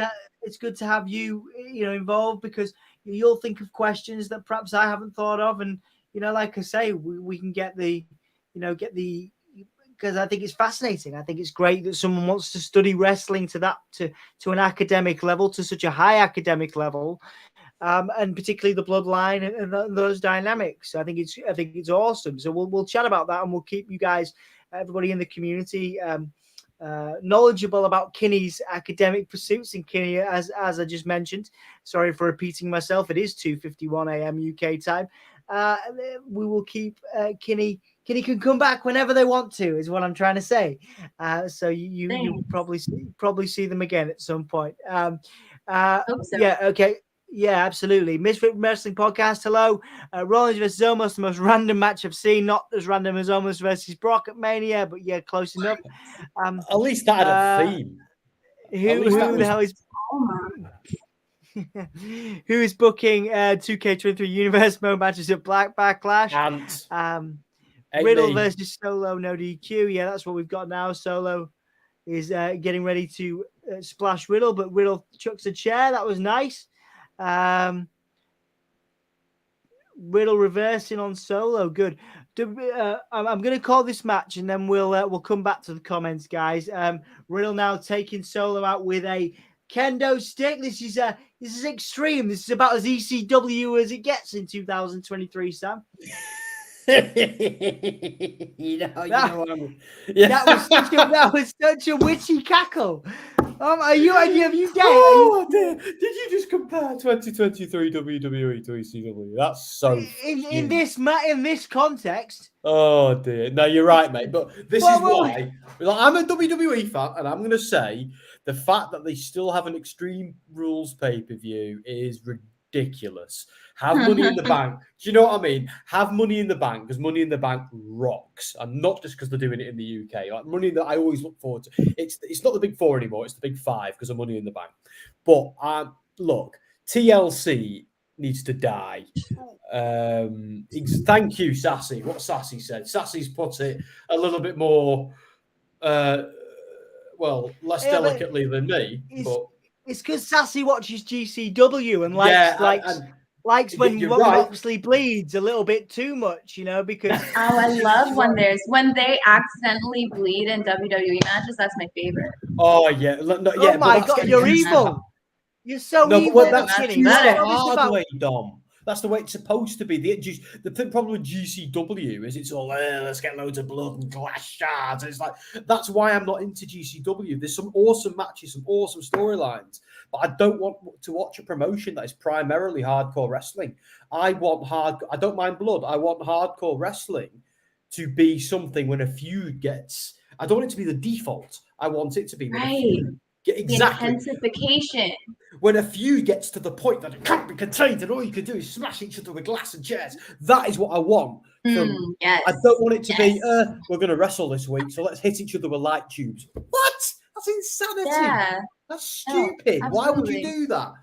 to have you, involved, because you'll think of questions that perhaps I haven't thought of, and like I say, we can get the because I think it's fascinating. I think it's great that someone wants to study wrestling to an academic level, to such a high academic level, and particularly the bloodline and those dynamics. I think it's awesome. So we'll chat about that, and we'll keep you guys, everybody in the community, knowledgeable about Kinney's academic pursuits. And Kinney, as I just mentioned, sorry for repeating myself, it is 2:51 a.m. UK time. We will keep Kinney. Kinney can come back whenever they want to, is what I'm trying to say. So you'll probably see them again at some point. Hope so. Yeah, okay. Yeah, absolutely. Misfit Wrestling Podcast. Hello. Rollins versus Omos, the most random match I've seen. Not as random as Omos versus Brock at Mania, but yeah, close enough. At least that had a theme. Who the hell is who is booking 2K23 Universe Mode matches at Backlash? Riddle versus Solo, no DQ. Yeah, that's what we've got now. Solo is getting ready to splash Riddle, but Riddle chucks a chair. That was nice. Riddle reversing on Solo. Good. I'm going to call this match, and then we'll come back to the comments, guys. Riddle now taking Solo out with a kendo stick. This is extreme. This is about as ECW as it gets in 2023, Sam. That was such a witchy cackle. Have you dear. Did you just compare 2023 WWE to ECW? That's so in this context. Oh dear. No, you're right, mate. But this is why I'm a WWE fan, and I'm going to say the fact that they still have an Extreme Rules pay-per-view is ridiculous. Have Money in the Bank. Do you know what I mean? Have Money in the Bank, because Money in the Bank rocks, and not just because they're doing it in the UK. Like Money that I always look forward to. It's not the Big Four anymore. It's the Big Five because of Money in the Bank. But look, TLC needs to die. Thank you, Sassy. What Sassy said. Sassy's put it a little bit more, less delicately than me. But it's because Sassy watches GCW and likes when Moxley bleeds a little bit too much, because I love when they accidentally bleed in WWE matches. That's my favorite. Oh yeah, oh my god, you're evil. You're so evil. But that's hard way, Dom. That's the way it's supposed to be. The problem with GCW is it's all let's get loads of blood and glass shards. And it's like that's why I'm not into GCW. There's some awesome matches, some awesome storylines, but I don't want to watch a promotion that is primarily hardcore wrestling. I don't mind blood. I want hardcore wrestling to be something when a feud gets. I don't want it to be the default. I want it to be exactly the intensification. When a feud gets to the point that it can't be contained and all you can do is smash each other with glass and chairs, that is what I want. Yes. I don't want it to be, we're going to wrestle this week, so let's hit each other with light tubes. What? That's insanity. Yeah. That's stupid. Why would you do that?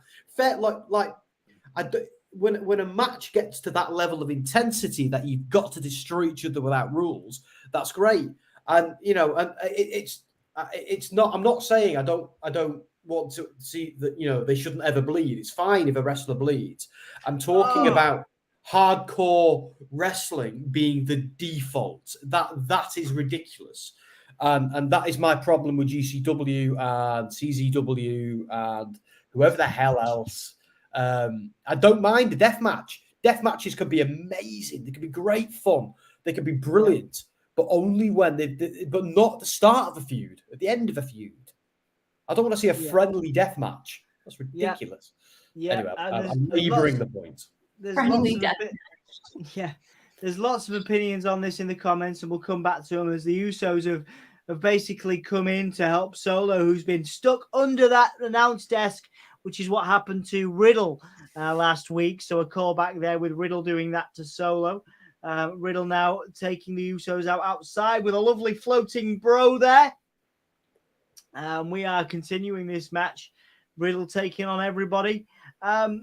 When a match gets to that level of intensity that you've got to destroy each other without rules, that's great. And, it's not. I'm not saying I don't want to see that. They shouldn't ever bleed. It's fine if a wrestler bleeds. I'm talking about hardcore wrestling being the default. That is ridiculous, and that is my problem with GCW and CZW and whoever the hell else. I don't mind a death match. Death matches can be amazing. They can be great fun. They can be brilliant. But only when but not at the start of a feud, at the end of a feud. I don't want to see a friendly death match. That's ridiculous. Yeah. Anyway, I'm laboring the point. There's lots of opinions on this in the comments, and we'll come back to them as the Usos have basically come in to help Solo, who's been stuck under that announce desk, which is what happened to Riddle last week. So a call back there with Riddle doing that to Solo. Riddle now taking the Usos outside with a lovely floating bro there. We are continuing this match. Riddle taking on everybody. I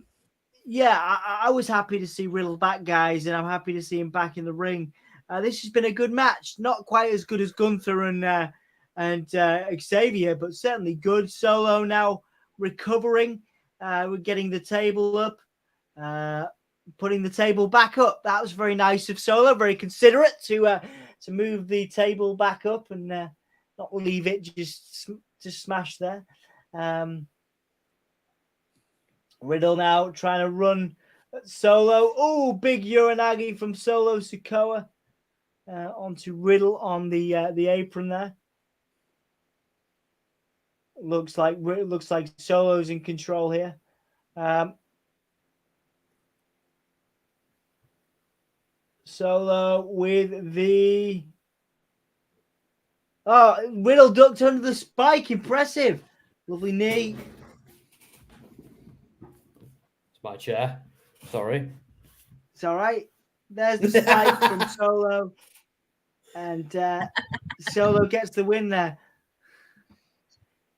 was happy to see Riddle back, guys, and I'm happy to see him back in the ring. This has been a good match. Not quite as good as Gunther and Xavier, but certainly good. Solo now recovering. We're getting the table up. Putting the table back up. That was very nice of Solo, very considerate to move the table back up and not leave it just smash there. Riddle now trying to run at Solo. Oh, big Uranagi from Solo Sikoa onto Riddle on the apron there. Looks like Solo's in control here. Solo with the Riddle ducked under the spike. Impressive. Lovely knee. It's my chair. Sorry. It's all right. There's the spike from Solo. And Solo gets the win there.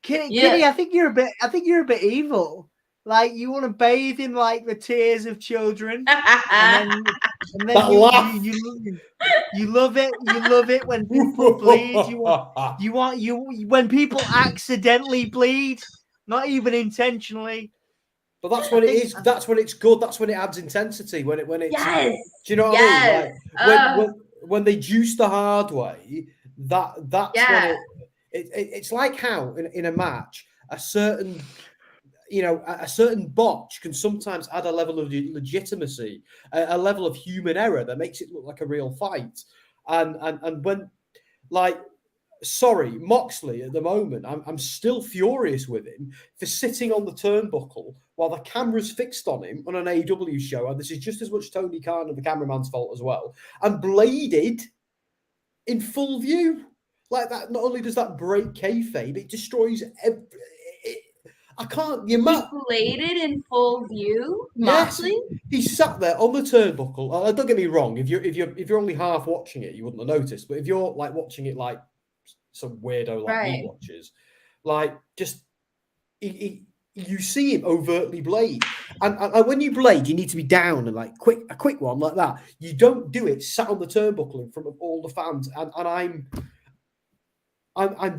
Kitty, I think you're a bit evil. Like you want to bathe in like the tears of children, and then you love it. You love it when people bleed. You when people accidentally bleed, not even intentionally. But that's when it is. That's when it's good. That's when it adds intensity. When it's. Yes. Do you know what I mean? Like, when they juice the hard way, that's when it's like how in a match a certain botch can sometimes add a level of legitimacy, a level of human error that makes it look like a real fight. And when, like, sorry, Moxley at the moment, I'm still furious with him for sitting on the turnbuckle while the camera's fixed on him on an AEW show. And this is just as much Tony Khan and the cameraman's fault as well. And bladed in full view. Like that, not only does that break kayfabe, it destroys I can't. He bladed in full view. Moxley. Yes, he sat there on the turnbuckle. Don't get me wrong. If you're only half watching it, you wouldn't have noticed. But if you're like watching it like some weirdo like me watches, like just you see him overtly blade, and when you blade, you need to be down and like a quick one like that. You don't do it sat on the turnbuckle in front of all the fans, and I'm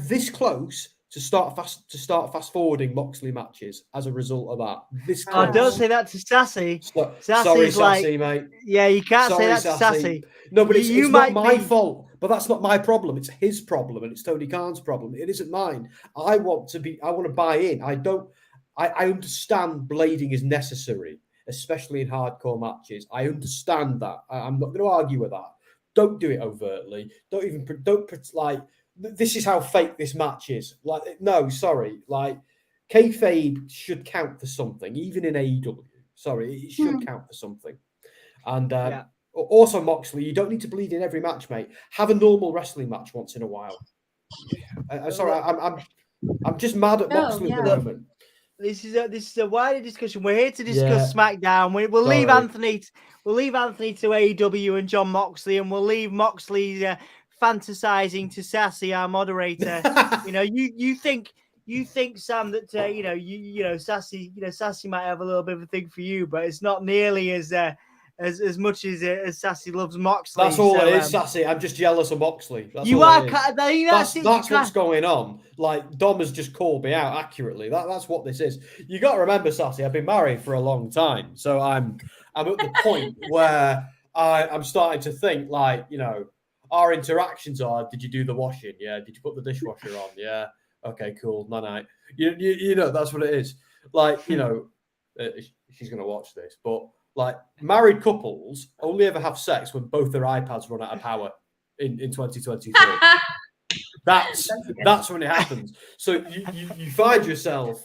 this close to start fast forwarding Moxley matches as a result of that. This close. Don't say that to Sassy. Sorry, Sassy, mate. Yeah, you can't say that to Sassy. No, but it's not my fault. But that's not my problem. It's his problem, and it's Tony Khan's problem. It isn't mine. I want to buy in. I understand blading is necessary, especially in hardcore matches. I understand that. I'm not going to argue with that. Don't do it overtly. Don't like. This is how fake this match is. Like, no, sorry. Like, kayfabe should count for something, even in AEW. Sorry, it should count for something. And also, Moxley, you don't need to bleed in every match, mate. Have a normal wrestling match once in a while. Sorry, I'm just mad at Moxley at the moment. This is a wider discussion. We're here to discuss SmackDown. We'll leave Anthony. We'll leave Anthony to AEW and John Moxley, and we'll leave Moxley fantasizing to Sassy, our moderator. You think Sam that Sassy might have a little bit of a thing for you, but it's not nearly as much as Sassy loves Moxley. That's all it is, Sassy. I'm just jealous of Moxley. That's what's going on. Like, Dom has just called me out accurately. That's what this is. You got to remember, Sassy, I've been married for a long time, so I'm at the point where I'm starting to think, like, our interactions are: did you do the washing? Yeah. Did you put the dishwasher on? Yeah. Okay, cool. Night. That's what it is. Like, she's gonna watch this, but like married couples only ever have sex when both their iPads run out of power in 2023. That's when it happens. So you find yourself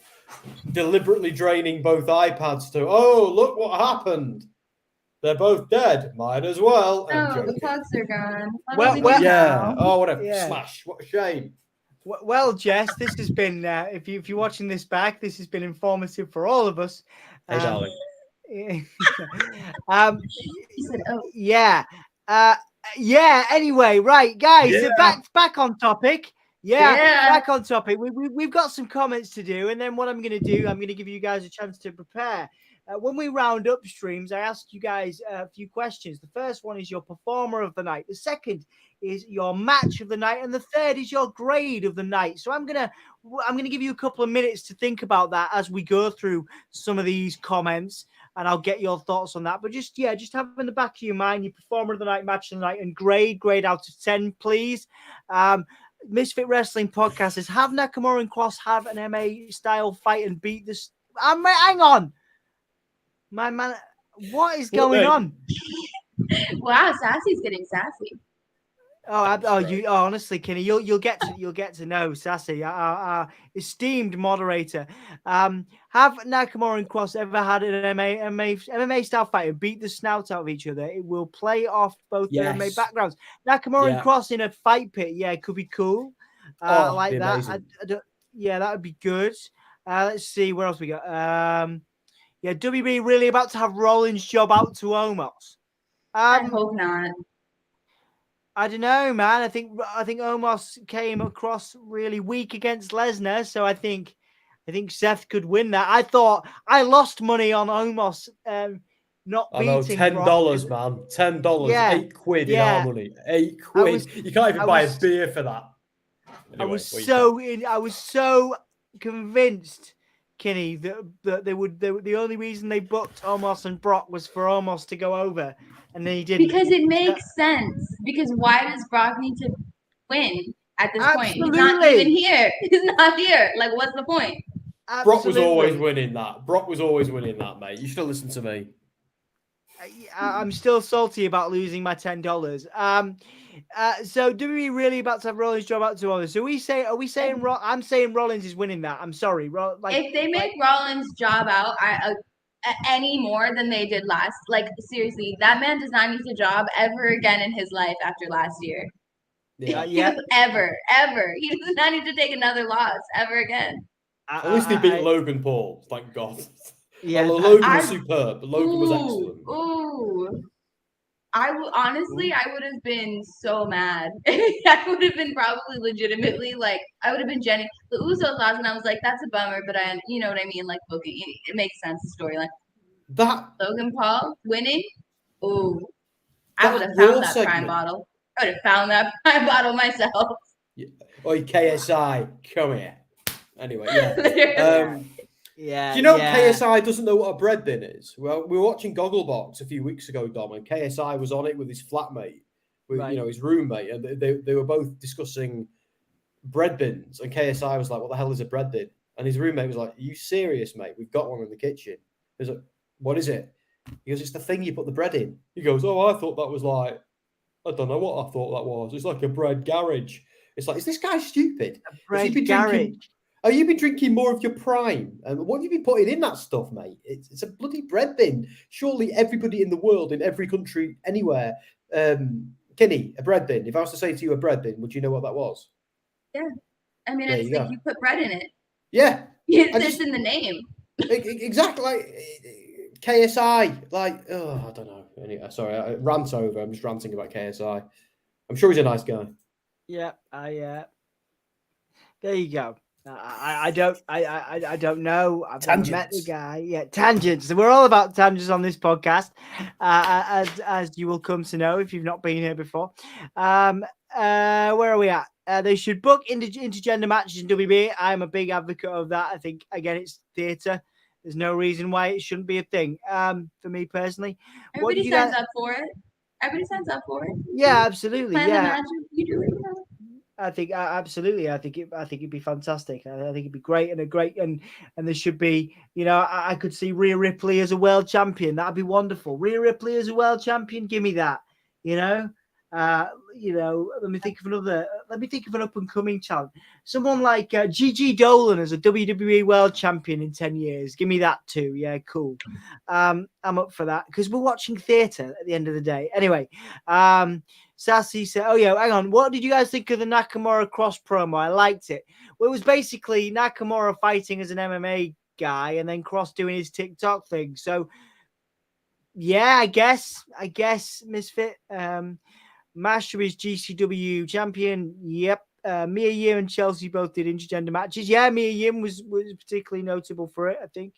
deliberately draining both iPads to, oh, look what happened. They're both dead. Might as well. The plugs are gone. Oh, whatever. Yeah. Smash. What a shame. Well, Jess, this has been, if you're watching this back, this has been informative for all of us. Hey, darling. Anyway, right, guys, back on topic. Back on topic. We've got some comments to do, and then what I'm going to do, I'm going to give you guys a chance to prepare. When we round up streams, I asked you guys a few questions. The first one is your performer of the night. The second is your match of the night, and the third is your grade of the night. So I'm gonna give you a couple of minutes to think about that as we go through some of these comments, and I'll get your thoughts on that. But just have in the back of your mind your performer of the night, match of the night, and grade out of 10, please. Misfit Wrestling Podcast says, have Nakamura and Kross have an MA style fight and beat this? Hang on. My man, what is going on? Wow, Sassy's getting sassy. Honestly, Kenny, you'll get to know Sassy, our esteemed moderator. Have Nakamura and Kross ever had an MMA style fight and beat the snout out of each other? It will play off both their MMA Yes. backgrounds. Nakamura and Yeah. Kross in a fight pit, yeah, it could be cool. I like be that. amazing. Yeah, that would be good. Let's see where else we got. Yeah, WB really about to have Rollins' job out to Omos. I hope not. I don't know, man. I think Omos came across really weak against Lesnar, so I think Seth could win that. I lost money on Omos not beating $10, man. $10, yeah, £8 in our money. £8. You can't even buy a beer for that. Anyway, I was so convinced, Kenny, that they would. The only reason they booked Omos and Brock was for Omos to go over. And then he didn't. Because it makes sense. Because why does Brock need to win at this point? He's not even here. He's not here. Like, what's the point? Brock was always winning that. Mate. You should have listened to me. I'm still salty about losing my $10. So do we really about to have Rollins' job out to others? So are we saying I'm saying Rollins is winning that. I'm sorry. If they make Rollins' job out, any more than they did last. Like, seriously, that man does not need a job ever again in his life after last year. Yeah. Ever. He does not need to take another loss ever again. At least he beat Logan Paul, thank God. Yeah, Logan was superb. Logan was excellent. I would have been so mad. I would have been probably legitimately I would have been Jenny. The Usos lost, and I was like, that's a bummer, but you know what I mean? Like, booking, it makes sense, the storyline. That Logan Paul winning, I would have found that prime bottle. I would have found that prime bottle myself. Yeah. Oi, KSI, come here. Anyway, yeah. Yeah. Do you know KSI doesn't know what a bread bin is? Well, we were watching Gogglebox a few weeks ago, Dom, and KSI was on it with his flatmate, his roommate, and they were both discussing bread bins. And KSI was like, "What the hell is a bread bin?" And his roommate was like, "Are you serious, mate? We've got one in the kitchen." He was like, "What is it?" He goes, "It's the thing you put the bread in." He goes, "Oh, I thought that was like, I don't know what I thought that was. It's like a bread garage." It's like, is this guy stupid? A bread garage. Have you been drinking more of your prime? What have you been putting in that stuff, mate? It's a bloody bread bin. Surely everybody in the world, in every country, anywhere, Kenny, a bread bin. If I was to say to you a bread bin, would you know what that was? Yeah. I mean, it's like you put bread in it. Yeah. It's in the name. Exactly. Like KSI. I don't know. Anyway, sorry, I rant over. I'm just ranting about KSI. I'm sure he's a nice guy. Yeah. There you go. I don't know. I've never met the guy. Yeah, tangents. We're all about tangents on this podcast, as you will come to know if you've not been here before. Where are we at? They should book intergender matches in WB. I'm a big advocate of that. I think again, it's theatre. There's no reason why it shouldn't be a thing. For me personally, everybody signs up for it. Yeah, absolutely. Yeah. You do it. I think absolutely. I think it'd be fantastic. I think it'd be great and there should be. I could see Rhea Ripley as a world champion. That'd be wonderful. Rhea Ripley as a world champion. Give me that. Let me think of another. Let me think of an up and coming talent. Someone like Gigi Dolan as a WWE world champion in 10 years. Give me that too. Yeah, cool. I'm up for that because we're watching theatre at the end of the day. Anyway, Sassy said, "Oh yeah, hang on. What did you guys think of the Nakamura Kross promo? I liked it. Well, it was basically Nakamura fighting as an MMA guy and then Kross doing his TikTok thing. So, yeah, I guess Misfit. Master is GCW champion. Yep. Mia Yim and Chelsea both did intergender matches. Yeah, Mia Yim was particularly notable for it, I think.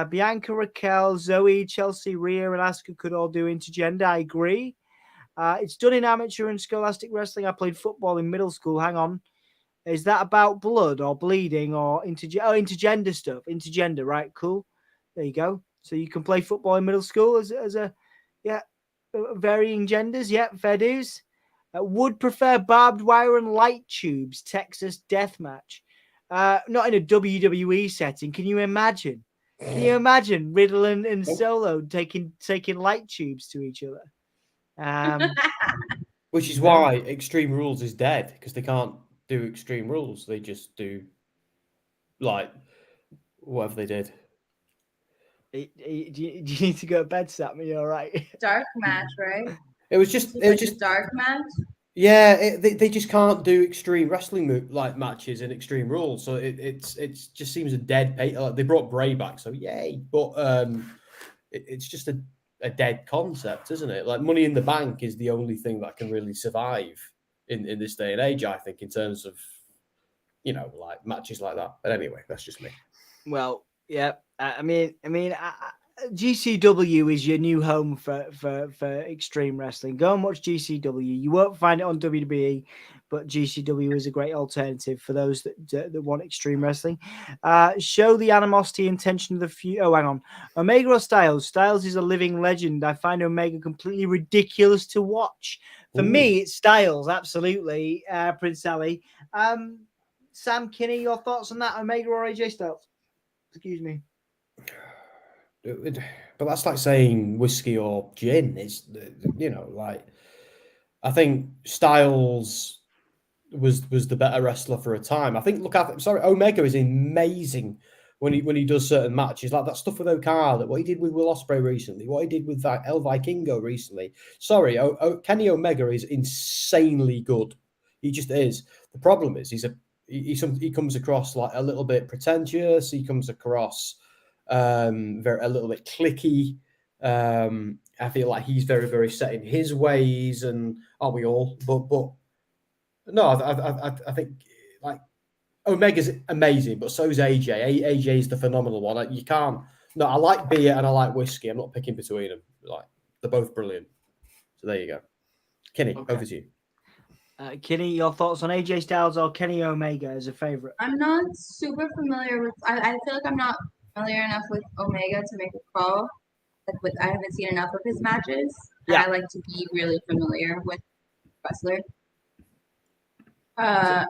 Bianca, Raquel, Zoe, Chelsea, Rhea, and Asuka could all do intergender. I agree. It's done in amateur and scholastic wrestling. I played football in middle school. Hang on. Is that about blood or bleeding or intergender stuff? Intergender, right? Cool. There you go. So you can play football in middle school as a varying genders. Yeah, fair dues. Would prefer barbed wire and light tubes. Texas death match. Not in a WWE setting. Can you imagine? Riddle and Solo taking light tubes to each other? Which is why Extreme Rules is dead, because they can't do Extreme Rules. They just do, like, whatever they did. Do you need to go to bed, Sam? Are you all right? Dark match, right? It was just a dark match. Yeah, they just can't do extreme wrestling like matches in Extreme Rules, so it's just seems a dead pay. They brought Bray back, so yay! But it's just a dead concept, isn't it? Like Money in the Bank is the only thing that can really survive in this day and age, I think, in terms of like matches like that. But anyway, that's just me. Well, yeah. I mean, GCW is your new home for extreme wrestling. Go and watch GCW. You won't find it on WWE, but GCW is a great alternative for those that want extreme wrestling. Show the animosity and tension of the few. Oh, hang on. Omega or Styles? Styles is a living legend. I find Omega completely ridiculous to watch. For me, it's Styles, absolutely. Prince Ali. Sam Kinney, your thoughts on that? Omega or AJ Styles? Excuse me. But that's like saying whiskey or gin. It's like I think Styles was the better wrestler for a time. I think Omega is amazing when he does certain matches, like that stuff with Okada, what he did with Will Ospreay recently, what he did with El Vikingo recently. Sorry, Kenny Omega is insanely good. He just is. The problem is he comes across like a little bit pretentious. He comes across a little bit cliquey. I feel like he's very, very set in his ways, and aren't we all? But no, I think like Omega's amazing, but so is AJ. AJ is the phenomenal one. Like, you can't. No, I like beer and I like whiskey. I'm not picking between them. Like they're both brilliant. So there you go. Kenny, over to you. Kenny, your thoughts on AJ Styles or Kenny Omega as a favorite? I'm not super familiar with. I feel like I'm not familiar enough with Omega to make a call. I haven't seen enough of his matches. Yeah. I like to be really familiar with wrestler. I'm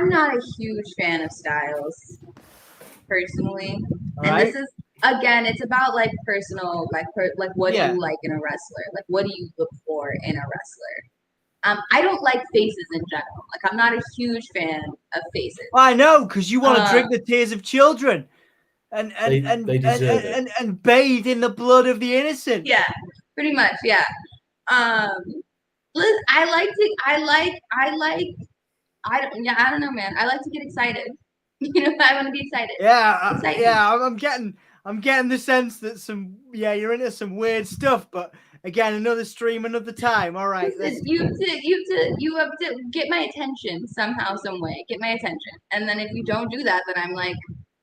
not a huge fan of Styles personally, This is again, it's about like personal, what do you like in a wrestler? Like, what do you look for in a wrestler? I don't like faces in general. Like, I'm not a huge fan of faces. I know, because you want to drink the tears of children and bathe in the blood of the innocent. Yeah, pretty much. Yeah. I don't know, man. I like to get excited. I want to be excited. I'm getting the sense that you're into some weird stuff, but again, another stream, another time. All right. You have to get my attention somehow, some way. Get my attention, and then if you don't do that, then I'm like,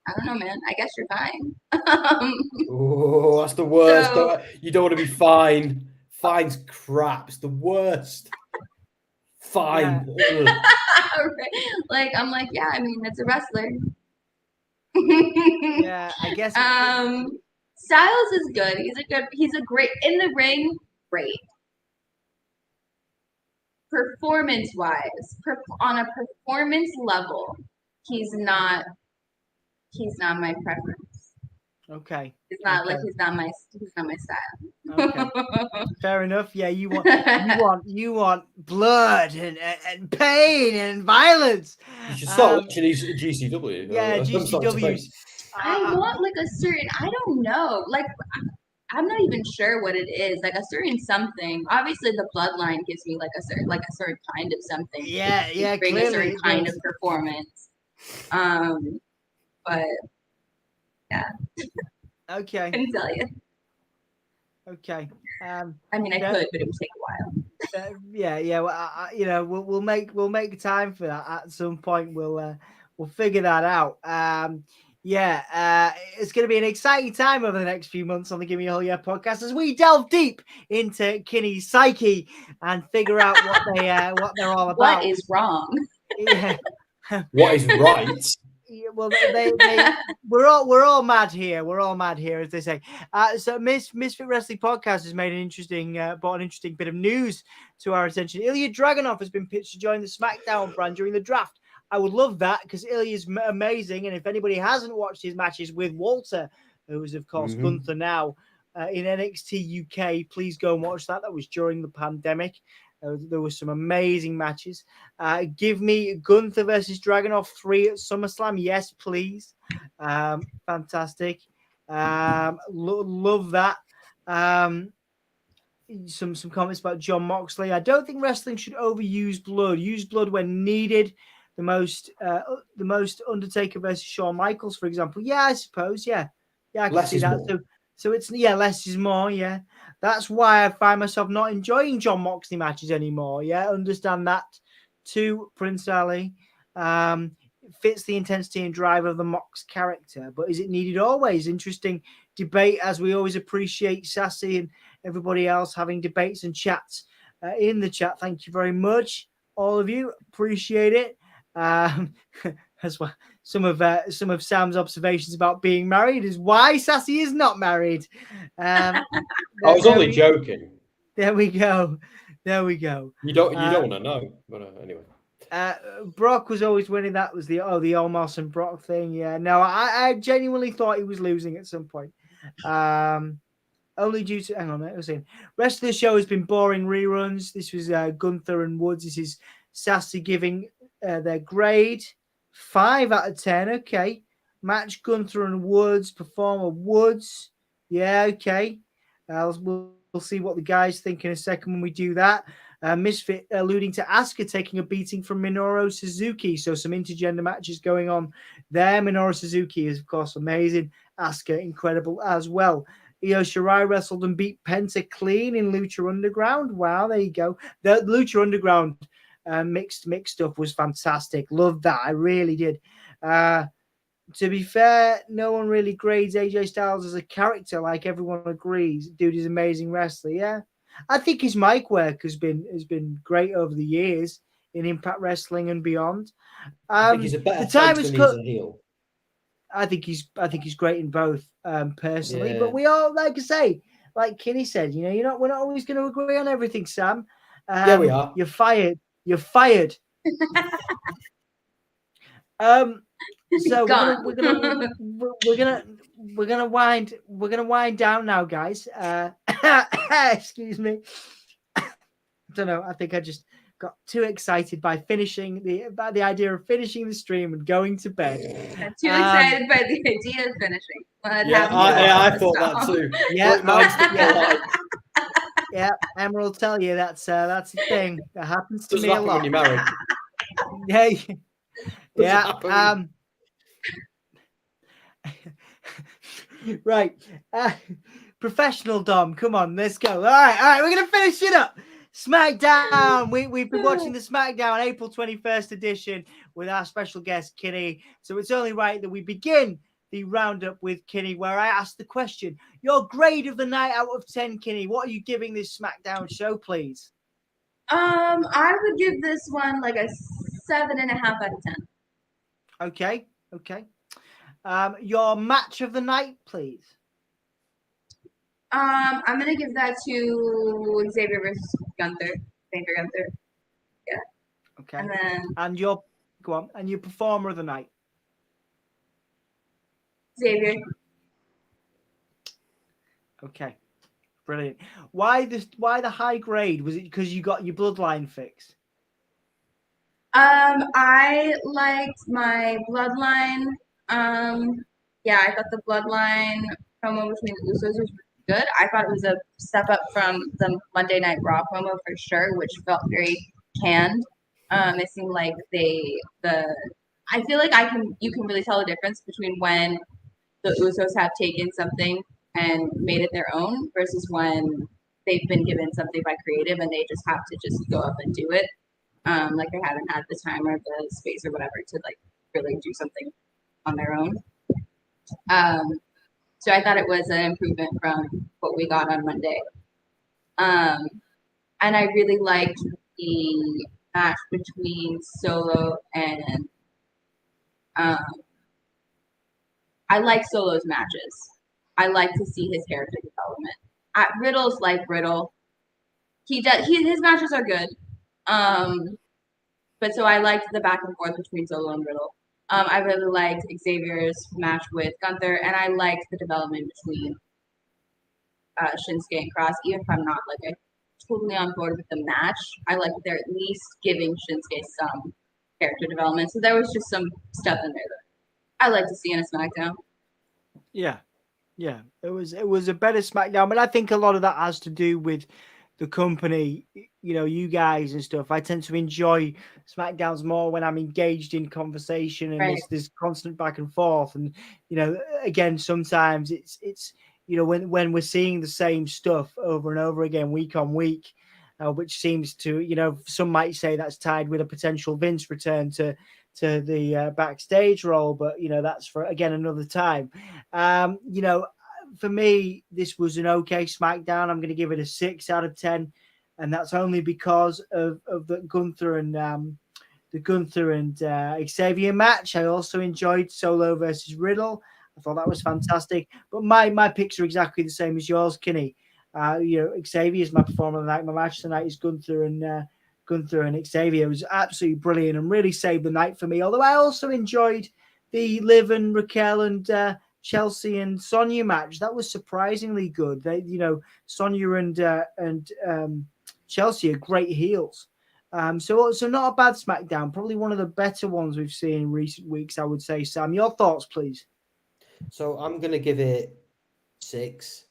I don't know, man. I guess you're fine. Oh, that's the worst. You don't want to be fine. Fine's crap. It's the worst. Fine. Yeah. Like, I'm like, yeah, I mean, it's a wrestler. Yeah, I guess. Styles is good. He's a great, in the ring, great. Performance-wise, on a performance level, he's not my preference. Okay. He's not my style. Okay. Fair enough. Yeah, you want blood and pain and violence. You should start watching GCW. Yeah, GCW. I want like a certain. I don't know. Like, I'm not even sure what it is. Like a certain something. Obviously, the bloodline gives me like a certain kind of something. Yeah. Bring a certain kind of performance. But. Yeah. Okay. I can tell you. Okay. I mean, I could, but it would take a while. Well, we'll make time for that at some point. We'll figure that out. It's going to be an exciting time over the next few months on the Give Me a Whole Year podcast as we delve deep into Kinney's psyche and figure out what they're all about. What is wrong? Yeah. What is right? Well, we're all mad here. We're all mad here, as they say. So, Misfit Wrestling Podcast has made brought an interesting bit of news to our attention. Ilya Dragunov has been pitched to join the SmackDown brand during the draft. I would love that because Ilya is amazing, and if anybody hasn't watched his matches with Walter, who is of course Gunther now, in NXT UK. Please go and watch that. That was during the pandemic. There were some amazing matches. Give me Gunther versus Dragunov 3 at SummerSlam. Yes, please. Fantastic. Love that. Some comments about John Moxley. I don't think wrestling should overuse blood. Use blood when needed. The most Undertaker versus Shawn Michaels, for example. Yeah, I suppose. Yeah, I can see that. More. So it's less is more. Yeah, that's why I find myself not enjoying John Moxley matches anymore. Yeah, understand that too, Prince Ali. Fits the intensity and drive of the Mox character, but is it needed always? Interesting debate, as we always appreciate Sassy and everybody else having debates and chats in the chat. Thank you very much, all of you. Appreciate it. As well, some of Sam's observations about being married is why Sassy is not married. I was only joking. There we go. You don't want to know, but anyway. Brock was always winning. That was the Omos and Brock thing. Yeah, no, I genuinely thought he was losing at some point. Only due to hang on, I was saying rest of the show has been boring reruns. This was Gunther and Woods. This is Sassy giving their grade 5 out of 10. Okay, match Gunther and Woods. Performer Woods. Yeah, okay. We'll see what the guys think in a second when we do that. Misfit alluding to Asuka taking a beating from Minoru Suzuki. So some intergender matches going on there. Minoru Suzuki is, of course, amazing. Asuka, incredible as well. Io Shirai wrestled and beat Penta clean in Lucha Underground. Wow, there you go. The Lucha Underground mixed stuff was fantastic. Loved that. I really did. To be fair, no one really grades AJ Styles as a character like everyone agrees. Dude is amazing wrestler, yeah. I think his mic work has been great over the years in Impact Wrestling and beyond. I think he's a better face than he's a heel. I think he's great in both, personally. Yeah. But we all, like I say, like Kinney said, we're not always going to agree on everything, Sam. Yeah, we are. You're fired. So we're gonna wind down now, guys. Excuse me. I don't know. I think I just got too excited by the idea of finishing the stream and going to bed. I'm too excited by the idea of finishing. I thought that too. Yeah, Emma will tell you that's a thing that happens to me a lot when you're married. Yeah. Right. Professional Dom, come on, let's go. All right, we're gonna finish it up. SmackDown. We've been watching the SmackDown April 21st edition with our special guest Kinney. So it's only right that we begin the roundup with Kinney, where I asked the question: your grade of the night out of 10, Kinney. What are you giving this SmackDown show, please? I would give this one like a 7.5 out of 10. Okay. Your match of the night, please. I'm gonna give that to Xavier versus Gunther. Xavier Gunther. Yeah. Okay. And your performer of the night. Xavier. Okay. Brilliant. Why the high grade? Was it because you got your bloodline fixed? I liked my bloodline. Yeah, I thought the bloodline promo between the Usos was good. I thought it was a step up from the Monday Night Raw promo for sure, which felt very canned. It seemed like I feel like you can really tell the difference between when the Usos have taken something and made it their own versus when they've been given something by creative and they just have to just go up and do it. Like they haven't had the time or the space or whatever to like really do something on their own. So I thought it was an improvement from what we got on Monday. And I really liked the match between Solo and I like Solo's matches. I like to see his character development. Riddle's like Riddle. His matches are good. But so I liked the back and forth between Solo and Riddle. I really liked Xavier's match with Gunther, and I liked the development between Shinsuke and Cross, even if I'm not like totally on board with the match. I like that they're at least giving Shinsuke some character development. So there was just some stuff in there that I like to see in a SmackDown. Yeah. Yeah, it was a better SmackDown, but I think a lot of that has to do with the company, you guys and stuff. I tend to enjoy SmackDowns more when I'm engaged in conversation and Right. there's constant back and forth. And again, sometimes it's when we're seeing the same stuff over and over again, week on week, which seems to some might say that's tied with a potential Vince return to the backstage role, but that's for again another time. For me, this was an okay SmackDown. I'm going to give it a 6 out of 10, and that's only because of the Gunther and Xavier match. I also enjoyed Solo versus Riddle. I thought that was fantastic. But my picks are exactly the same as yours, Kinney. Xavier is my performer of the night. My match tonight is Gunther and Xavier. It was absolutely brilliant and really saved the night for me. Although I also enjoyed the Liv and Raquel and Chelsea and Sonya match. That was surprisingly good. They, Sonya and Chelsea are great heels. So not a bad SmackDown. Probably one of the better ones we've seen in recent weeks, I would say. Sam, your thoughts, please. So I'm going to give it 6.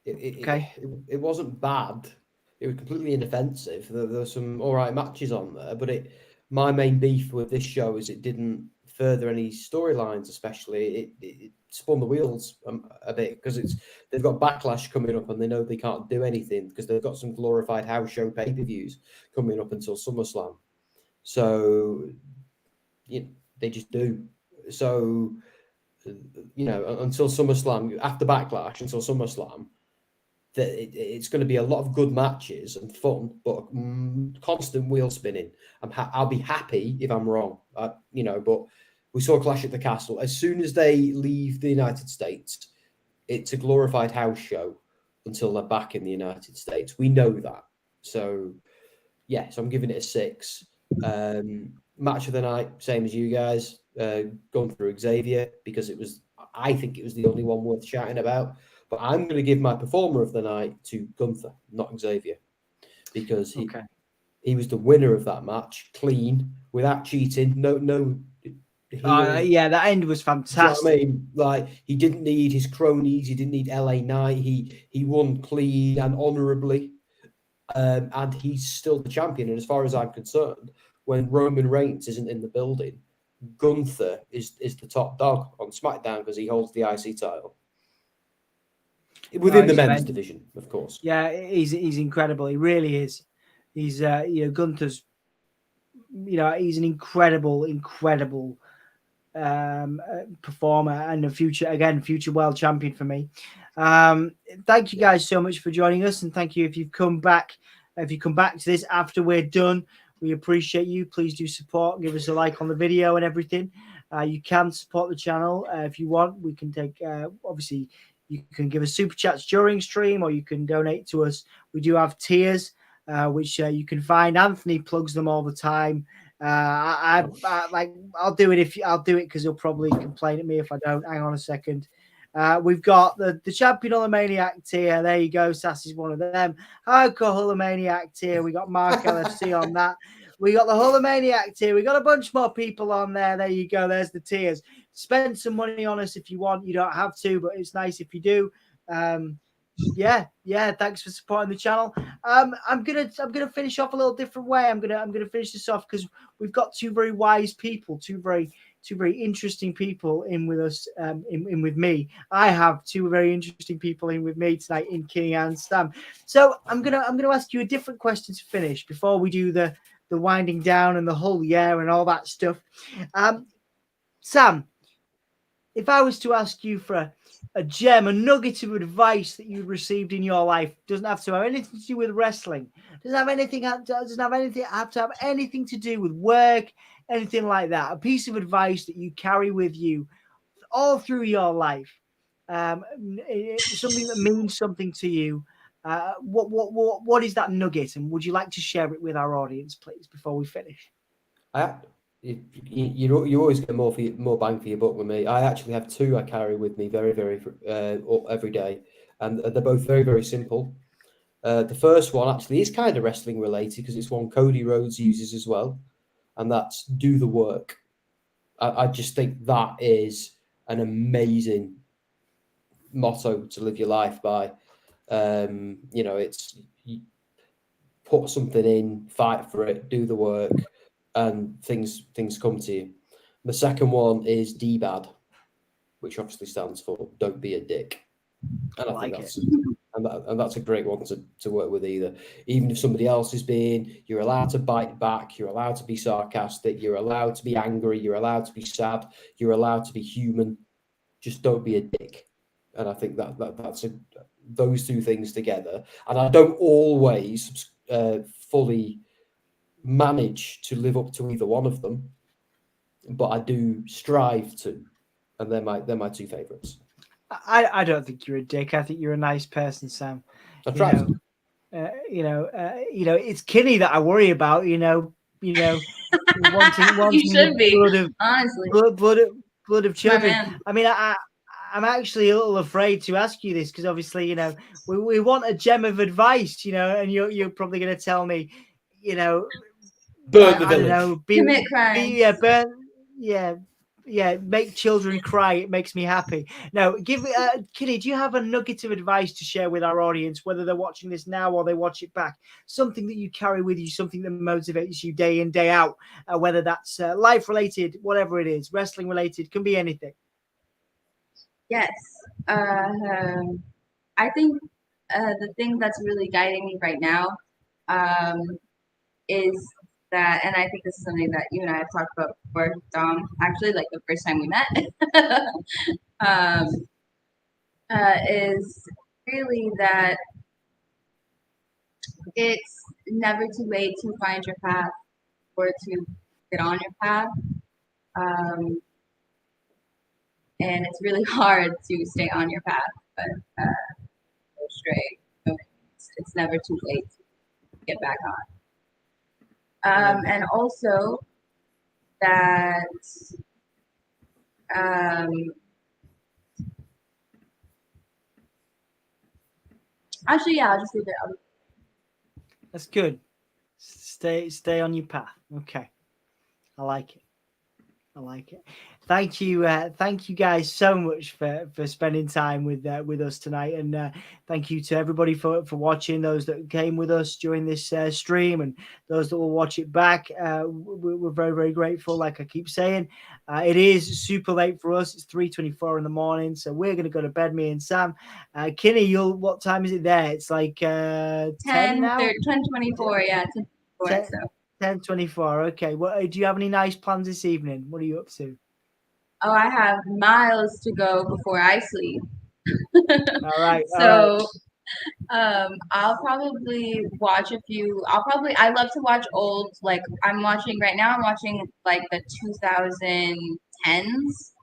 It wasn't bad. It was completely inoffensive. There were some all right matches on there, but my main beef with this show is it didn't further any storylines, especially. It spun the wheels a bit because they've got Backlash coming up and they know they can't do anything because they've got some glorified house show pay-per-views coming up until SummerSlam. So they just do. So until SummerSlam, after Backlash, until SummerSlam, it's going to be a lot of good matches and fun, but constant wheel spinning. I'll be happy if I'm wrong, but we saw Clash at the Castle. As soon as they leave the United States, it's a glorified house show until they're back in the United States. We know that. So, so I'm giving it a 6. Match of the night, same as you guys, going through Xavier, because I think it was the only one worth shouting about. But I'm going to give my performer of the night to Gunther, not Xavier, because he was the winner of that match, clean, without cheating. No. That end was fantastic. You know what I mean? Like, he didn't need his cronies. He didn't need LA Knight. He won clean and honorably, and he's still the champion. And as far as I'm concerned, when Roman Reigns isn't in the building, Gunther is the top dog on SmackDown because he holds the IC title. Within the men's division, of course. Yeah, he's incredible. He really is. He's Gunther's. He's an incredible performer and a future world champion for me. Thank you guys so much for joining us, and thank you if you've come back. If you come back to this after we're done, we appreciate you. Please do support. Give us a like on the video and everything. You can support the channel if you want. We can take obviously. You can give us super chats during stream, or you can donate to us. We do have tiers, which you can find. Anthony plugs them all the time. I'll do it I'll do it because he'll probably complain at me if I don't. Hang on a second. We've got the Champion Hulkamaniac tier. There you go. Sassy's one of them. Hardcore Hulkamaniac tier. We got Mark LFC on that. We got the Hulkamaniac tier. We got a bunch more people on there. There you go. There's the tiers. Spend some money on us if you want. You don't have to, but it's nice if you do. Thanks for supporting the channel. I'm gonna finish off a little different way. I'm gonna finish this off because we've got two very wise people, two very interesting people in with us, in with me. I have two very interesting people in with me tonight in Kinney and Sam. So I'm gonna ask you a different question to finish before we do the winding down and the whole year and all that stuff. Sam, if I was to ask you for a gem, a nugget of advice that you've received in your life, doesn't have to have anything to do with wrestling, doesn't have anything to do with work, anything like that. A piece of advice that you carry with you all through your life, something that means something to you. What is that nugget, and would you like to share it with our audience, please, before we finish? you always get more bang for your buck with me. I actually have two I carry with me very every day, and they're both very, very simple. The first one actually is kind of wrestling related because it's one Cody Rhodes uses as well, and that's do the work. I just think that is an amazing motto to live your life by. It's you put something in, fight for it, do the work, and things come to you. The second one is DBAD, which obviously stands for don't be a dick. And I think that's a great one to work with either. Even if somebody else is you're allowed to bite back, you're allowed to be sarcastic, you're allowed to be angry, you're allowed to be sad, you're allowed to be human. Just don't be a dick. And I think that's those two things together. And I don't always fully manage to live up to either one of them, but I do strive to. And they're my two favourites. I don't think you're a dick. I think you're a nice person, Sam. I try. It's Kinney that I worry about. Wanting you should be honestly blood of children. I mean, I'm actually a little afraid to ask you this because obviously, we want a gem of advice, and you're probably going to tell me, burn the village. Commit crimes. Make children cry. It makes me happy. Now, Kinney, do you have a nugget of advice to share with our audience, whether they're watching this now or they watch it back? Something that you carry with you, something that motivates you day in, day out, whether that's life-related, whatever it is, wrestling-related, can be anything. Yes. I think the thing that's really guiding me right now is that, and I think this is something that you and I have talked about before, Dom, actually, like the first time we met, is really that it's never too late to find your path or to get on your path. And it's really hard to stay on your path, but go straight. It's never too late to get back on. And also that actually, yeah, I'll just leave it. That's good. Stay on your path. Okay, I like it. Thank you guys so much for spending time with us tonight, and thank you to everybody for watching. Those that came with us during this stream, and those that will watch it back. We're very, very grateful. Like I keep saying, it is super late for us. It's 3:24 in the morning, so we're gonna go to bed. Me and Sam. Kinney, what time is it there? It's like 10 now. 10:24. Yeah, 10:24. So. 10:24. Okay. Do you have any nice plans this evening? What are you up to? Oh, I have miles to go before I sleep. All right. So, I'll probably watch a few. I love to watch old. Like I'm watching right now. I'm watching like the 2010s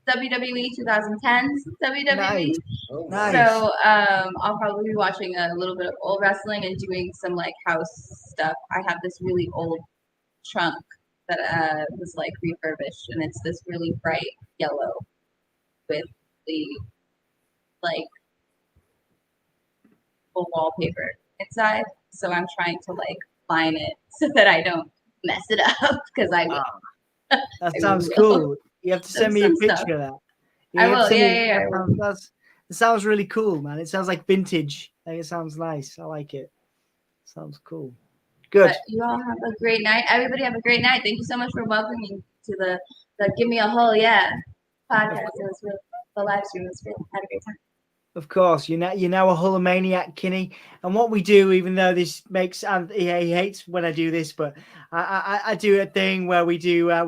WWE, 2010s WWE. Nice. Oh, nice. So I'll probably be watching a little bit of old wrestling and doing some like house stuff. I have this really old trunk that was like refurbished, and it's this really bright yellow with the like full wallpaper inside. So I'm trying to like line it so that I don't mess it up because I will. That sounds cool. You have to send me a picture of that. I will. Yeah. It sounds really cool, man. It sounds like vintage. Like, it sounds nice. I like it. Sounds cool. Good. But you all have a great night. Everybody have a great night. Thank you so much for welcoming me to the Give Me a Hole Yeah podcast. It was really, the live stream was really, had a great time. Of course, you're now a Hulkamaniac, Kinney. And what we do, even though this makes he hates when I do this, but I do a thing where we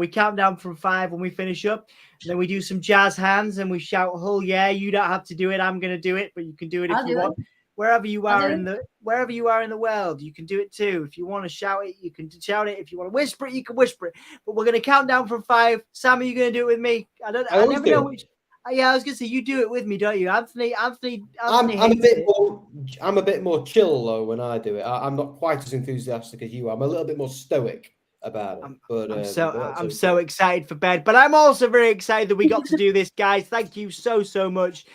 count down from 5 when we finish up, and then we do some jazz hands and we shout "Hull yeah." You don't have to do it. I'm gonna do it, but you can do it if you want. Wherever you are in the world, you can do it too. If you want to shout it, you can shout it. If you want to whisper it, you can whisper it. But we're gonna count down from 5. Sam, are you gonna do it with me? I never know which. Yeah, I was gonna say you do it with me, don't you, Anthony? I'm a bit more chill though when I do it. I'm not quite as enthusiastic as you are. I'm a little bit more stoic. about it. I'm so excited for Ben, but I'm also very excited that we got to do this, guys. Thank you so much.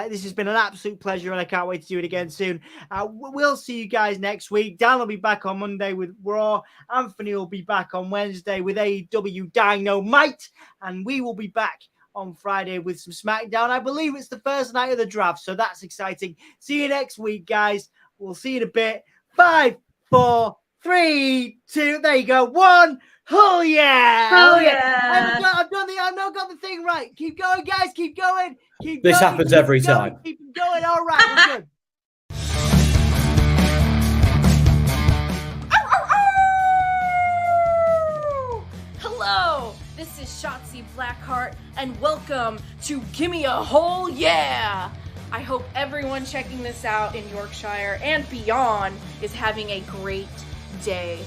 This has been an absolute pleasure, and I can't wait to do it again soon. We'll see you guys next week. Dan will be back on Monday with Raw. Anthony will be back on Wednesday with AEW Dynamite, and we will be back on Friday with some SmackDown. I believe it's the first night of the draft, so that's exciting. See you next week, guys. We'll see you in a bit. 5, 4, 3, 2, there you go. 1. Oh yeah! Oh yeah! I've not got the thing right. Keep going, guys. Keep going. This happens every time. Keep going. All right, we're good. Hello, this is Shotzi Blackheart, and welcome to Gimme a Whole Yeah! I hope everyone checking this out in Yorkshire and beyond is having a great day.